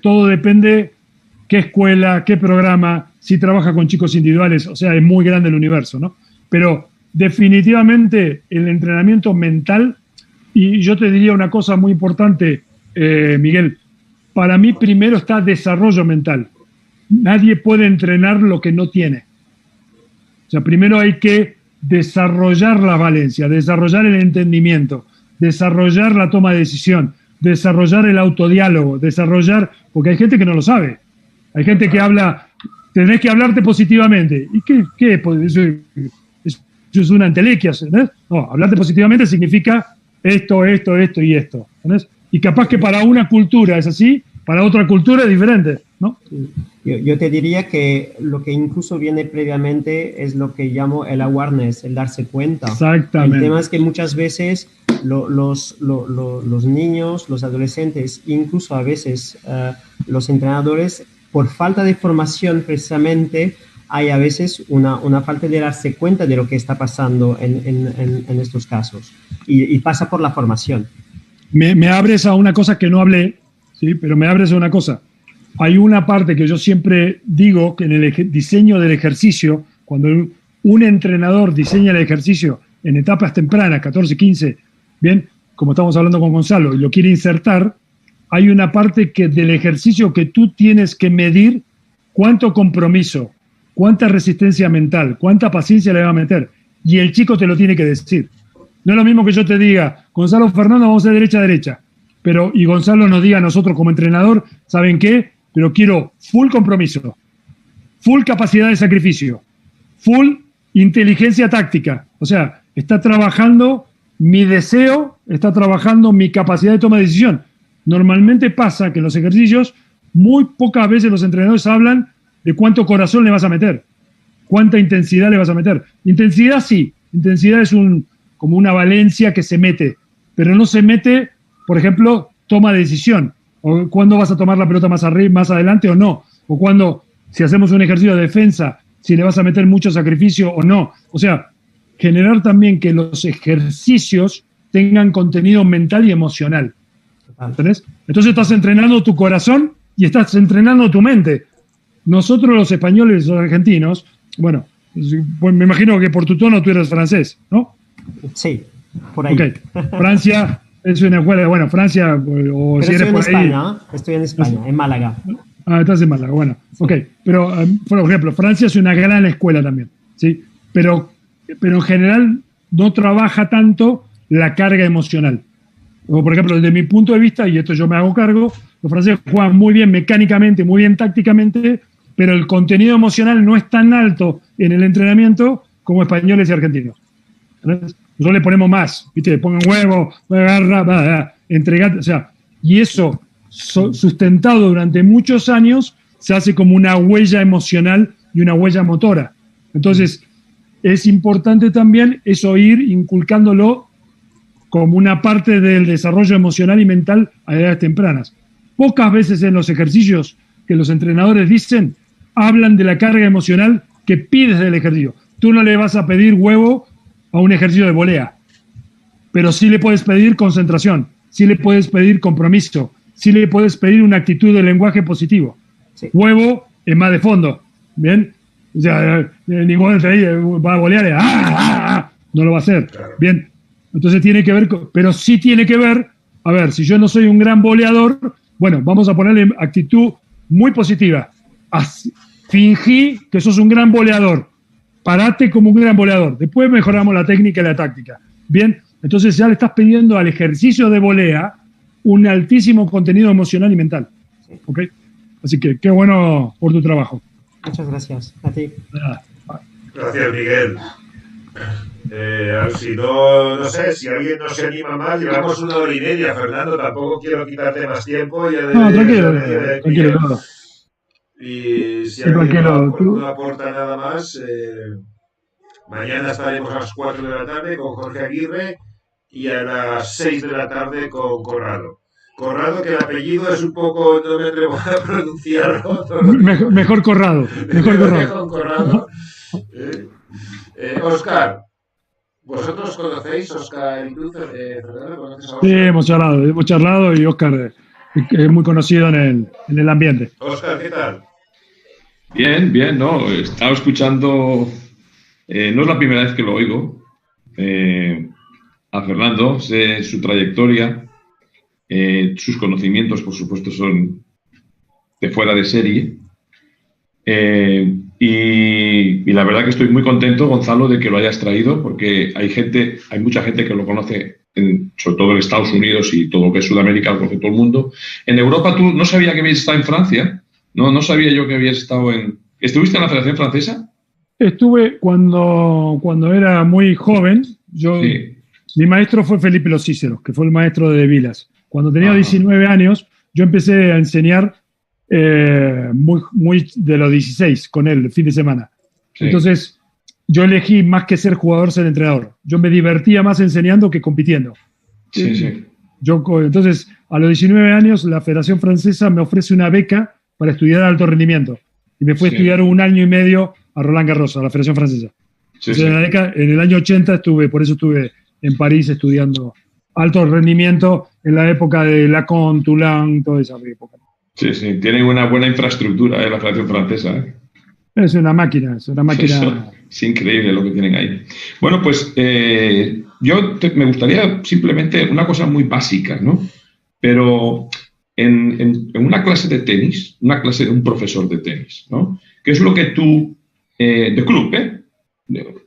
todo depende qué escuela, qué programa. sí trabaja con chicos individuales, o sea, es muy grande el universo, ¿no? Pero definitivamente el entrenamiento mental, y yo te diría una cosa muy importante, Miguel, para mí primero está desarrollo mental. Nadie puede entrenar lo que no tiene. O sea, primero hay que desarrollar la valencia, desarrollar el entendimiento, desarrollar la toma de decisión, desarrollar el autodiálogo, porque hay gente que no lo sabe. Hay gente que habla, tenés que hablarte positivamente. ¿Y qué? Pues eso es una entelequia, ¿sabes? No, hablarte positivamente significa esto y esto, ¿sabes? Y capaz que para una cultura es así, para otra cultura es diferente, ¿no? Yo te diría que lo que incluso viene previamente es lo que llamo el awareness, el darse cuenta. Exactamente. El tema es que muchas veces los niños, los adolescentes, incluso a veces los entrenadores, por falta de formación precisamente, hay a veces una falta de darse cuenta de lo que está pasando en estos casos. Y pasa por la formación. Me abres a una cosa que no hablé, ¿sí? Pero me abres a una cosa. Hay una parte que yo siempre digo que en el diseño del ejercicio, cuando un entrenador diseña el ejercicio en etapas tempranas, 14, 15, bien, como estamos hablando con Gonzalo, y lo quiere insertar, hay una parte del ejercicio que tú tienes que medir cuánto compromiso, cuánta resistencia mental, cuánta paciencia le va a meter. Y el chico te lo tiene que decir. No es lo mismo que yo te diga, Gonzalo, Fernando, vamos a hacer derecha, y Gonzalo nos diga a nosotros como entrenador, ¿saben qué? Pero quiero full compromiso, full capacidad de sacrificio, full inteligencia táctica. O sea, está trabajando mi deseo, está trabajando mi capacidad de toma de decisión. Normalmente pasa que en los ejercicios muy pocas veces los entrenadores hablan de cuánto corazón le vas a meter, cuánta intensidad le vas a meter. Intensidad sí, intensidad es como una valencia que se mete, pero no se mete, por ejemplo, toma de decisión. O cuándo vas a tomar la pelota más arriba, más adelante o no. O cuando, si hacemos un ejercicio de defensa, si le vas a meter mucho sacrificio o no. O sea, generar también que los ejercicios tengan contenido mental y emocional. ¿Entendés? Entonces estás entrenando tu corazón y estás entrenando tu mente. Nosotros los españoles, los argentinos, bueno, pues me imagino que por tu tono tú eres francés, ¿no? Sí, por ahí. Okay. Francia es una escuela, bueno, Francia, o pero si eres por España, ahí. Estoy en España, en Málaga. Ah, estás en Málaga, bueno, ok. Pero, por ejemplo, Francia es una gran escuela también, ¿sí? Pero en general no trabaja tanto la carga emocional. O, por ejemplo, desde mi punto de vista, y esto yo me hago cargo, los franceses juegan muy bien mecánicamente, muy bien tácticamente, pero el contenido emocional no es tan alto en el entrenamiento como españoles y argentinos. ¿Entendés? Nosotros le ponemos más, ¿viste? Pongan huevo, agarra, entregar, o sea, y eso sustentado durante muchos años se hace como una huella emocional y una huella motora. Entonces, es importante también eso ir inculcándolo como una parte del desarrollo emocional y mental a edades tempranas. Pocas veces en los ejercicios que los entrenadores dicen, hablan de la carga emocional que pides del ejercicio. Tú no le vas a pedir huevo a un ejercicio de volea, pero sí le puedes pedir concentración, sí le puedes pedir compromiso, sí le puedes pedir una actitud de lenguaje positivo. Sí. Huevo es más de fondo, ¿bien? O sea, ningún entrenador va a volear, no lo va a hacer, ¿bien? Entonces tiene que ver, pero sí tiene que ver, a ver, si yo no soy un gran voleador, bueno, vamos a ponerle actitud muy positiva. Fingí que sos un gran voleador. Parate como un gran voleador. Después mejoramos la técnica y la táctica. Bien, entonces ya le estás pidiendo al ejercicio de volea un altísimo contenido emocional y mental. ¿Ok? Así que qué bueno por tu trabajo. Muchas gracias. A ti. Gracias, Miguel. A ver si no sé, si alguien no se anima más, llevamos 1 hora y media, Fernando, tampoco quiero quitarte más tiempo. No, tranquilo. Y si alguien no aporta nada más, mañana estaremos a las 4 de la tarde con Jorge Aguirre y a las 6 de la tarde con Corrado. Corrado, que el apellido es un poco, no me atrevo a pronunciarlo. Mejor Corrado. Mejor Corrado. Óscar, ¿vosotros conocéis Óscar Cruz? ¿Fernando, conoces a Óscar? Sí, hemos charlado y Óscar es muy conocido en el ambiente. Óscar, ¿qué tal? Bien, bien, ¿no? Estaba escuchando, no es la primera vez que lo oigo, a Fernando, sé su trayectoria, sus conocimientos, por supuesto, son de fuera de serie. Y la verdad que estoy muy contento, Gonzalo, de que lo hayas traído, porque hay mucha gente que lo conoce, sobre todo en Estados Unidos y todo lo que es Sudamérica, lo conoce todo el mundo. En Europa, tú no sabía que habías estado en Francia, no sabía yo que habías estado en... ¿Estuviste en la Federación Francesa? Estuve cuando era muy joven, Sí. mi maestro fue Felipe Los Cíceros, que fue el maestro de Vilas. Cuando tenía Ajá. 19 años, yo empecé a enseñar muy de los 16 con él, el fin de semana. Sí. Entonces, yo elegí más que ser jugador, ser entrenador. Yo me divertía más enseñando que compitiendo. Sí, sí. Entonces, a los 19 años, la Federación Francesa me ofrece una beca para estudiar alto rendimiento. Y me fui a Sí. estudiar 1 año y medio a Roland Garros, a la Federación Francesa. Sí, Entonces, sí. en el año 80 por eso estuve en París estudiando alto rendimiento en la época de Lacan, Toulon, toda esa época. Sí, sí. Tienen una buena infraestructura, la Federación Francesa, ¿eh? Es una máquina, es una máquina. Eso, es increíble lo que tienen ahí. Bueno, pues me gustaría simplemente una cosa muy básica, ¿no? Pero en una clase de tenis, una clase de un profesor de tenis, ¿no? ¿Qué es lo que tú, de club,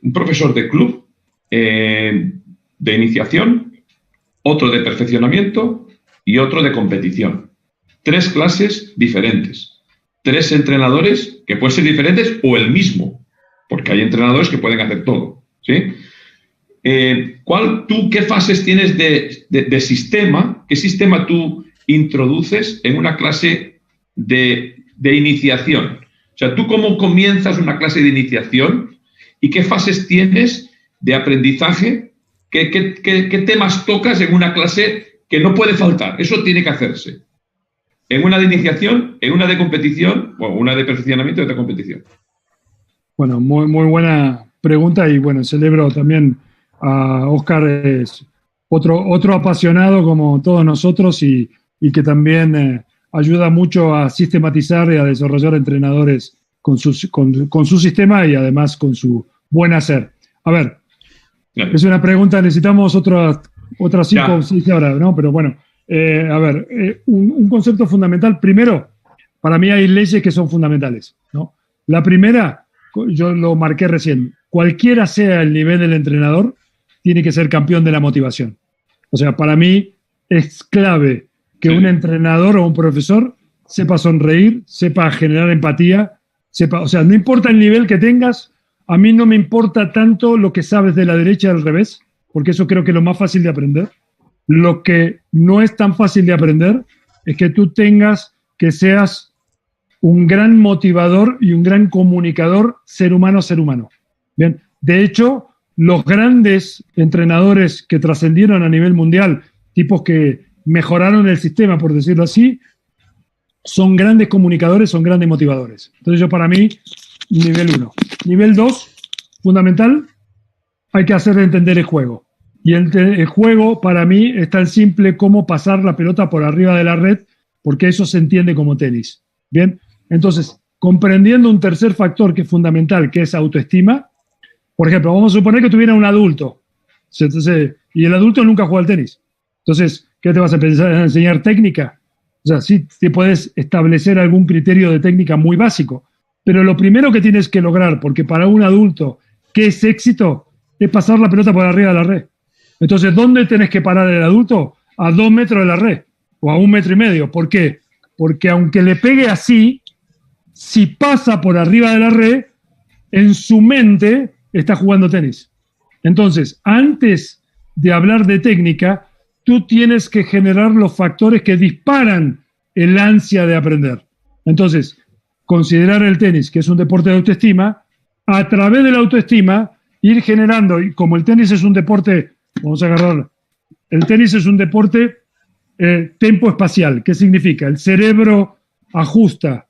un profesor de club, de iniciación, otro de perfeccionamiento y otro de competición? 3 clases diferentes. 3 entrenadores que pueden ser diferentes o el mismo, porque hay entrenadores que pueden hacer todo, ¿sí? ¿Qué fases tienes de sistema? ¿Qué sistema tú introduces en una clase de iniciación? O sea, ¿tú cómo comienzas una clase de iniciación y qué fases tienes de aprendizaje? ¿Qué temas tocas en una clase que no puede faltar? Eso tiene que hacerse. En una de iniciación, en una de competición, o una de perfeccionamiento y otra competición. Bueno, muy buena pregunta y bueno, celebro también a Oscar, es otro apasionado como todos nosotros y que también ayuda mucho a sistematizar y a desarrollar entrenadores con su sistema y además con su buen hacer. A ver, es una pregunta, necesitamos otras 5 o 6 horas, ¿no? Pero bueno, a ver, un concepto fundamental. Primero, para mí hay leyes que son fundamentales, ¿no? La primera, yo lo marqué recién, cualquiera sea el nivel del entrenador, tiene que ser campeón de la motivación. O sea, para mí es clave que un entrenador o un profesor sepa sonreír, sepa generar empatía, o sea, no importa el nivel que tengas, a mí no me importa tanto lo que sabes de la derecha y del revés, porque eso creo que es lo más fácil de aprender. Lo que no es tan fácil de aprender es que tú seas un gran motivador y un gran comunicador ser humano a ser humano. Bien, de hecho, los grandes entrenadores que trascendieron a nivel mundial, tipos que mejoraron el sistema, por decirlo así, son grandes comunicadores, son grandes motivadores. Entonces yo para mí, nivel 1. Nivel 2, fundamental, hay que hacer entender el juego. Y el juego para mí es tan simple como pasar la pelota por arriba de la red, porque eso se entiende como tenis. Bien, entonces, comprendiendo un tercer factor que es fundamental, que es autoestima. Por ejemplo, vamos a suponer que tuviera un adulto, y el adulto nunca juega al tenis. Entonces, ¿qué te vas a pensar a enseñar técnica? O sea, sí te puedes establecer algún criterio de técnica muy básico, pero lo primero que tienes que lograr, porque para un adulto, ¿qué es éxito? Es pasar la pelota por arriba de la red. Entonces, ¿dónde tenés que parar el adulto? A 2 metros de la red, o a 1,5 metros. ¿Por qué? Porque aunque le pegue así, si pasa por arriba de la red, en su mente está jugando tenis. Entonces, antes de hablar de técnica, tú tienes que generar los factores que disparan el ansia de aprender. Entonces, considerar el tenis, que es un deporte de autoestima, a través de la autoestima, ir generando, y como el tenis es un deporte, vamos a agarrar, el tenis es un deporte tempo espacial. ¿Qué significa? El cerebro ajusta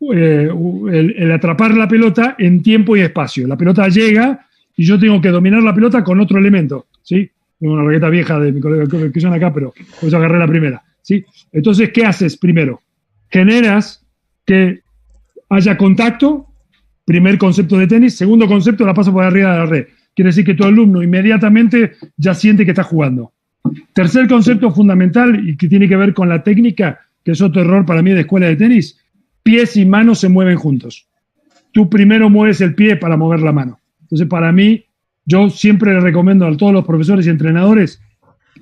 el atrapar la pelota en tiempo y espacio. La pelota llega y yo tengo que dominar la pelota con otro elemento, ¿sí? Tengo una raqueta vieja de mi colega que son acá, pero por eso agarré la primera, ¿sí? Entonces, ¿qué haces primero? Generas que haya contacto, primer concepto de tenis. Segundo concepto, la paso por arriba de la red. Quiere decir que tu alumno inmediatamente ya siente que está jugando. Tercer concepto fundamental y que tiene que ver con la técnica, que es otro error para mí de escuela de tenis, pies y manos se mueven juntos. Tú primero mueves el pie para mover la mano. Entonces, para mí, yo siempre le recomiendo a todos los profesores y entrenadores,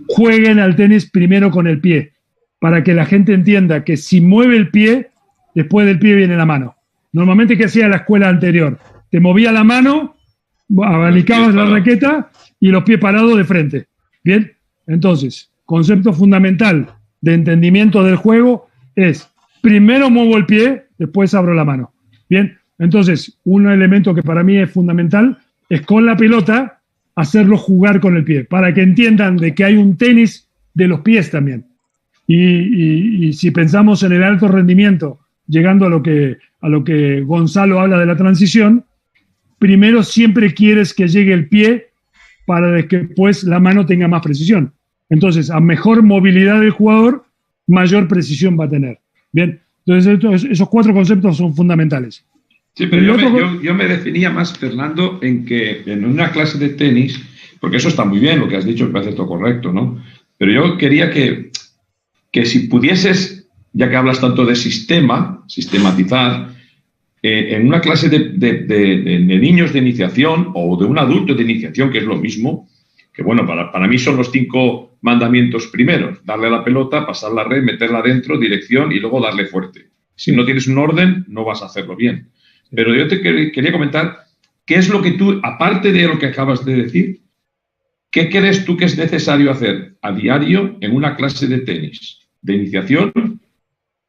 jueguen al tenis primero con el pie, para que la gente entienda que si mueve el pie, después del pie viene la mano. Normalmente, ¿qué hacía la escuela anterior? Te movía la mano, abanicabas la raqueta y los pies parados de frente. ¿Bien? Entonces, concepto fundamental de entendimiento del juego es, primero muevo el pie, después abro la mano. ¿Bien? Entonces, un elemento que para mí es fundamental es con la pelota hacerlo jugar con el pie, para que entiendan de que hay un tenis de los pies también. Y si pensamos en el alto rendimiento, llegando a lo que Gonzalo habla de la transición, primero siempre quieres que llegue el pie para que después la mano tenga más precisión. Entonces, a mejor movilidad del jugador, mayor precisión va a tener. Bien, entonces esos 4 conceptos son fundamentales. Sí, pero yo me definía más, Fernando, en que en una clase de tenis, porque eso está muy bien, lo que has dicho me parece todo correcto, ¿no? Pero yo quería que si pudieses, ya que hablas tanto de sistematizar, en una clase de niños de iniciación o de un adulto de iniciación, que es lo mismo, que bueno, para mí son los 5 mandamientos primeros: darle la pelota, pasar la red, meterla dentro, dirección y luego darle fuerte. Si no tienes un orden, no vas a hacerlo bien. Pero yo te quería comentar, ¿qué es lo que tú, aparte de lo que acabas de decir, qué crees tú que es necesario hacer a diario en una clase de tenis, de iniciación,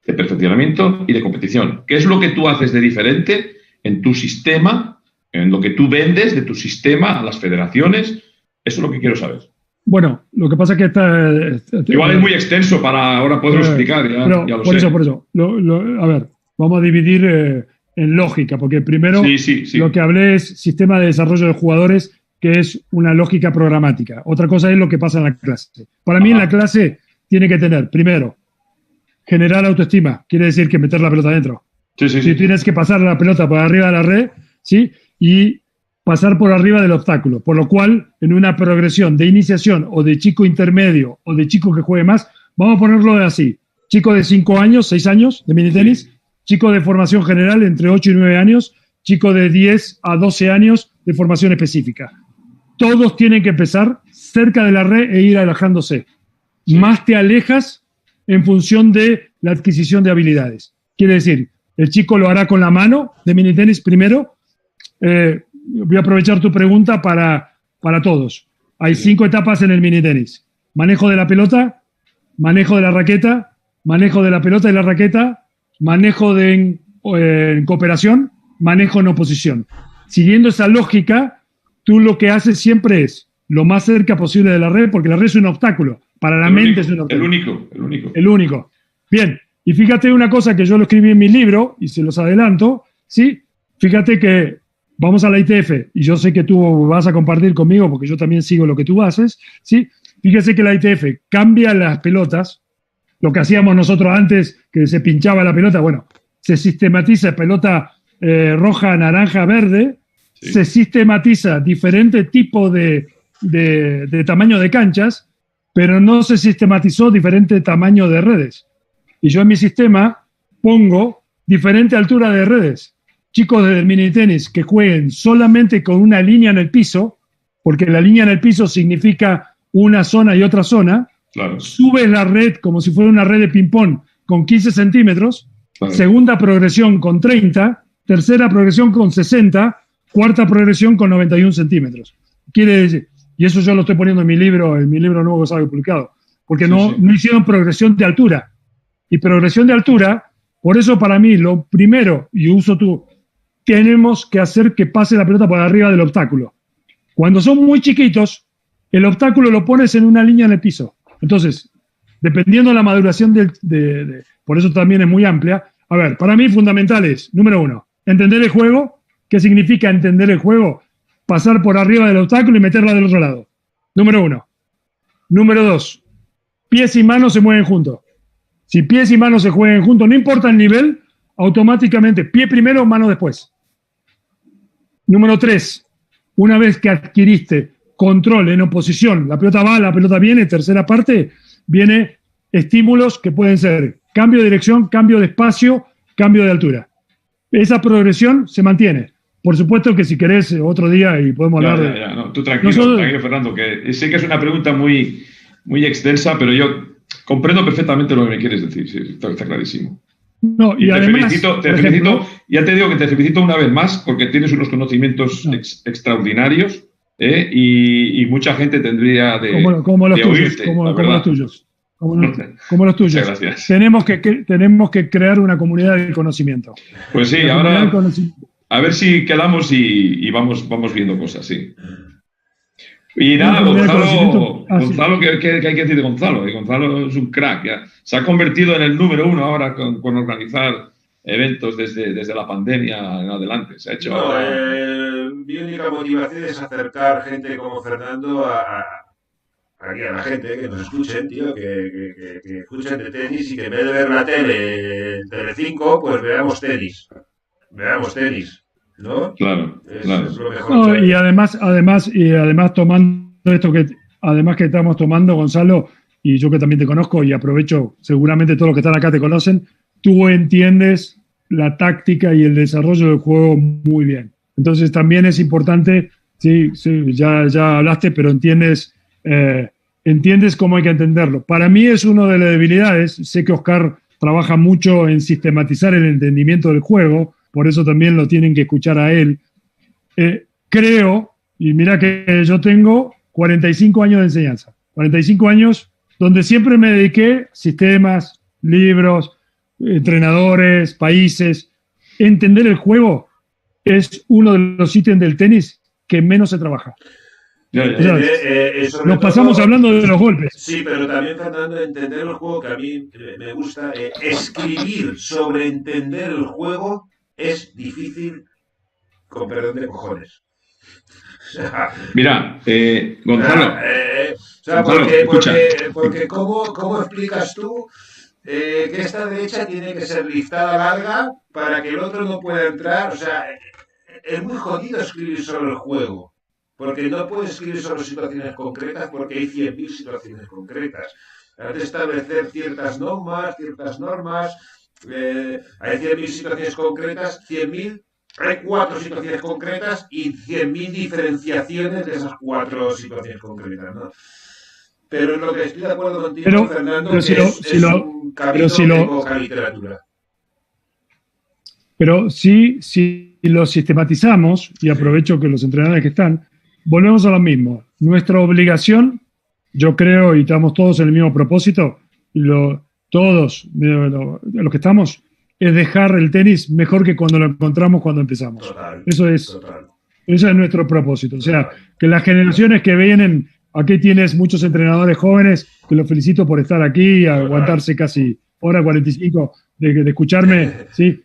de perfeccionamiento y de competición? ¿Qué es lo que tú haces de diferente en tu sistema, en lo que tú vendes de tu sistema a las federaciones? Eso es lo que quiero saber. Bueno, lo que pasa es que igual es muy extenso para ahora poderlo explicar, ya lo sé. Por eso. A ver, vamos a dividir en lógica, porque primero lo que hablé es sistema de desarrollo de jugadores, que es una lógica programática. Otra cosa es lo que pasa en la clase. Para mí en la clase tiene que tener, primero, generar autoestima. Quiere decir que meter la pelota adentro. Si tienes que pasar la pelota por arriba de la red, ¿sí? Y pasar por arriba del obstáculo. Por lo cual, en una progresión de iniciación o de chico intermedio o de chico que juegue más, vamos a ponerlo así. Chico de 5 años, 6 años de minitenis, chico de formación general entre 8 y 9 años, chico de 10 a 12 años de formación específica. Todos tienen que empezar cerca de la red e ir alejándose. Más te alejas en función de la adquisición de habilidades. Quiere decir, el chico lo hará con la mano de minitenis primero. Voy a aprovechar tu pregunta para todos. Hay 5 etapas en el minitenis: manejo de la pelota, manejo de la raqueta, manejo de la pelota y la raqueta, manejo en cooperación, manejo en oposición. Siguiendo esa lógica, tú lo que haces siempre es lo más cerca posible de la red, porque la red es un obstáculo. Para la mente es un obstáculo. El único. Bien, y fíjate una cosa que yo lo escribí en mi libro, y se los adelanto, ¿sí? Fíjate que vamos a la ITF, y yo sé que tú vas a compartir conmigo, porque yo también sigo lo que tú haces, ¿sí? Fíjese que la ITF cambia las pelotas. Lo que hacíamos nosotros antes, que se pinchaba la pelota, bueno, se sistematiza pelota roja, naranja, verde, se sistematiza diferente tipo de tamaño de canchas, pero no se sistematizó diferente tamaño de redes. Y yo en mi sistema pongo diferente altura de redes. Chicos del minitenis que jueguen solamente con una línea en el piso, porque la línea en el piso significa una zona y otra zona. Claro. Subes la red como si fuera una red de ping-pong con 15 centímetros, claro. Segunda progresión con 30, tercera progresión con 60, cuarta progresión con 91 centímetros. Quiere decir, y eso yo lo estoy poniendo en mi libro nuevo que sale publicado, porque no hicieron progresión de altura. Y progresión de altura, por eso para mí lo primero, y uso tú, tenemos que hacer que pase la pelota por arriba del obstáculo. Cuando son muy chiquitos, el obstáculo lo pones en una línea en el piso. Entonces, dependiendo de la maduración por eso también es muy amplia. A ver, para mí fundamental es, número 1, entender el juego. ¿Qué significa entender el juego? Pasar por arriba del obstáculo y meterla del otro lado. Número 1. Número 2, pies y manos se mueven juntos. Si pies y manos se juegan juntos, no importa el nivel, automáticamente, pie primero, mano después. Número 3, una vez que adquiriste control en oposición, la pelota va, la pelota viene, tercera parte, viene estímulos que pueden ser cambio de dirección, cambio de espacio, cambio de altura. Esa progresión se mantiene. Por supuesto que si querés otro día y podemos hablar de... No, tú tranquilo, Fernando, que sé que es una pregunta muy, muy extensa, pero yo comprendo perfectamente lo que me quieres decir, sí, está clarísimo. No, y además, te felicito, ya te digo que te felicito una vez más porque tienes unos conocimientos extraordinarios, y mucha gente tendría de oírte, como los tuyos. Como los tuyos. Muchas gracias. Tenemos que crear una comunidad de conocimiento. Pues sí, ahora a ver si quedamos y vamos viendo cosas, sí. Y nada, Gonzalo, ¿qué hay que decir de Gonzalo? Gonzalo es un crack, ya. Se ha convertido en el número 1 ahora con organizar eventos desde la pandemia en adelante. Se ha hecho... Mi única motivación es acercar gente como Fernando aquí a la gente, que nos escuchen, tío, que escuchen de tenis y que en vez de ver la tele, Telecinco, pues veamos tenis. ¿No? Claro. Es lo mejor. No, y además tomando esto que estamos tomando, Gonzalo, y yo que también te conozco y aprovecho, seguramente todos los que están acá te conocen, tú entiendes la táctica y el desarrollo del juego muy bien. Entonces también es importante, sí, ya hablaste, pero entiendes cómo hay que entenderlo. Para mí es una de las debilidades. Sé que Oscar trabaja mucho en sistematizar el entendimiento del juego, por eso también lo tienen que escuchar a él. Creo, y mira que yo tengo 45 años de enseñanza, 45 años donde siempre me dediqué sistemas, libros, entrenadores, países. Entender el juego es uno de los ítems del tenis que menos se trabaja. Nos pasamos hablando de los golpes. Sí, pero también, Fernando, entender el juego, que a mí me gusta, escribir sobre entender el juego es difícil, con perdón de cojones. Mira, Gonzalo. Porque ¿cómo explicas tú que esta derecha tiene que ser listada larga para que el otro no pueda entrar? O sea, es muy jodido escribir sobre el juego. Porque no puedes escribir sobre situaciones concretas porque hay 100.000 situaciones concretas. Hay que establecer ciertas normas, hay 100.000 situaciones concretas, 100.000, hay 4 situaciones concretas y 100.000 diferenciaciones de esas 4 situaciones concretas, ¿no? Pero lo que estoy de acuerdo contigo, Fernando, es un camino de poca literatura. Pero si lo sistematizamos, y aprovecho que los entrenadores que están, volvemos a lo mismo. Nuestra obligación, yo creo, y estamos todos en el mismo propósito, todos los que estamos, es dejar el tenis mejor que cuando lo encontramos cuando empezamos. Total. Ese es nuestro propósito. O sea, que las generaciones que vienen, aquí tienes muchos entrenadores jóvenes, que los felicito por estar aquí, aguantarse casi hora 45 de escucharme. ¿Sí?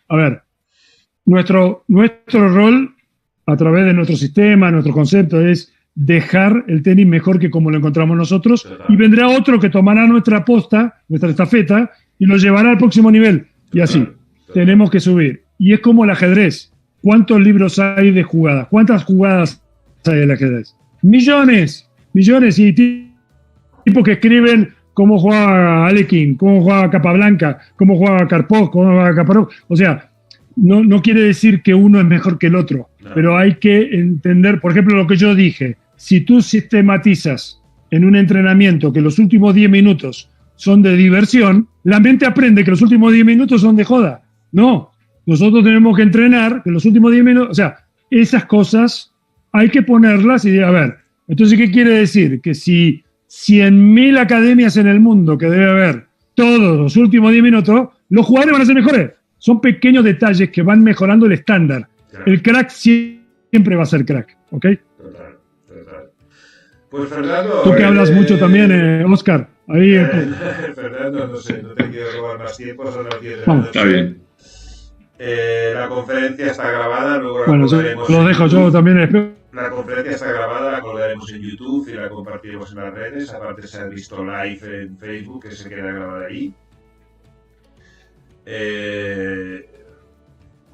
A ver, nuestro rol a través de nuestro sistema, nuestro concepto, es dejar el tenis mejor que como lo encontramos nosotros, y vendrá otro que tomará nuestra posta, nuestra estafeta, y lo llevará al próximo nivel. Y así, tenemos que subir. Y es como el ajedrez. ¿Cuántos libros hay de jugadas? ¿Cuántas jugadas hay del ajedrez? Millones, y tipos que escriben cómo jugaba Alekhine, cómo jugaba Capablanca, cómo jugaba Karpov, cómo jugaba Kasparov. O sea, no quiere decir que uno es mejor que el otro, pero hay que entender, por ejemplo, lo que yo dije. Si tú sistematizas en un entrenamiento que los últimos 10 minutos son de diversión, la mente aprende que los últimos 10 minutos son de joda. No, nosotros tenemos que entrenar que los últimos 10 minutos, o sea, esas cosas hay que ponerlas y a ver, entonces, ¿qué quiere decir? Que si 100.000 academias en el mundo que debe haber todos los últimos 10 minutos, los jugadores van a ser mejores. Son pequeños detalles que van mejorando el estándar. Claro. El crack siempre va a ser crack, ¿ok? Total. Pues Fernando... Tú que hablas mucho también, Oscar. Ahí, Fernando, no sé, no te quiero robar más tiempo, son las 10 de la noche. Está bien. La conferencia está grabada, luego la colgaremos. Lo dejo yo también. La conferencia está grabada, la colgaremos en YouTube y la compartiremos en las redes. Aparte se ha visto live en Facebook, que se queda grabada ahí.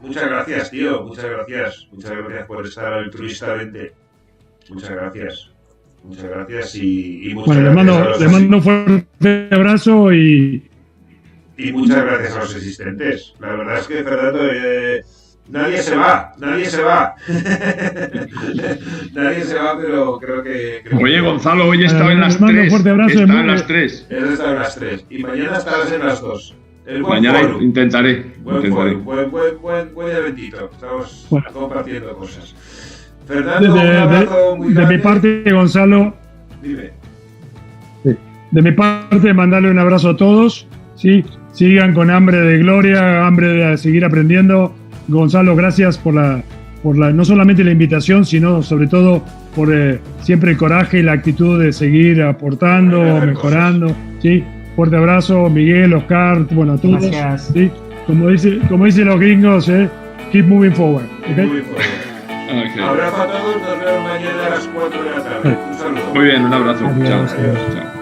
Muchas gracias, tío. Muchas gracias. Muchas gracias por estar altruistamente. Muchas gracias. Muchas gracias y muchas Bueno, gracias le mando un fuerte abrazo y muchas gracias a los asistentes. La verdad es que, Fernando, nadie se va. Nadie se va, pero creo que... Oye, Gonzalo, hoy he estado en las mando un 3. fuerte abrazo. He estado en las 3. He estado en las 3. Y mañana estarás en las 2. Mañana intentaré. Buen eventito. Estamos compartiendo cosas. Fernando, un abrazo muy grande. De mi parte, Gonzalo, Dime. de mi parte, mandarle un abrazo a todos. ¿Sí? Sigan con hambre de gloria, hambre de seguir aprendiendo. Gonzalo, gracias por no solamente la invitación, sino sobre todo por siempre el coraje y la actitud de seguir aportando, mejorando. ¿Sí? Fuerte abrazo, Miguel, Oscar, bueno, a todos. Gracias. ¿Sí? Como dicen los gringos, keep moving forward. ¿Okay? Muy bien. Okay. Abrazo a todos, nos vemos mañana a las 4 de la tarde. Un saludo. Muy bien, un abrazo. Adiós. Chao. Chao.